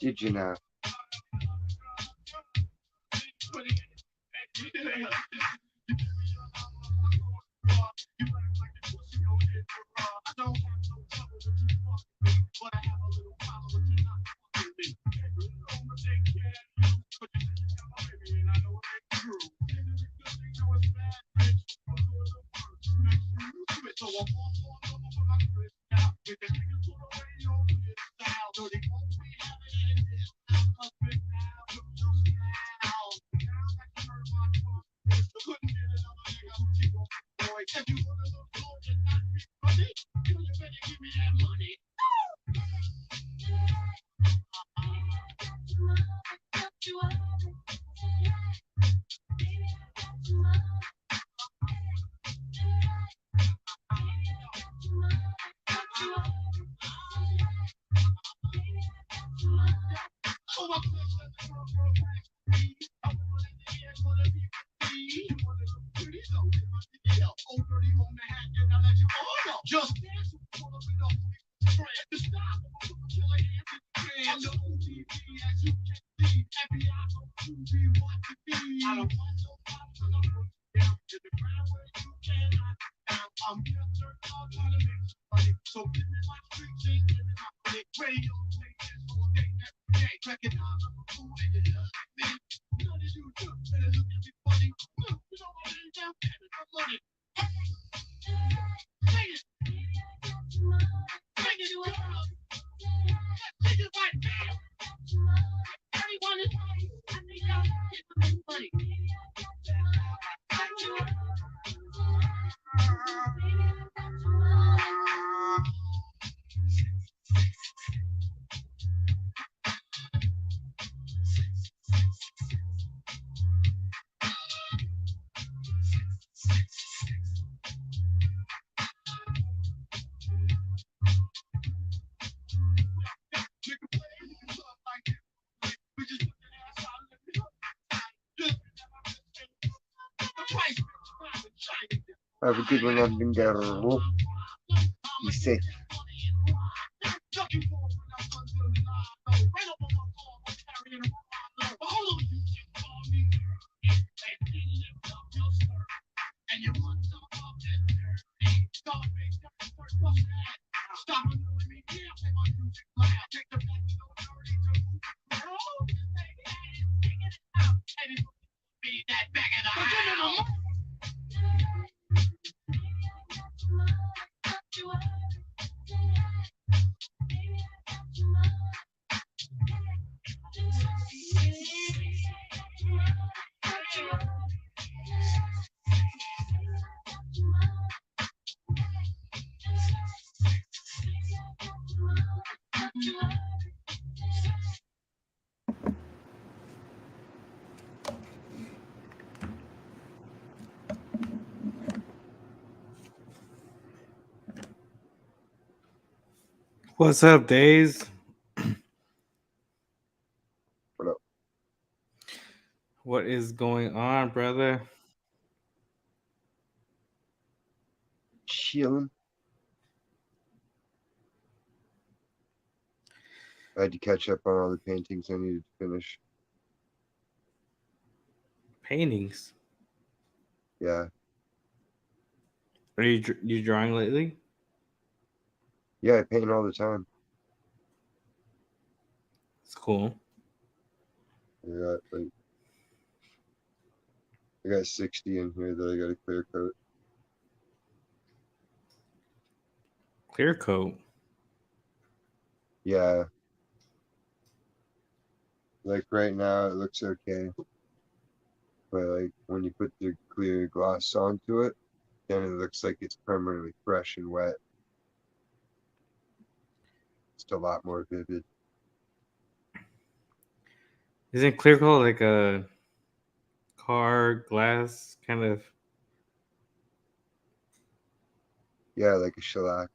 Did you know? Have a good one, London girl. Be safe. What's up, Days? What up? What is going on, brother? Chilling. I had to catch up on all the paintings I needed to finish. Paintings. Yeah. Are you drawing lately? Yeah, I paint all the time. It's cool. I got 60 in here that I got to clear coat. Clear coat. Yeah. Like right now it looks okay. But like when you put the clear gloss onto it, then it looks like it's permanently fresh and wet. It's a lot more vivid. Isn't clear coat like a car glass kind of? Yeah, like a shellac.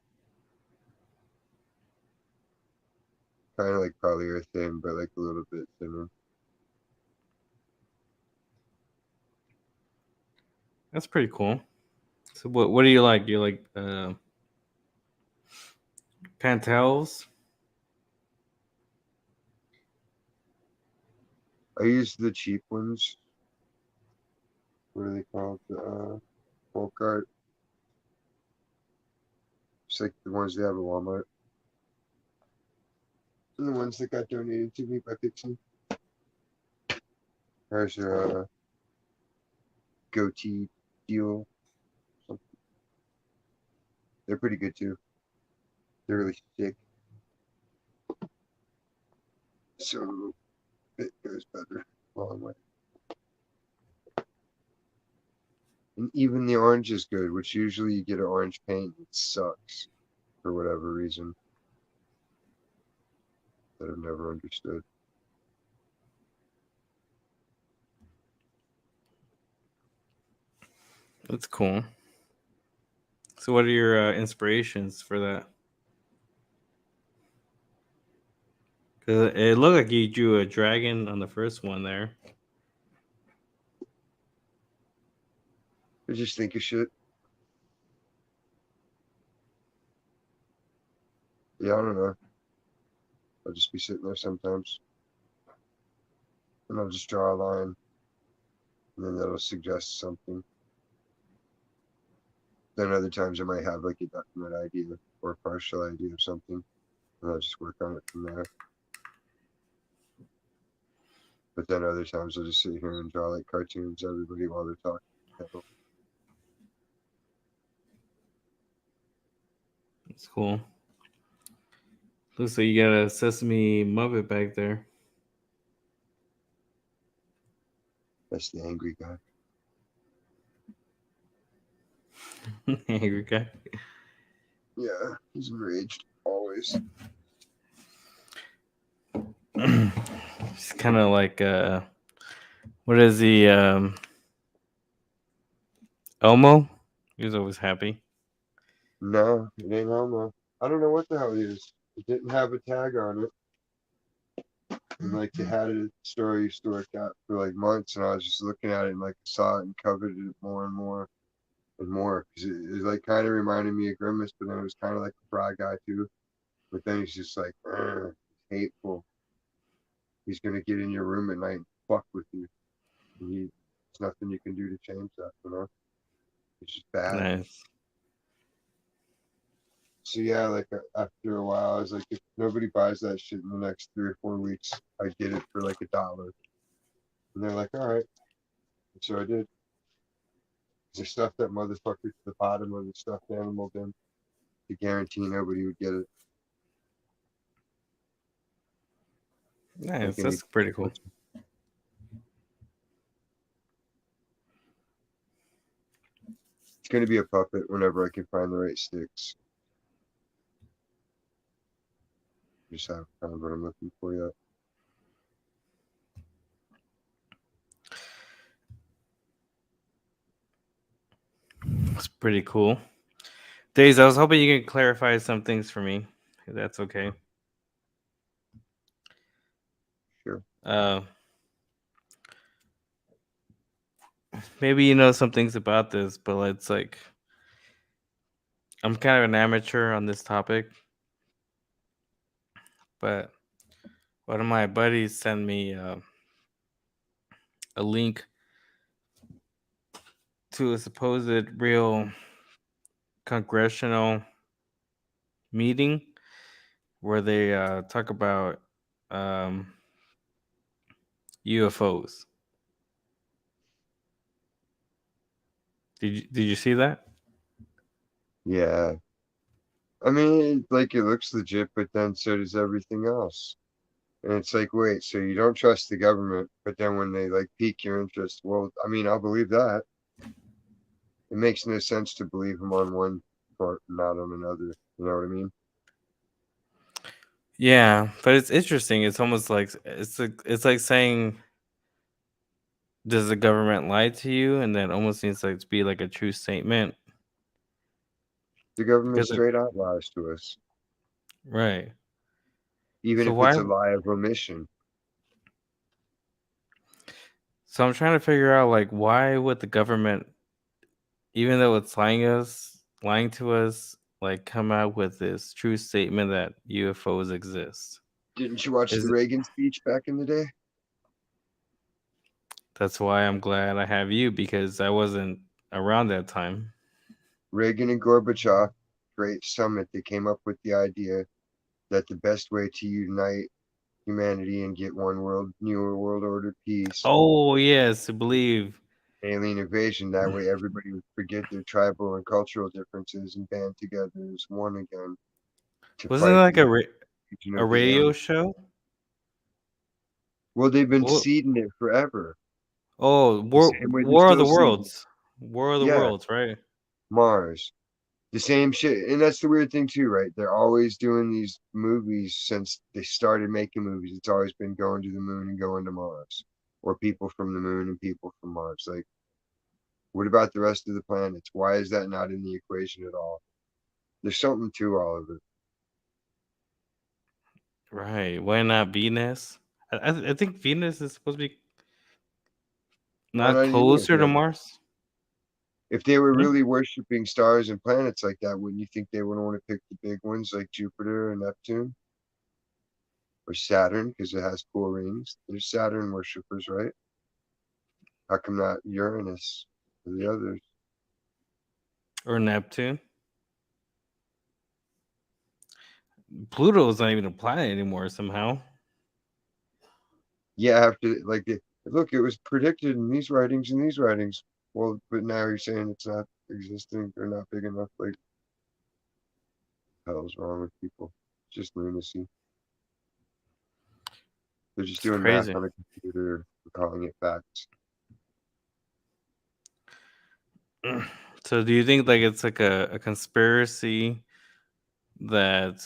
Kind of like polyurethane, but like a little bit thinner. That's pretty cool. So what do you like? You like Pantels? I use the cheap ones. What are they called? Folk art. It's like the ones they have at Walmart. And the ones that got donated to me by Pixie. There's a goatee deal. They're pretty good too. They're really sick. So it goes better a long way. And even the orange is good, which usually you get an orange paint. It sucks for whatever reason that I've never understood. That's cool. So, what are your inspirations for that? Because it looked like you drew a dragon on the first one there. I just think of shit. Yeah, I don't know. I'll just be sitting there sometimes, and I'll just draw a line, and then that'll suggest something. Then other times I might have like a definite idea or a partial idea of something, and I'll just work on it from there. But then other times I'll just sit here and draw like cartoons, everybody while they're talking. That's cool. Looks like you got a Sesame Muppet back there. That's the angry guy. Angry guy. Yeah, he's enraged always. It's kind of like what is he? Elmo. He was always happy. No, it ain't Elmo. I don't know what the hell it is. It didn't have a tag on it. And like they had it at the store I used to work at for like months, and I was just looking at it and like saw it and coveted it more and more and more because it like kind of reminded me of Grimace, but then it was kind of like a Fry guy too. But then he's just like hateful. He's gonna get in your room at night and fuck with you. And there's nothing you can do to change that, you know. It's just bad. Nice. So yeah, like after a while, I was like, if nobody buys that shit in the next 3 or 4 weeks, I get it for like $1. And they're like, all right. And so I did. I stuffed that motherfucker to the bottom of the stuffed animal bin to guarantee nobody would get it. Nice. Like any, That's pretty cool. it's gonna be a puppet whenever I can find the right sticks. Just have kind of what I'm looking for yet. It's pretty cool. Days, I was hoping you could clarify some things for me. If that's okay. Sure. Maybe you know some things about this, but it's like I'm kind of an amateur on this topic. But one of my buddies sent me a link to a supposed real congressional meeting where they talk about UFOs. Did you see that? Yeah. I mean, like it looks legit, but then so does everything else. And it's like, wait, so you don't trust the government, but then when they like pique your interest, well, I mean, I'll believe that. It makes no sense to believe them on one part and not on another. You know what I mean? Yeah, but it's interesting. It's almost like it's like saying, "Does the government lie to you?" And that almost seems like to be like a true statement. The government Because straight out lies to us, right. even So if why? it's a lie of omission. So I'm trying to figure out like why would the government, even though it's lying to us, like come out with this true statement that UFOs exist? Didn't you watch the Is it, Reagan speech back in the day? that's why I'm glad I have you because I wasn't around that time. Reagan and Gorbachev, great summit, they came up with the idea that the best way to unite humanity and get one world, newer world order peace, Oh yes, to believe. alien invasion. That way everybody would forget their tribal and cultural differences and band together as one again. to Wasn't it fight like the invasion a of the radio aliens. show? Well, they've been What? seeding it forever. Oh, The same way they're War of the still seeding. Worlds. War of the Yeah, Worlds, right? Mars. The same shit. And that's the weird thing too, right? They're always doing these movies since they started making movies. It's always been going to the moon and going to Mars. Or people from the moon and people from Mars. Like, what about the rest of the planets? Why is that not in the equation at all? There's something to all of it. Right. Why not Venus? I think Venus is supposed to be Why not not even closer to Mars. if they were Hmm? really worshiping stars and planets like that, wouldn't you think they would want to pick the big ones like Jupiter and Neptune or Saturn because it has cool rings? There's Saturn worshippers, right? How come not Uranus or the others? Or Neptune. Pluto's not even a planet anymore somehow. Yeah, after like look, it was predicted in these writings and these writings. Well, but now you're saying it's not existing or not big enough. Like, hell's wrong with people? It's just lunacy. They're just It's doing math crazy. on a computer and calling it facts. So do you think like it's like a conspiracy that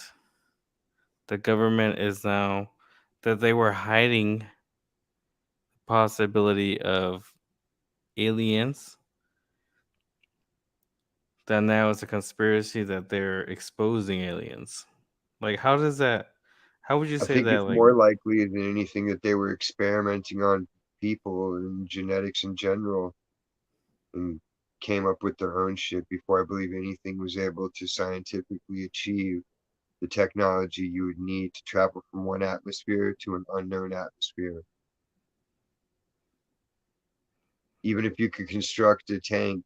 the government is now that they were hiding the possibility of aliens, that now it's a conspiracy that they're exposing aliens? Like how would you I say think that it's like more likely than anything that they were experimenting on people and genetics in general and came up with their own shit before I believe anything was able to scientifically achieve the technology you would need to travel from one atmosphere to an unknown atmosphere. Even if you could construct a tank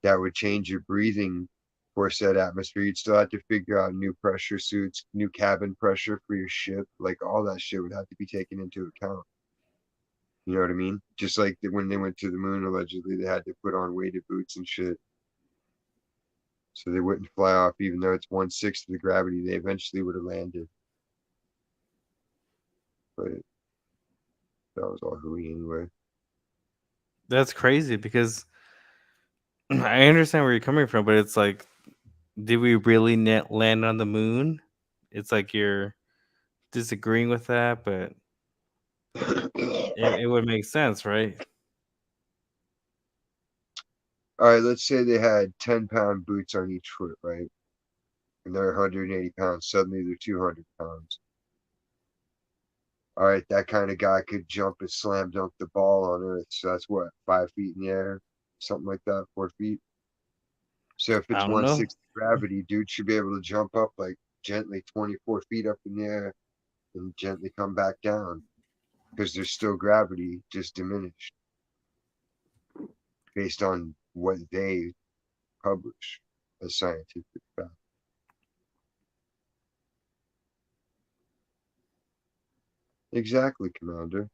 that would change your breathing for said atmosphere, you'd still have to figure out new pressure suits, new cabin pressure for your ship. Like all that shit would have to be taken into account. You know what I mean? Just like when they went to the moon, allegedly, they had to put on weighted boots and shit so they wouldn't fly off, even though it's 1/6 of the gravity. They eventually would have landed. But that was all hooey anyway. that's crazy because I understand where you're coming from, but it's like, did we really land on the moon? It's like you're disagreeing with that, but it would make sense, right? All right, let's say they had 10-pound boots on each foot, right? And they're 180 pounds. Suddenly they're 200 pounds. All right, that kind of guy could jump and slam dunk the ball on Earth. So that's what, 5 feet in the air, something like that, 4 feet. So if I it's don't know. 1/6 gravity, dude should be able to jump up like gently 24 feet up in the air and gently come back down because there's still gravity, just diminished based on what they publish as scientific fact. Exactly, Commander.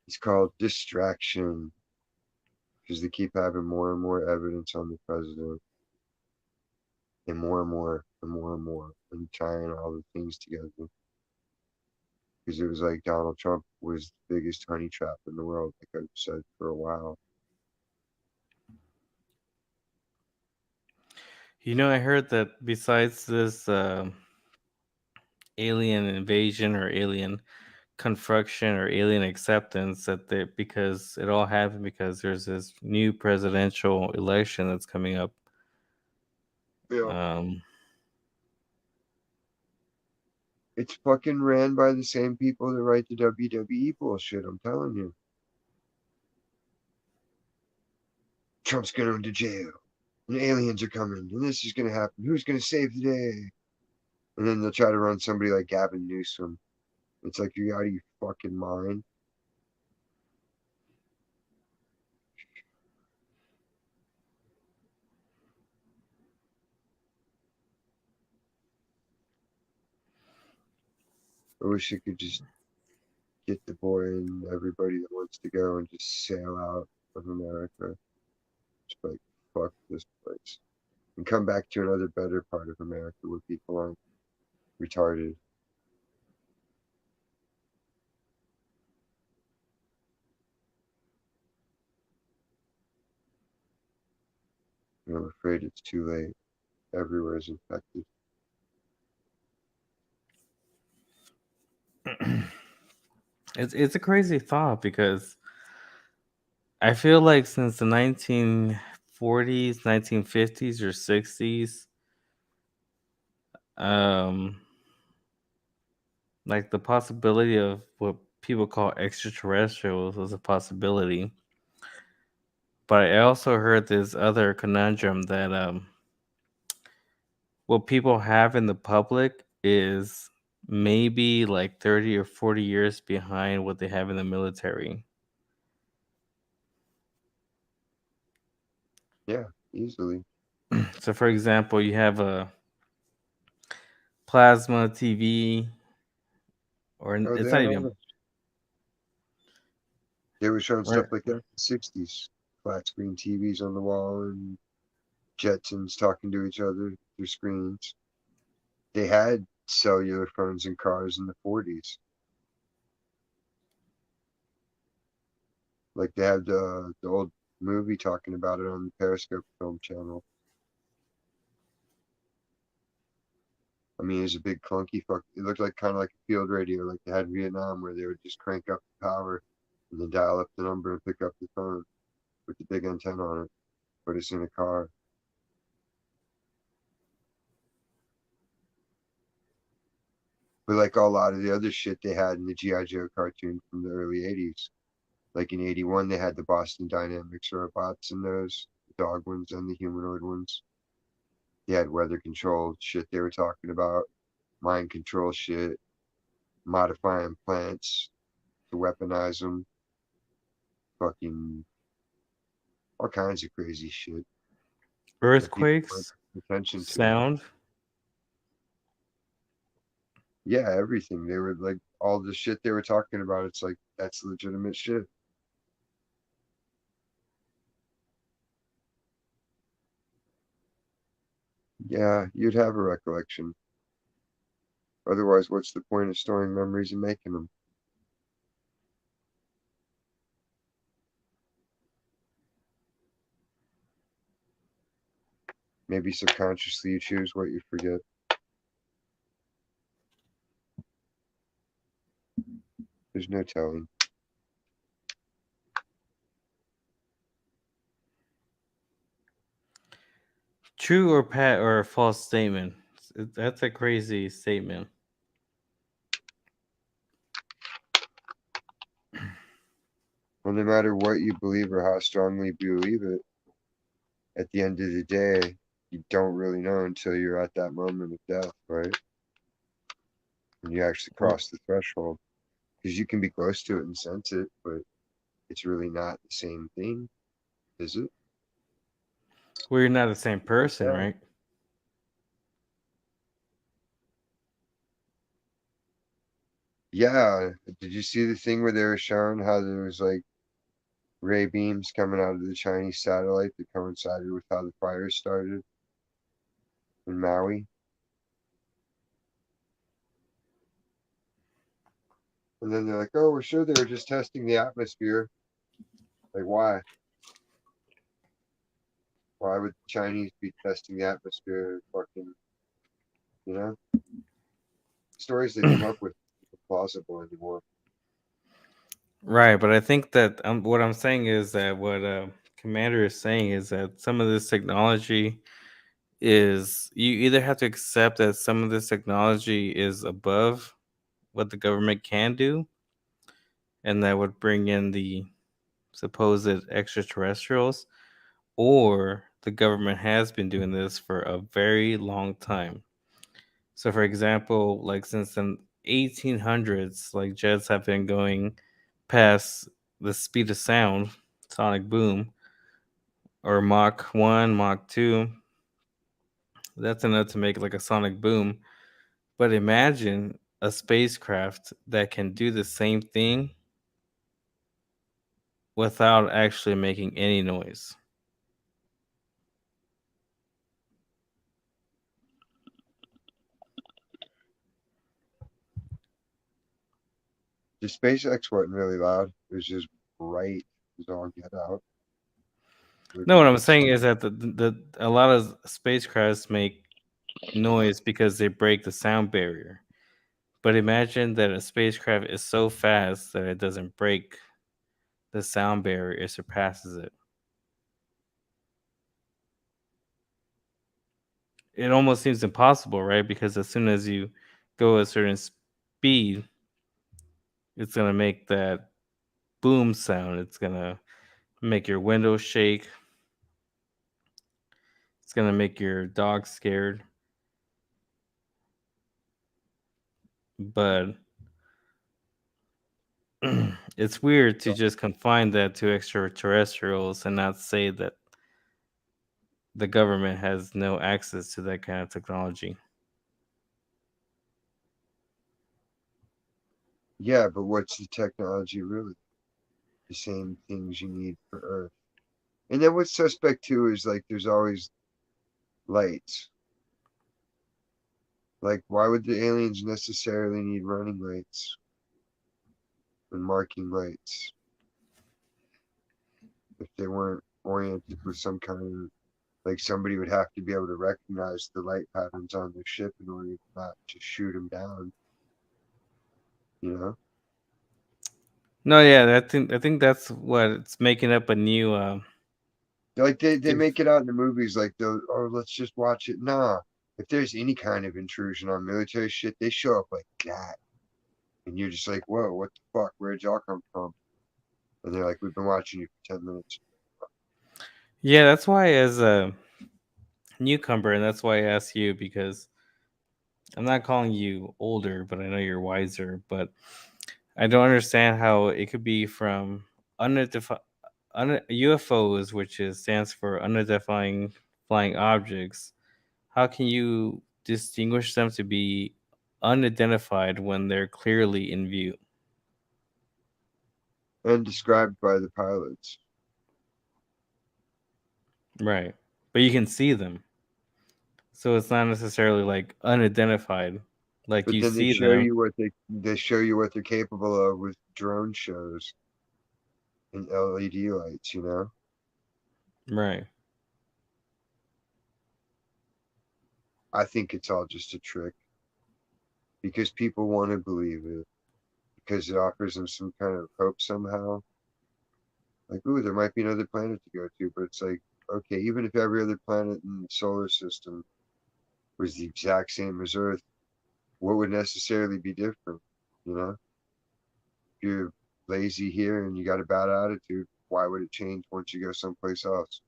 It's called distraction because they keep having more and more evidence on the president and more and more and more and more and tying all the things together. Because it was like Donald Trump was the biggest honey trap in the world, like I've said for a while. You know, I heard that besides this alien invasion or alien construction or alien acceptance, that they, because it all happened because there's this new presidential election that's coming up. Yeah. Um, It's fucking ran by the same people that write the WWE bullshit, I'm telling you. Trump's going to jail, and aliens are coming, and this is going to happen. Who's going to save the day? And then they'll try to run somebody like Gavin Newsom. It's like, you out of your fucking mind. I wish I could just get the boy and everybody that wants to go and just sail out of America. Just like, fuck this place and come back to another better part of America where people aren't retarded. And I'm afraid it's too late. Everywhere is infected. It's a crazy thought because I feel like since the 1940s, 1950s, or 60s, um, like the possibility of what people call extraterrestrials was a possibility. But I also heard this other conundrum that what people have in the public is maybe like 30 or 40 years behind what they have in the military. Yeah, easily. So, for example, you have a plasma TV, or Oh, it's they not had all even the, they were showing right. stuff like that in the 60s. Flat screen TVs on the wall and Jetsons talking to each other through screens. They had cellular phones in cars in the 40s. Like they had the old movie talking about it on the Periscope film channel. I mean, it was a big clunky fuck. It looked like kind of like a field radio, like they had in Vietnam, where they would just crank up the power and then dial up the number and pick up the phone with the big antenna on it. But it's in a car. But like a lot of the other shit they had in the G.I. Joe cartoon from the early 80s. Like in 81, they had the Boston Dynamics robots in those, the dog ones and the humanoid ones. They had weather control shit they were talking about, mind control shit, modifying plants to weaponize them, fucking all kinds of crazy shit that people weren't Earthquakes, paying attention to. sound. Yeah, everything. They were like all the shit they were talking about. It's like that's legitimate shit. Yeah, you'd have a recollection. Otherwise, what's the point of storing memories and making them? Maybe subconsciously you choose what you forget. There's no telling. True or pat or a false statement? That's a crazy statement. Well, no matter what you believe or how strongly you believe it, at the end of the day, you don't really know until you're at that moment of death, right? When you actually cross the threshold. Because you can be close to it and sense it, but it's really not the same thing, is it? We're not the same Like person, that. right? Yeah. Did you see the thing where they were showing how there was like ray beams coming out of the Chinese satellite that coincided with how the fire started in Maui? And then they're like, oh, we're sure they were just testing the atmosphere. Like, why? Why would the Chinese be testing the atmosphere? Fucking, you know? Stories they come up with are plausible anymore. Right, but I think that what I'm saying is that what Commander is saying is that some of this technology is you either have to accept that some of this technology is above what the government can do, and that would bring in the supposed extraterrestrials, or the government has been doing this for a very long time. So, for example, like since the 1800s, like jets have been going past the speed of sound, sonic boom, or Mach 1, Mach 2. That's enough to make like a sonic boom. But imagine a spacecraft that can do the same thing without actually making any noise. The SpaceX wasn't really loud. It was just bright as all get out. No, what I'm saying is that a lot of spacecrafts make noise because they break the sound barrier. But imagine that a spacecraft is so fast that it doesn't break the sound barrier; it surpasses it. It almost seems impossible, right? Because as soon as you go a certain speed, it's gonna make that boom sound. It's gonna make your windows shake. It's gonna make your dog scared. But it's weird to just confine that to extraterrestrials and not say that the government has no access to that kind of technology. Yeah, but what's the technology really? The same things you need for Earth. And then what's suspect too is like there's always lights. Like, why would the aliens necessarily need running lights and marking lights if they weren't oriented with some kind of, like, somebody would have to be able to recognize the light patterns on their ship in order not to shoot them down, you know? No, yeah, I think that's what it's making up a new. Like they make it out in the movies like those, oh, let's just watch it. Nah. If there's any kind of intrusion on military shit, they show up like that. And you're just like, whoa, what the fuck? Where'd y'all come from? And they're like, we've been watching you for 10 minutes. Yeah, that's why as a newcomer, and that's why I asked you because I'm not calling you older, but I know you're wiser. But I don't understand how it could be from unidentified UFOs, which stands for unidentified flying objects. How can you distinguish them to be unidentified when they're clearly in view? And described by the pilots. Right. But you can see them. So it's not necessarily like unidentified. Like But you then they see show them. you what they show you what they're capable of with drone shows and LED lights, you know? Right. I think it's all just a trick because people want to believe it because it offers them some kind of hope somehow. Like, ooh, there might be another planet to go to, but it's like, okay, even if every other planet in the solar system was the exact same as Earth, what would necessarily be different? You know, if you're lazy here and you got a bad attitude, why would it change once you go someplace else?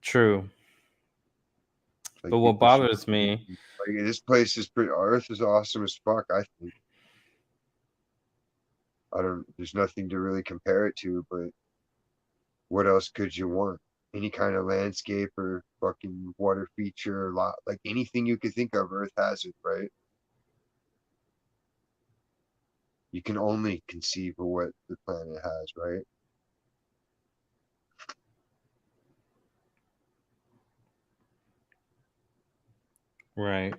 True. Like But what people should, bothers me, like this place is pretty. Earth is awesome as fuck. I think. I don't. There's nothing to really compare it to, but what else could you want? Any kind of landscape or fucking water feature or lot, like anything you could think of, Earth has it, right? You can only conceive of what the planet has, right? right?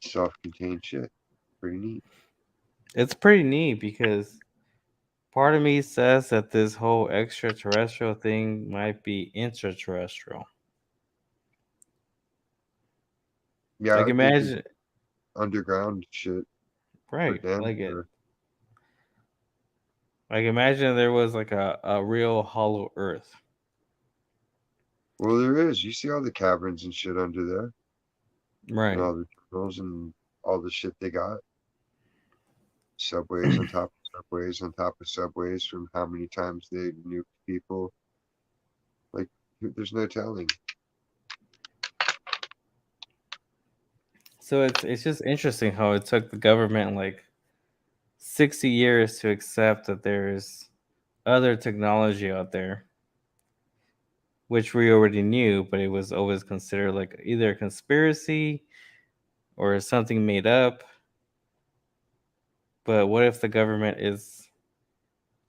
Self-contained shit. Pretty neat. It's pretty neat because part of me says that this whole extraterrestrial thing might be intraterrestrial. Yeah, Like I think it's imagine, underground shit for right? damn sure. Like imagine there was like a real hollow Earth, Well, there is. You see all the caverns and shit under there, and right? all the tunnels and all the shit they got. Subways on top of subways on top of subways from how many times they nuked people. Like, there's no telling. So it's just interesting how it took the government like 60 years to accept that there's other technology out there, which we already knew, but it was always considered like either a conspiracy or something made up. But what if the government is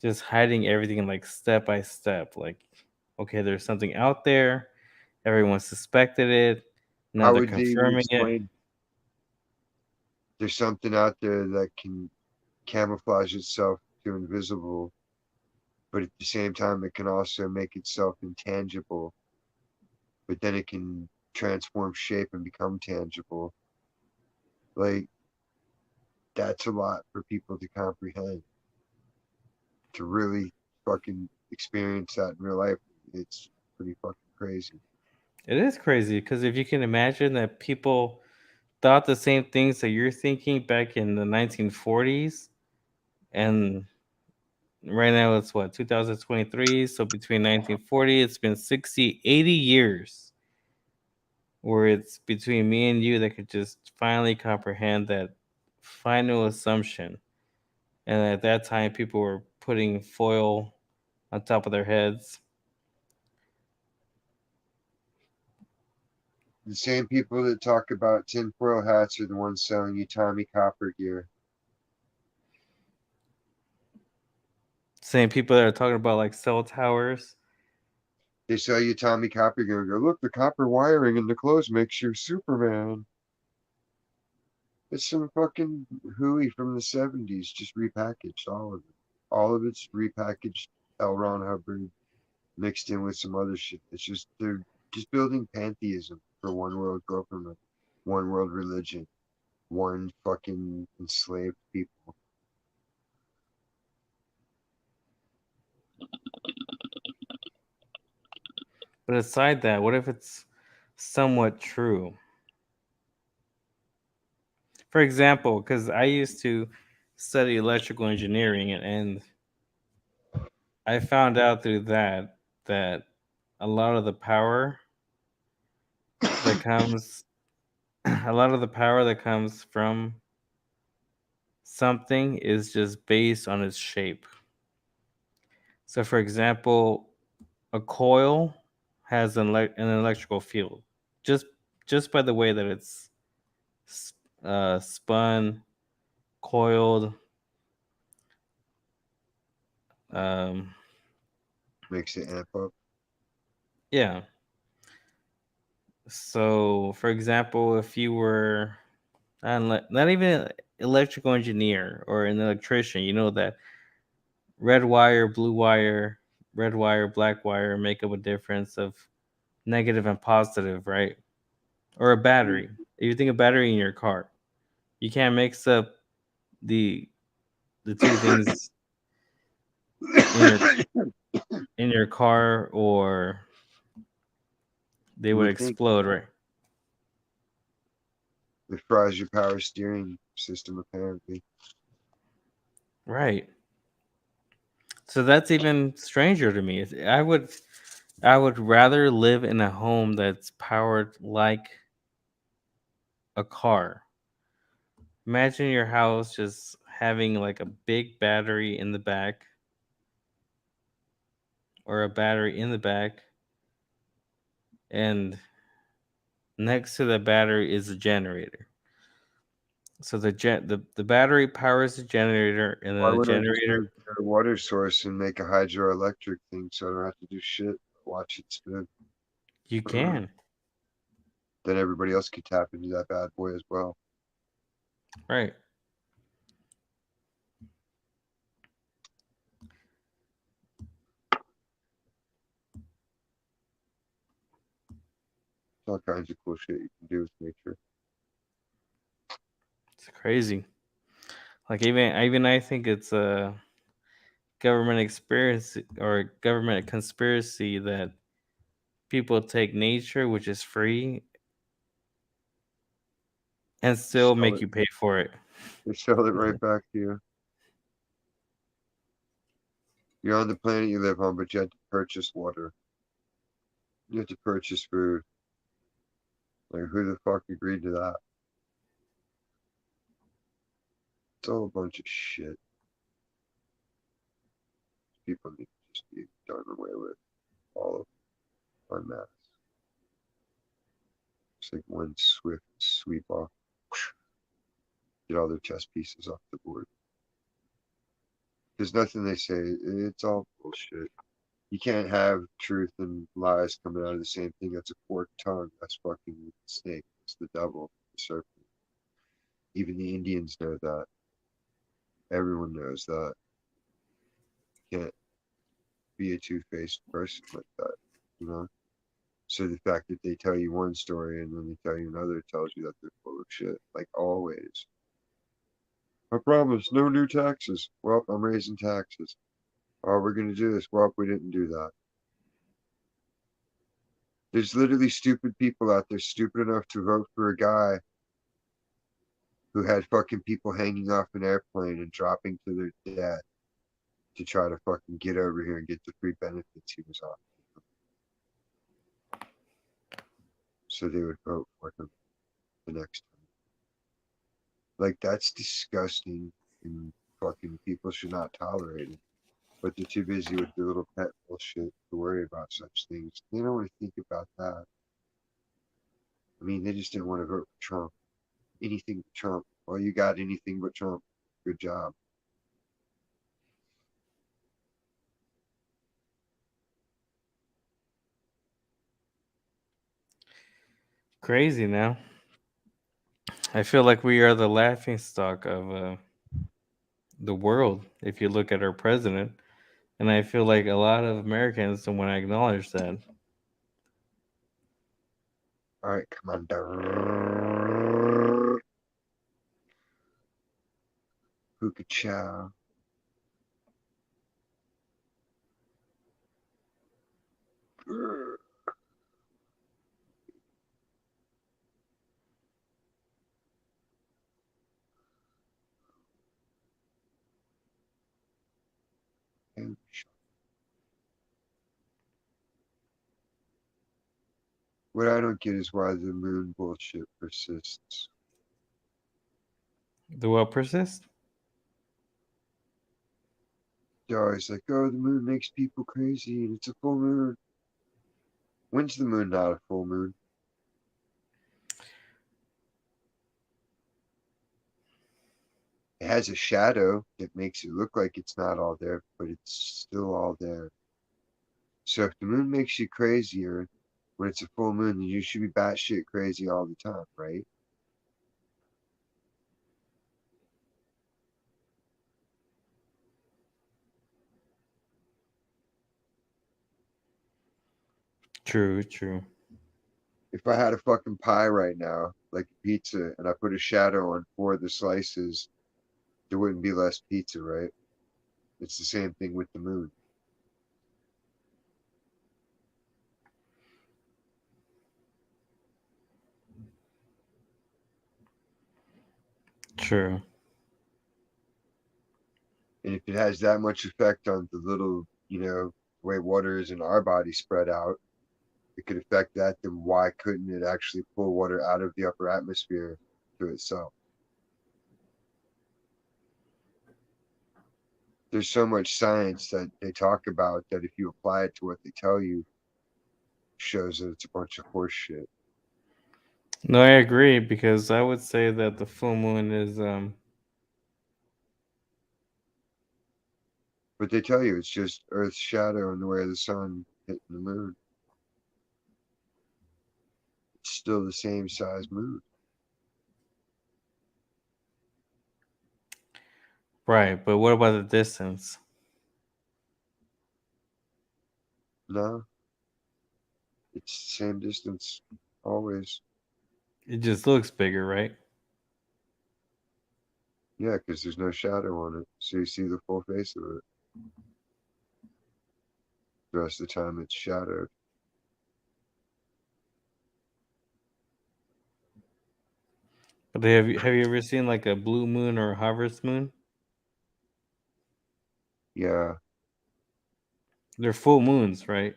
just hiding everything like step by step? Like, okay, there's something out there, everyone suspected it, Now How they're would they even confirming it. explain there's something out there that can camouflage itself to invisible, but at the same time it can also make itself intangible, but then it can transform shape and become tangible. Like, that's a lot for people to comprehend, to really fucking experience that in real life. It's pretty fucking crazy. It is crazy because if you can imagine that people thought the same things that you're thinking back in the 1940s, and right now it's what, 2023? So between 1940, it's been 60, 80 years where it's between me and you that could just finally comprehend that final assumption. And at that time, people were putting foil on top of their heads. The same people that talk about tinfoil hats are the ones selling you Tommy Copper gear. Same people that are talking about like cell towers. They sell you Tommy Copper gear and go, look, the copper wiring in the clothes makes you Superman. It's some fucking hooey from the 70s, just repackaged, all of it. All of it's repackaged L. Ron Hubbard mixed in with some other shit. It's just, they're just building pantheism for one world government, one world religion, one fucking enslaved people. But aside that, what if it's somewhat true? For example, because I used to study electrical engineering, and I found out through that a lot of the power that comes a lot of the power that comes from something is just based on its shape. So for example, a coil has an electrical field just by the way that it's spun, coiled. Um, Makes it amp up. yeah. So, for example, if you were not even an electrical engineer or an electrician, you know that red wire, blue wire, red wire, black wire make up a difference of negative and positive, right? Or a battery. If you think of battery in your car, you can't mix up the two things in your car, or they You would would think explode, right? it fries your power steering system, apparently. Right. So that's even stranger to me. I would rather live in a home that's powered like a car. Imagine your house just having like a big battery in the back, or a battery in the back, and next to the battery is a generator. So the battery powers the generator, and Why then the would I just generator, get a water source and make a hydroelectric thing so I don't have to do shit? Watch it spin. you can. Then everybody else could tap into that bad boy as well. Right. There's all kinds of cool shit you can do with nature. It's crazy. Like even I think it's a government experience or government conspiracy that people take nature, which is free, and still Sell make it. you pay for it. They sell it right back to you. You're on the planet you live on, but you have to purchase water. You have to purchase food. Like, who the fuck agreed to that? It's all a bunch of shit. People need to just be done away with. All of en masse. It's like one swift sweep off. Get all their chess pieces off the board. There's nothing they say. It's all bullshit. You can't have truth and lies coming out of the same thing. That's a forked tongue. That's fucking the snake. It's the devil, the serpent. Even the Indians know that. Everyone knows that. You can't be a two-faced person like that, you know? So the fact that they tell you one story and then they tell you another tells you that they're full of shit, like always. I promise, no new taxes. Well, I'm raising taxes. Oh, we're gonna do this. Well, we didn't do that. There's literally stupid people out there, stupid enough to vote for a guy who had fucking people hanging off an airplane and dropping to their death to try to fucking get over here and get the free benefits he was off. So they would vote for him the next time. Like, that's disgusting, and fucking people should not tolerate it. But they're too busy with their little pet bullshit to worry about such things. They don't want to think about that. I mean, they just didn't want to vote for Trump. Anything but Trump. Well, you got anything but Trump. Good job. Crazy now. I feel like we are the laughing stock of the world if you look at our president. And I feel like a lot of Americans don't want to acknowledge that. All right, come on down. Hookah chow. What I don't get is why the moon bullshit persists. The what persist? They're always like, oh, the moon makes people crazy and it's a full moon. When's the moon not a full moon? It has a shadow that makes it look like it's not all there, but it's still all there. So if the moon makes you crazier when it's a full moon, then you should be batshit crazy all the time, right? True, true. If I had a fucking pie right now, like a pizza, and I put a shadow on 4 of the slices, there wouldn't be less pizza, right? It's the same thing with the moon. True. And if it has that much effect on the little, way water is in our body spread out, it could affect that, then why couldn't it actually pull water out of the upper atmosphere to itself? There's so much science that they talk about that if you apply it to what they tell you, shows that it's a bunch of horse shit. No, I agree because I would say that the full moon is But they tell you it's just Earth's shadow in the way of the sun hitting the moon. It's still the same size moon. right, but what about the distance? No, it's the same distance always. It just looks bigger, right? Yeah, because there's no shadow on it, so you see the full face of it. The rest of the time it's shadowed. But have you ever seen like a blue moon or a harvest moon? Yeah, They're full moons, right?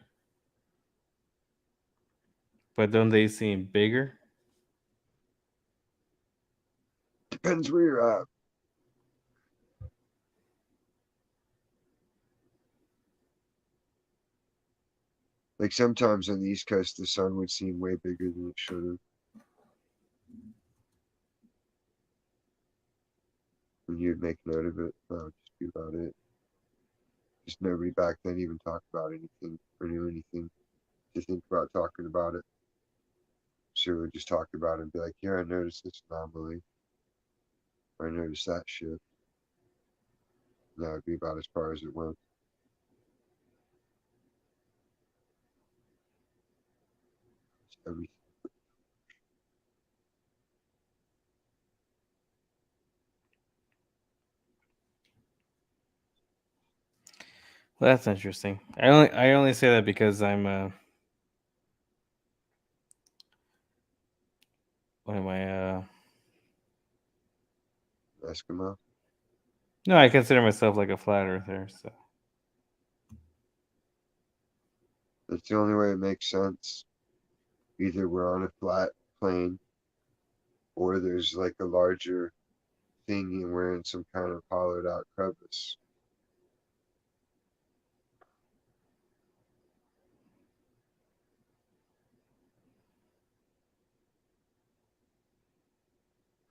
But don't they seem bigger? depends where you're at. Like sometimes on the East Coast, the sun would seem way bigger than it should have. And you'd make note of it. That would just be about it. Just nobody back then even talked about anything or knew anything to think about talking about it. So we would just talk about it and be like, yeah, I noticed this anomaly. Or I noticed that shit. And that would be about as far as it went. Everything. Well, that's interesting. I only say that because I'm what am I Eskimo. no, I consider myself like a flat earther, so That's the only way it makes sense. Either we're on a flat plane or there's like a larger thing and we're in some kind of hollowed out crevice.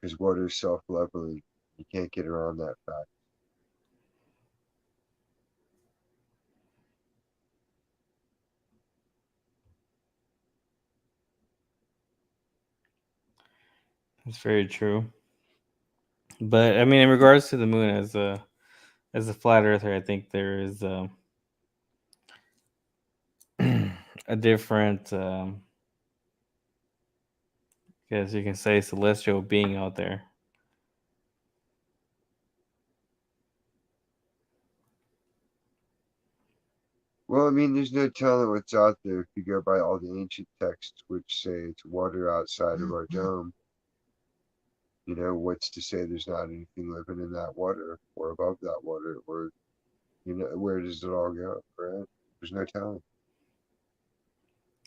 Because water is self leveling. You can't get around that fact. it's very true. But I mean, in regards to the moon as a flat earther, I think there is a different, guess you can say, celestial being out there. Well, I mean, there's no telling what's out there if you go by all the ancient texts, which say it's water outside of our dome. You know, what's to say there's not anything living in that water or above that water, or, you know, where does it all go, right? There's no telling.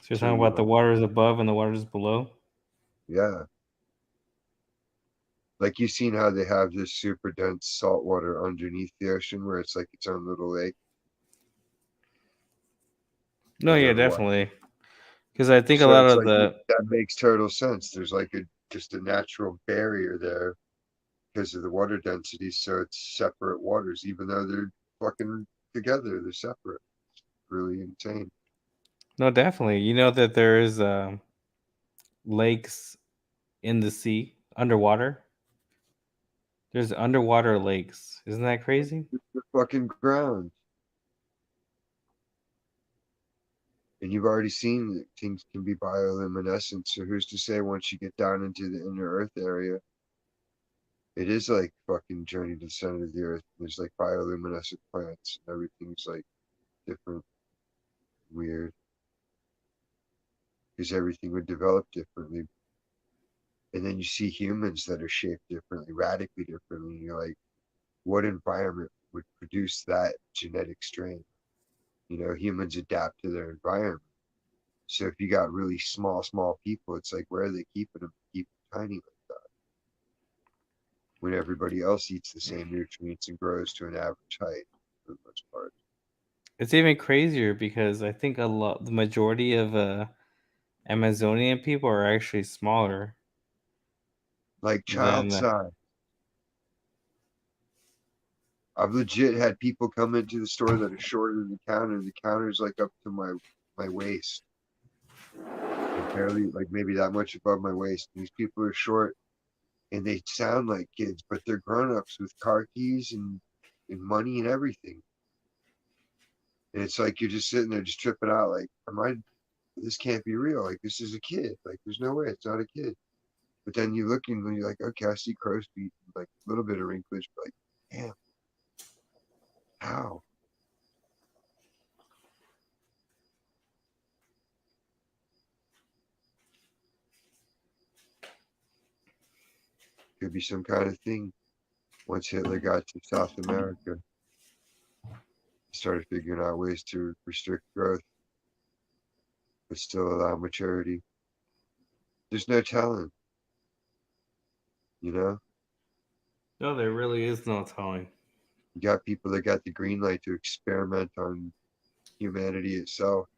So you're So talking you about the like, waters above and the waters below? yeah. Like you've seen how they have this super dense salt water underneath the ocean where it's like its own little lake. No, Have you yeah, ever watched? definitely. Because I think a So lot it's of like the that makes total sense. There's like a just a natural barrier there because of the water density. So it's separate waters, even though they're fucking together. They're separate. Really insane. no, definitely. You know that there is lakes in the sea underwater. There's underwater lakes. Isn't that crazy? The fucking ground. And you've already seen that things can be bioluminescent. So who's to say once you get down into the inner Earth area, it is like fucking Journey to the Center of the Earth. There's like bioluminescent plants and everything's like different, weird, because everything would develop differently. And then you see humans that are shaped differently, radically differently. And you're like, what environment would produce that genetic strain? You know, humans adapt to their environment. So if you got really small people, it's like, where are they keeping them? Keep them tiny like that. When everybody else eats the same nutrients and grows to an average height for the most part. It's even crazier because I think the majority of Amazonian people are actually smaller Like child than size. I've legit had people come into the store that are shorter than the counter, and the counter's like up to my waist. Like barely, like maybe that much above my waist. These people are short and they sound like kids, but they're grown-ups with car keys and money and everything. And it's like you're just sitting there just tripping out like, this can't be real. Like this is a kid. Like there's no way it's not a kid. But then you look and you're like, okay, I see crow's feet, like a little bit of wrinkles, but like, damn, how? Could be some kind of thing. Once Hitler got to South America, he started figuring out ways to restrict growth, but still allow maturity. There's no telling, you know? no, there really is no telling. You got people that got the green light to experiment on humanity itself.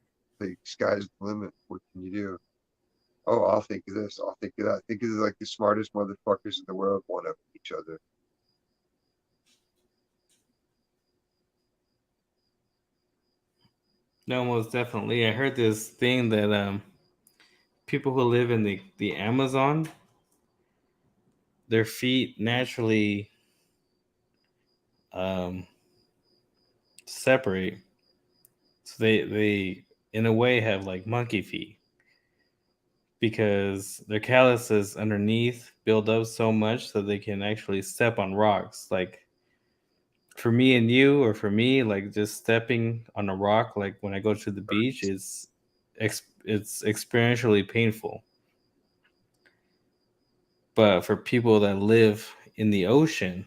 Like, sky's the limit. What can you do? Oh, I'll think of this. I'll think of that. Think of like the smartest motherfuckers in the world one up each other. No, most definitely. I heard this thing that people who live in the Amazon, their feet naturally um, separate, so they in a way have like monkey feet because their calluses underneath build up so much that they can actually step on rocks. Like for me and you, or for me, like just stepping on a rock, like when I go to the beach, is it's experientially painful. But for people that live in the ocean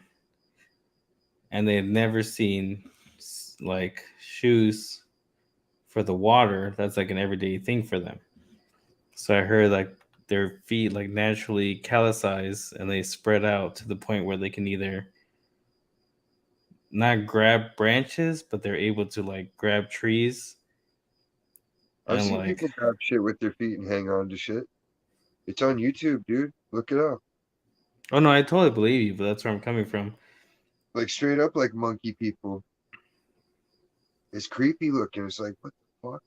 and they've never seen like shoes for the water, that's like an everyday thing for them. So I heard like their feet like naturally callicize and they spread out to the point where they can either not grab branches, but they're able to like grab trees I've and seen like. people grab shit with their feet and hang on to shit. It's on YouTube, dude. Look it up. Oh no, I totally believe you, but that's where I'm coming from. Like straight up, like monkey people. It's creepy looking. It's like, what the fuck?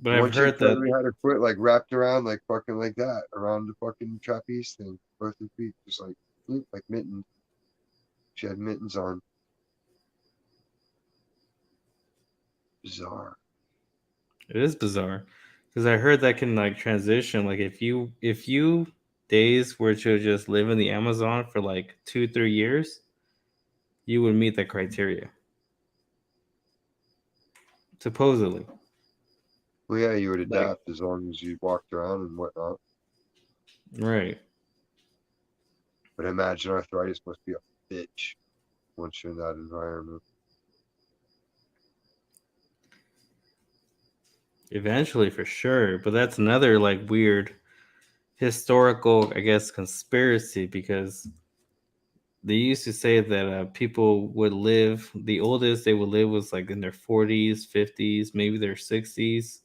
But I've One chick heard that. literally had her foot like wrapped around, like fucking like that, around the fucking trapeze thing. Both her feet, just like mittens. She had mittens on. Bizarre. It is bizarre because I heard that can like transition. Like if you days were to just live in the Amazon for like 2-3 years, you would meet that criteria. Supposedly, Well, yeah, you would like adapt as long as you walked around and whatnot. right. But I imagine arthritis must be a bitch once you're in that environment. Eventually, for sure. But that's another like weird historical, I guess, conspiracy because they used to say that people would live. The oldest they would live was like in their 40s, 50s, maybe their 60s.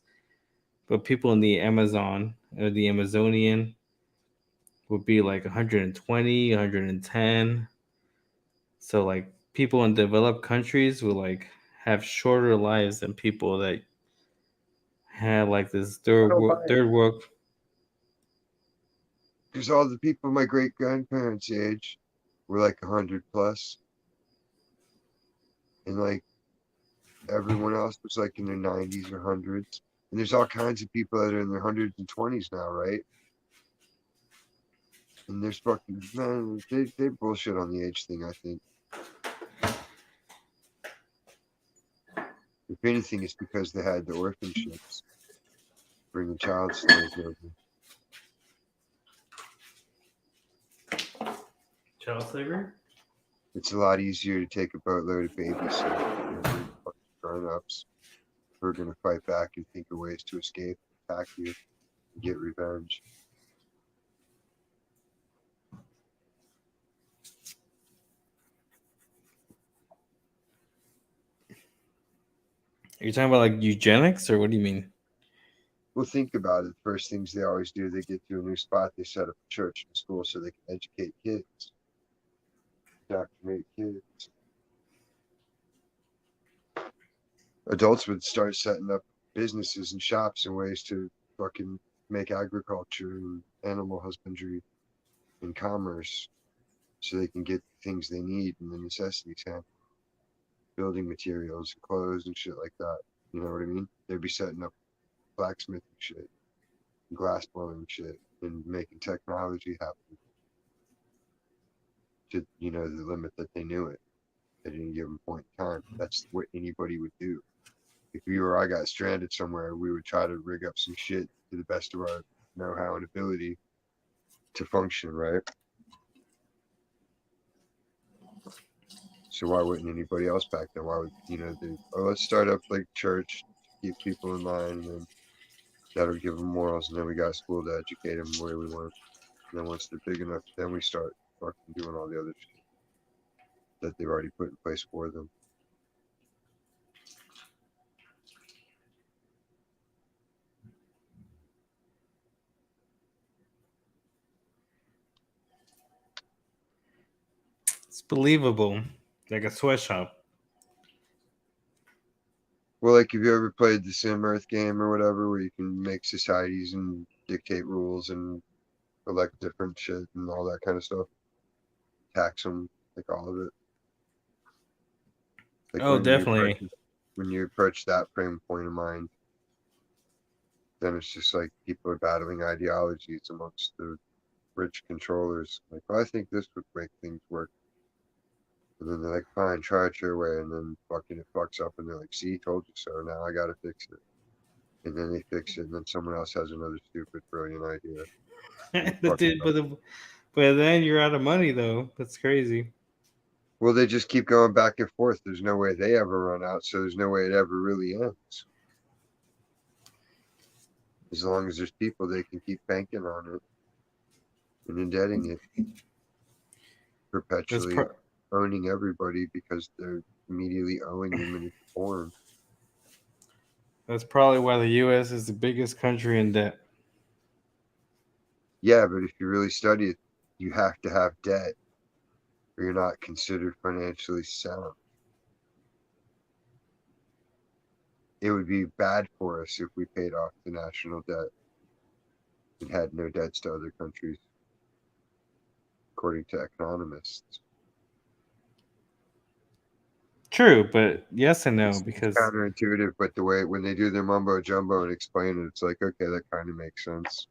But people in the Amazon or the Amazonian would be like 120, 110. So like people in developed countries would like have shorter lives than people that had like this I don't buy it. third world. Because all the people my great grandparents' age were like 100 plus, and like everyone else was like in their 90s or hundreds. And there's all kinds of people that are in their hundreds and twenties now, right? And there's fucking man, they bullshit on the age thing. I think if anything, it's because they had the orphanages bringing child slaves over. Child slavery? It's a lot easier to take a boatload of babies than fucking grown-ups who are gonna fight back and think of ways to escape, attack you, and get revenge. Are you talking about like eugenics or what do you mean? Well, think about it. First things they always do, they get to a new spot, they set up a church and school so they can educate kids, indoctrinate kids. Adults would start setting up businesses and shops and ways to fucking make agriculture and animal husbandry and commerce so they can get the things they need and the necessities and building materials and clothes and shit like that. You know what I mean? They'd be setting up blacksmithing shit and glass blowing shit and making technology happen to, the limit that they knew it at any given point in time. That's what anybody would do. If you or I got stranded somewhere, we would try to rig up some shit to the best of our know-how and ability to function, right? So why wouldn't anybody else back then? Why would let's start up like church to keep people in line, and then that'll give them morals, and then we got school to educate them the way we want. And then once they're big enough, then we start fucking doing all the other shit that they've already put in place for them. It's believable. Like a sweatshop. Well, like, have you ever played the Sim Earth game or whatever, where you can make societies and dictate rules and elect different shit and all that kind of stuff? Tax them, like all of it. Like Oh, definitely. when you approach that frame point of mind, then it's just like people are battling ideologies amongst the rich controllers. Like, well, I think this would make things work. And then they're like, fine, try it your way. And then fucking it fucks up and they're like, see, told you so. Now I gotta fix it. And then they fix it and then someone else has another stupid, brilliant idea. And it but, fucks dude, up. but then you're out of money though. That's crazy. Well, they just keep going back and forth. There's no way they ever run out, so there's no way it ever really ends. As long as there's people, they can keep banking on it and indebting it, That's perpetually pro- owning everybody because they're immediately owing them and it's born. that's probably why the U.S. is the biggest country in debt. Yeah, but if you really study it, you have to have debt or you're not considered financially sound. It would be bad for us if we paid off the national debt and had no debts to other countries, according to economists. True, but yes and no It's because counterintuitive, but the way when they do their mumbo jumbo and explain it, it's like, okay, that kind of makes sense.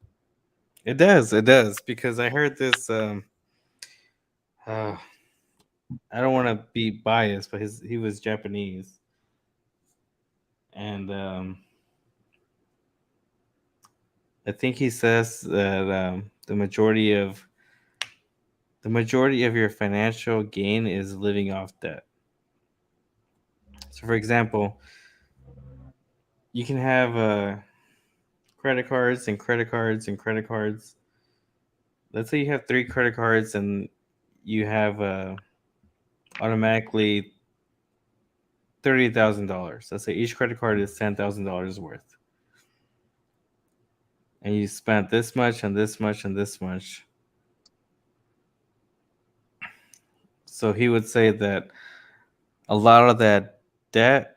it does. It does because I heard this. Uh, I don't want to be biased, but he was Japanese, and I think he says that the majority of your financial gain is living off debt. So, for example, you can have credit cards and credit cards and credit cards. Let's say you have three credit cards and you have automatically $30,000. Let's say each credit card is $10,000 worth, and you spent this much and this much and this much. So he would say that a lot of that debt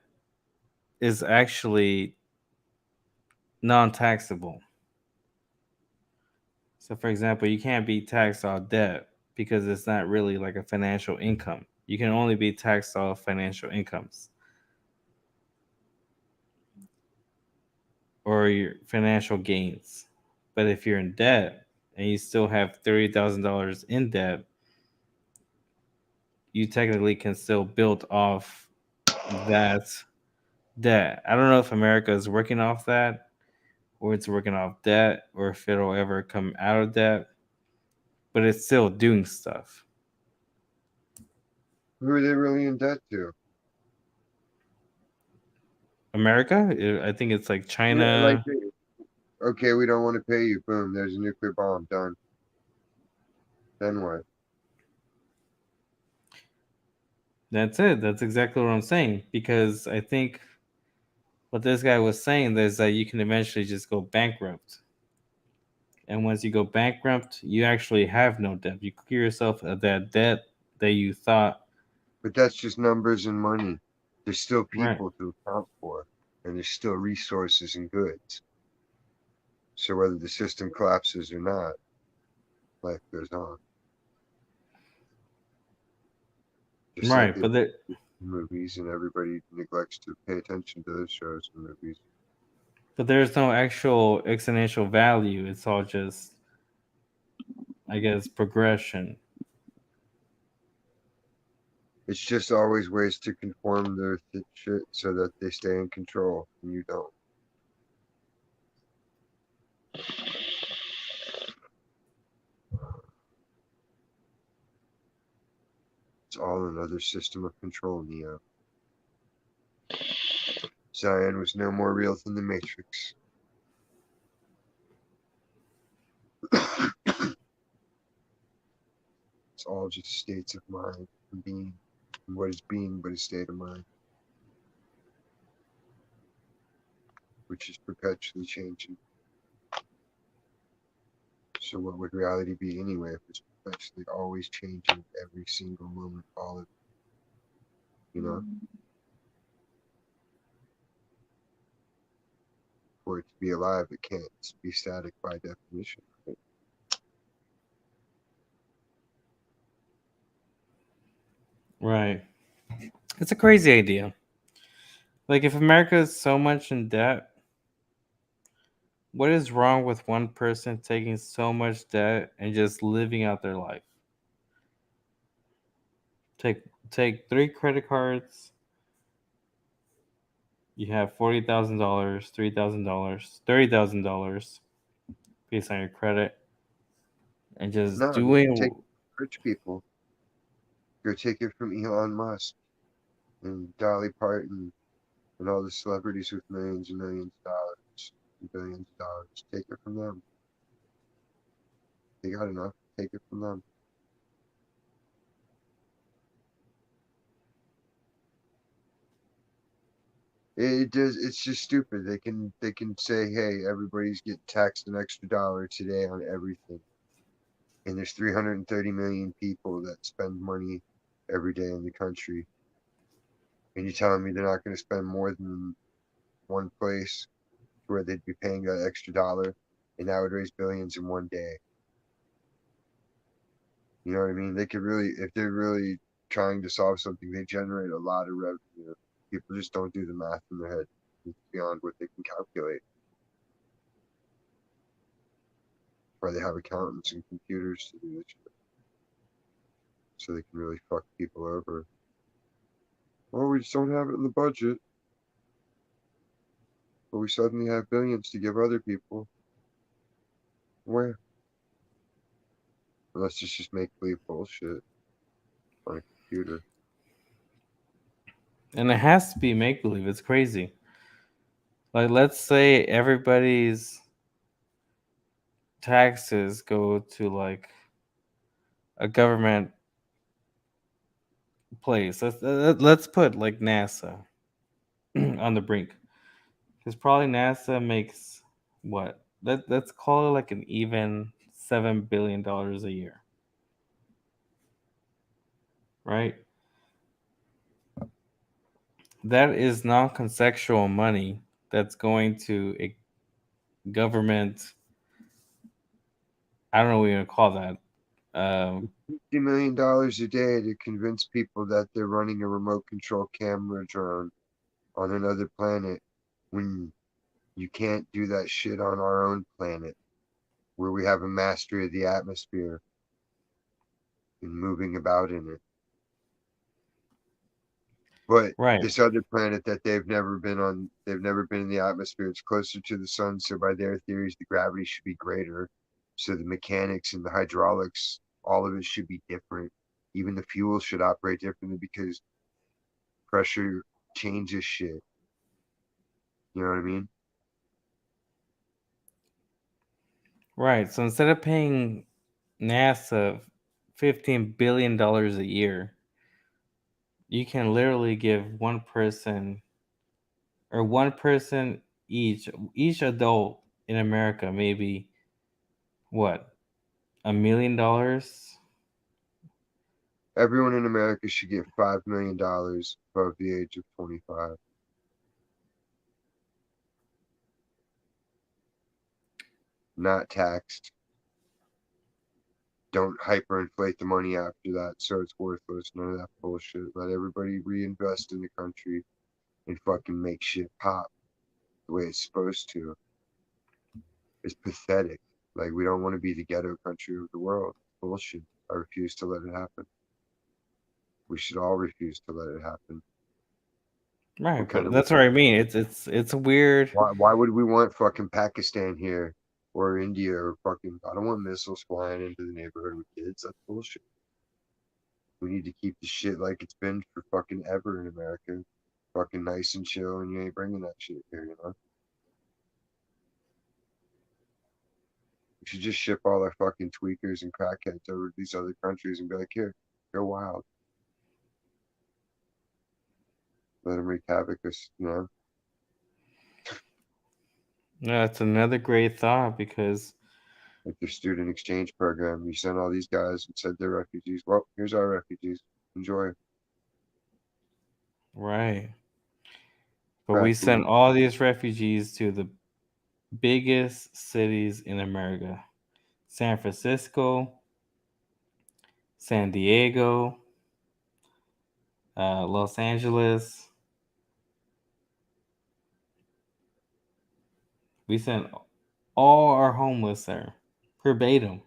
is actually non-taxable. So, for example, you can't be taxed off debt because it's not really like a financial income. You can only be taxed off financial incomes or your financial gains. But if you're in debt and you still have $30,000 in debt, you technically can still build off that debt. I don't know if America is working off that or it's working off debt or if it'll ever come out of debt, but it's still doing stuff. Who are they really in debt to? America, I think it's like Yeah, like, China. okay, we don't want to pay you. Boom, there's a nuclear bomb. Done. Then what? That's it. That's exactly what I'm saying. Because I think what this guy was saying is that you can eventually just go bankrupt. And once you go bankrupt, you actually have no debt. You clear yourself of that debt that you thought. But that's just numbers and money. There's still Right. people to account for, and there's still resources and goods. So whether the system collapses or not, life goes on. Just like Right. they But do there, in movies, and everybody neglects to pay attention to those shows and movies. but there's no actual exponential value. It's all just, I guess, progression. It's just always ways to conform their shit so that they stay in control and you don't. It's all another system of control, Neo. Zion was no more real than the Matrix. It's all just states of mind and being. And what is being but a state of mind, which is perpetually changing. So what would reality be anyway if it's perpetually always changing every single moment, all of it, you know? for it to be alive, it can't be static by definition. Right? Right. It's a crazy idea. Like, if America is so much in debt, what is wrong with one person taking so much debt and just living out their life? Take take 3 credit cards. You have $40,000, $3,000, $30,000 based on your credit, and just No, you doing. take rich people. Go take it from Elon Musk and Dolly Parton and all the celebrities with millions and millions of dollars and billions of dollars. Take it from them. They got enough. Take it from them. It does. It's just stupid. They can say, hey, everybody's getting taxed an extra dollar today on everything, and there's 330 million people that spend money every day in the country, and you're telling me they're not going to spend more than one place where they'd be paying that extra dollar, and that would raise billions in one day. You know what I mean? They could really, if they're really trying to solve something, they generate a lot of revenue. People just don't do the math in their head. It's beyond what they can calculate. Why they have accountants and computers to do this shit, so they can really fuck people over. Well, we just don't have it in the budget, but we suddenly have billions to give other people. Where? Unless it's just make believe bullshit on a computer. And it has to be make believe. It's crazy. Like, let's say everybody's taxes go to like a government place. Let's put like NASA on the brink, because probably NASA makes what? Let's call it like an even $7 billion a year, right? That is non-consensual money that's going to a government. I don't know what you're gonna call that. $50 million a day to convince people that they're running a remote control camera drone on another planet when you can't do that shit on our own planet where we have a mastery of the atmosphere and moving about in it. But Right. this other planet that they've never been on, they've never been in the atmosphere. It's closer to the sun, so by their theories, the gravity should be greater. So the mechanics and the hydraulics, all of it should be different. Even the fuel should operate differently because pressure changes shit. You know what I mean? Right. So instead of paying NASA $15 billion a year, you can literally give one person each adult in America maybe what, $1 million. Everyone in America should get $5 million above the age of 25. Not taxed. Don't hyperinflate the money after that so it's worthless. None of that bullshit. Let everybody reinvest in the country and fucking make shit pop the way it's supposed to. It's pathetic. Like, we don't want to be the ghetto country of the world. Bullshit. I refuse to let it happen. We should all refuse to let it happen. Right, What kind but of that's what I mean. It's weird. why would we want fucking Pakistan here or India or fucking I don't want missiles flying into the neighborhood with kids. That's bullshit. We need to keep the shit like it's been for fucking ever in America. Fucking nice and chill, and you ain't bringing that shit here, you know? We should just ship all our fucking tweakers and crackheads over to these other countries and be like, here, go wild. Let them wreak havoc, you know? No, that's another great thought because Like the student exchange program. You send all these guys and said they're refugees. Well, here's our refugees. Enjoy. right. But we Crack the sent whip. all these refugees to the biggest cities in America: San Francisco, San Diego, Los Angeles. We sent all our homeless there, verbatim.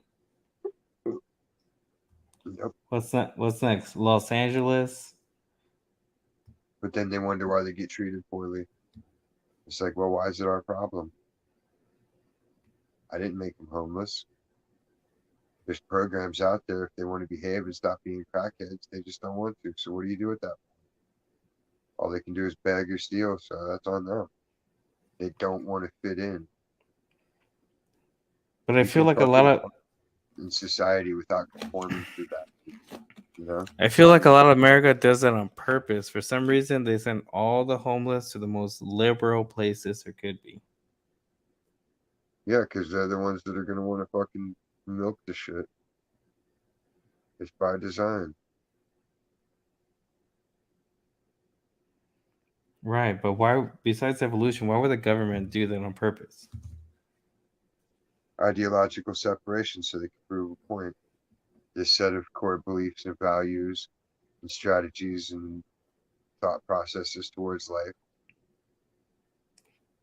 Yep. What's next? Los Angeles. But then they wonder why they get treated poorly. It's like, well, why is it our problem? I didn't make them homeless. There's programs out there if they want to behave and stop being crackheads, they just don't want to. So what do you do with that? All they can do is beg or steal, so that's on them. They don't want to fit in. But I You feel can like a lot fucking of in society without conforming to that, you know? I feel like a lot of America does that on purpose. For some reason, they send all the homeless to the most liberal places there could be. Yeah, because they're the ones that are gonna want to fucking milk the shit. It's by design. Right, but why? Besides evolution, why would the government do that on purpose? Ideological separation so they can prove a point. This set of core beliefs and values and strategies and thought processes towards life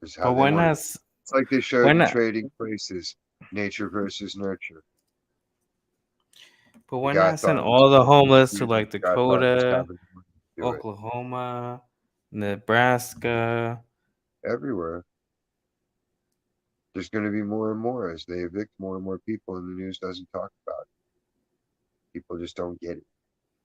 is But how they want to. It's like they Why showed in not? Trading Places, nature versus nurture. But The why guy not send thought it was all the cool to homeless to do this. like The guy thought just Dakota, having money to do it Oklahoma, Nebraska? everywhere. There's going to be more and more as they evict more and more people, and the news doesn't talk about it. People just don't get it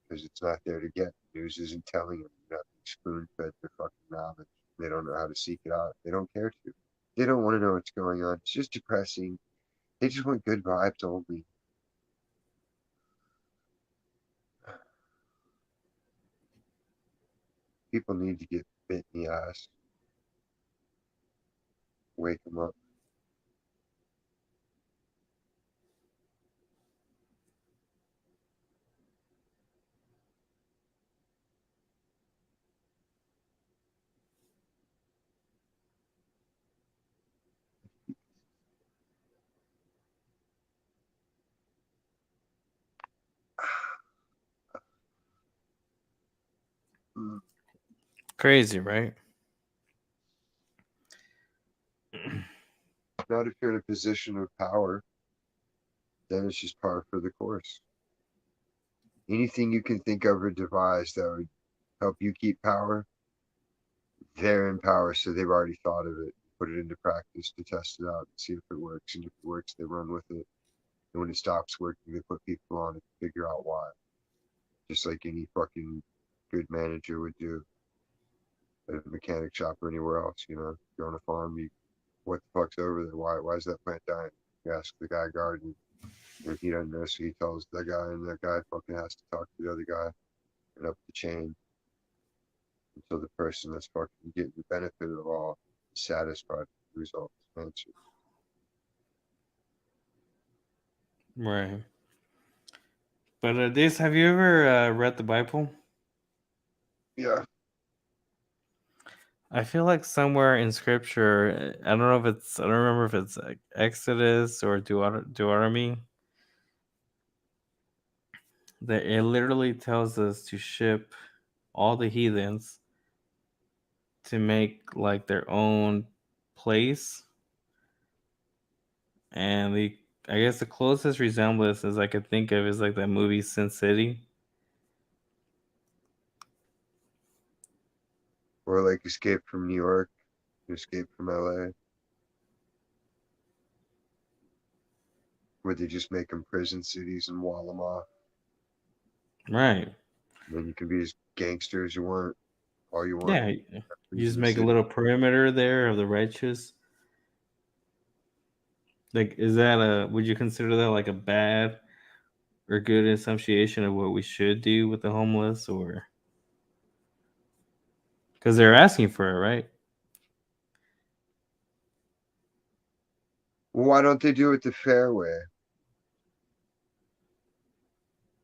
because it's not there to get. The news isn't telling them. You're not being spoon fed their fucking knowledge. They don't know how to seek it out. They don't care to. They don't want to know what's going on. It's just depressing. They just want good vibes only. People need to get bit in the ass. Wake them up. Mm. Crazy, right? Not if you're in a position of power, then it's just par for the course. Anything you can think of or devise that would help you keep power, they're in power, so they've already thought of it, put it into practice to test it out and see if it works. And if it works, they run with it. And when it stops working, they put people on it to figure out why. Just like any fucking good manager would do at a mechanic shop or anywhere else. You know, you're on a farm, what the fuck's over there? Why is that plant dying? You ask the guy gardening, and he doesn't know, so he tells that guy, and that guy fucking has to talk to the other guy and up the chain until the person that's fucking getting the benefit of all is satisfied with the results. Answer. Right. But this, have you ever read the Bible? Yeah. I feel like somewhere in Scripture, I don't know if it's, I don't remember if it's like Exodus or Deuteronomy, that it literally tells us to ship all the heathens to make like their own place. And I guess the closest resemblance as I could think of is like that movie Sin City. Or like Escape from New York, Escape from LA, where they just make them prison cities and wall them off. Right. And then you can be as gangster as you want, all you want. Yeah. You just Prison make a city. little perimeter there of the righteous. Like, is that would you consider that like a bad or good association of what we should do with the homeless, or because they're asking for it, right? Well, why don't they do it the fair way?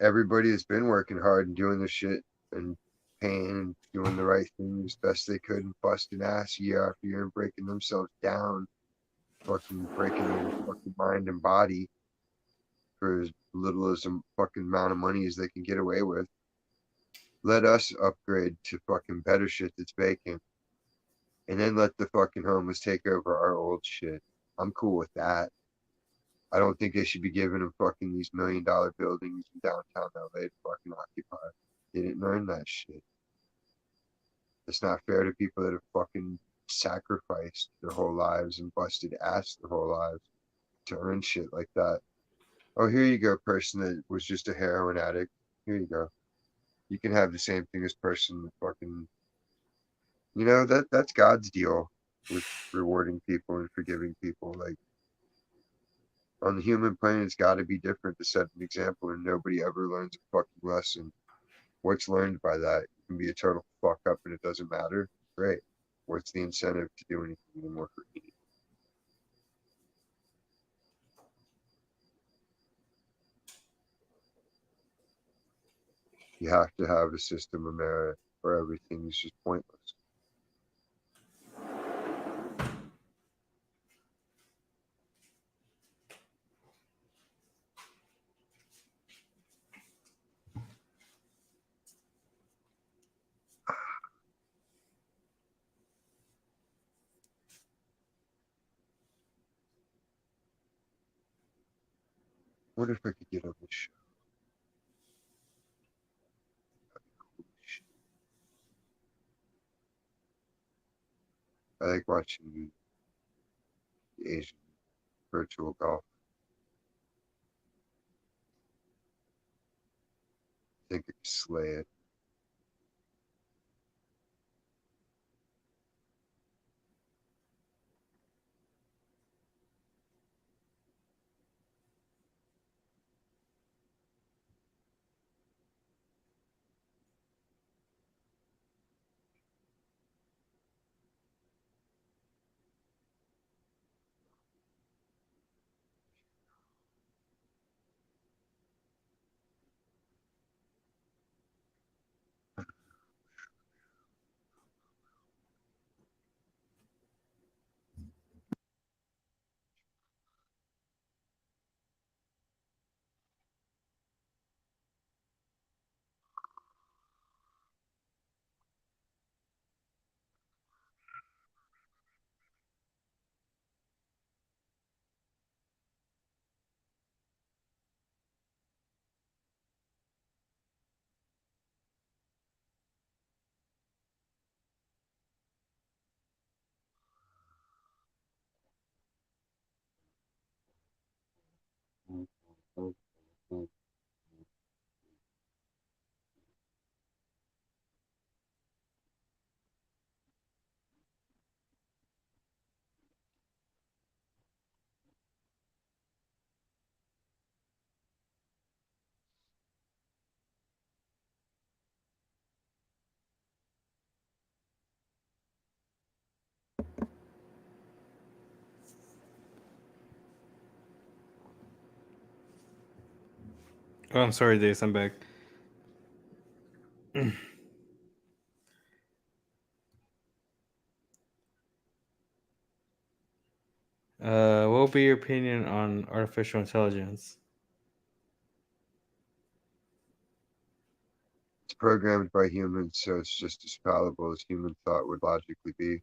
Everybody has been working hard and doing the shit and paying and doing the right thing as best they could and busting ass year after year and breaking themselves down fucking breaking their fucking mind and body for as little as a fucking amount of money as they can get away with. Let us upgrade to fucking better shit that's vacant, and then let the fucking homeless take over our old shit. I'm cool with that. I don't think they should be giving them fucking these $1 million buildings in downtown LA to fucking occupy. They didn't earn that shit. It's not fair to people that have fucking sacrificed their whole lives and busted ass their whole lives to earn shit like that. Oh, here you go, person that was just a heroin addict. Here you go. You can have the same thing as person that fucking, that's God's deal with rewarding people and forgiving people. Like, on the human plane, it's got to be different to set an example, and nobody ever learns a fucking lesson. What's learned by that? You can be a total fuck up and it doesn't matter. Great. What's the incentive to do anything anymore for me? You have to have a system of merit, or everything's just pointless. What if I could get on this show? I like watching the Asian virtual golf. I think I could slay it. Oh, I'm sorry, Dace. I'm back. What will be your opinion on artificial intelligence? It's programmed by humans, so it's just as fallible as human thought would logically be.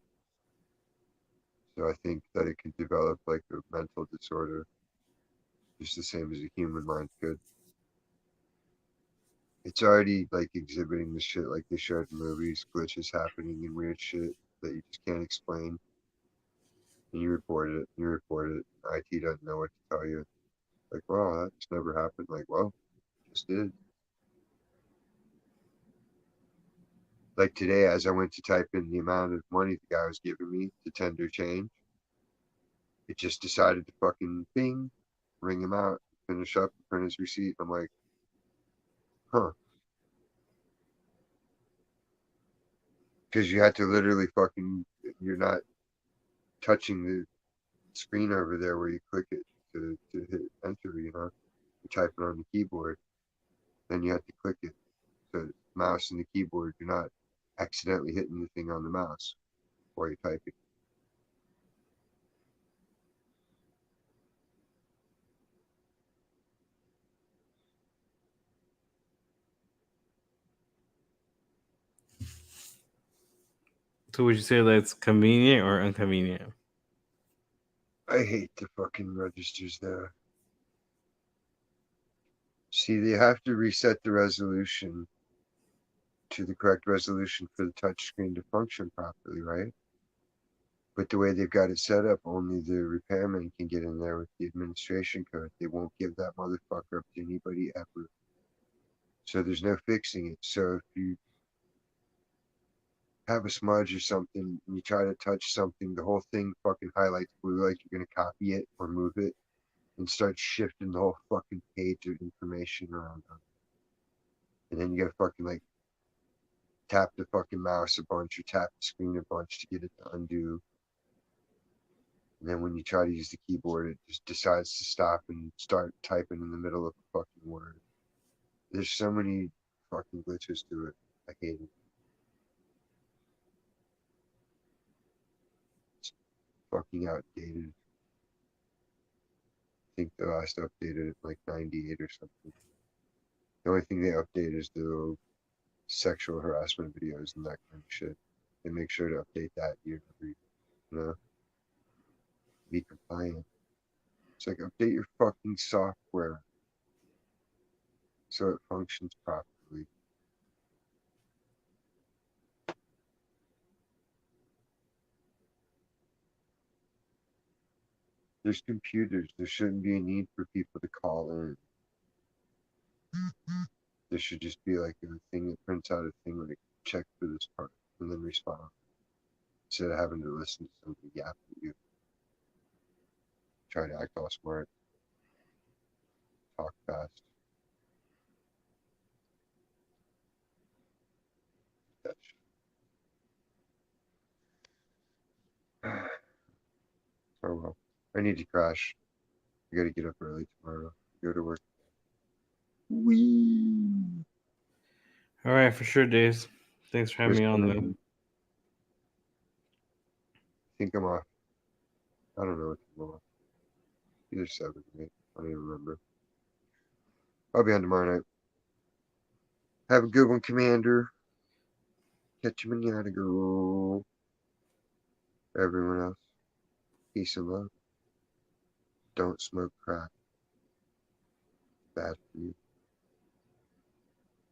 So I think that it can develop like a mental disorder, just the same as a human mind could. It's already like exhibiting the shit like they showed in movies, glitches happening and weird shit that you just can't explain. And you report it, IT doesn't know what to tell you. Like, well, that just never happened. Like, well, just did. Like today, as I went to type in the amount of money the guy was giving me to tender change, it just decided to fucking bing, ring him out, finish up, and print his receipt. I'm like, huh. Because you had to literally fucking, you're not touching the screen over there where you click it to hit enter, You're typing on the keyboard. Then you have to click it. So mouse and the keyboard, you're not accidentally hitting the thing on the mouse while you're typing. So would you say that's convenient or inconvenient? I hate the fucking registers there. See, they have to reset the resolution to the correct resolution for the touchscreen to function properly, right? But the way they've got it set up, only the repairman can get in there with the administration code. They won't give that motherfucker up to anybody ever. So there's no fixing it. So if you have a smudge or something and you try to touch something, the whole thing fucking highlights blue like you're gonna copy it or move it and start shifting the whole fucking page of information around. And then you gotta fucking like tap the fucking mouse a bunch or tap the screen a bunch to get it to undo. And then when you try to use the keyboard, it just decides to stop and start typing in the middle of a fucking word. There's so many fucking glitches to it. I hate it. It's fucking outdated. I think the last updated it like 98 or something. The only thing they update is the sexual harassment videos and that kind of shit. They make sure to update that year every, you know, be compliant. It's like update your fucking software so it functions properly. There's computers. There shouldn't be a need for people to call in. There should just be like a thing that prints out a thing like check for this part and then respond. Instead of having to listen to somebody yap at you. Try to act all smart. Talk fast. Touch. Oh well. I need to crash. I gotta get up early tomorrow. Go to work. Wee. All right, for sure, Days. Thanks for having me on, though. I think I'm off. I don't know what I'm off. Either 7 or 8. I don't even remember. I'll be on tomorrow night. Have a good one, Commander. Catch you manana, girl. Everyone else, peace and love. Don't smoke crack. Bad for you.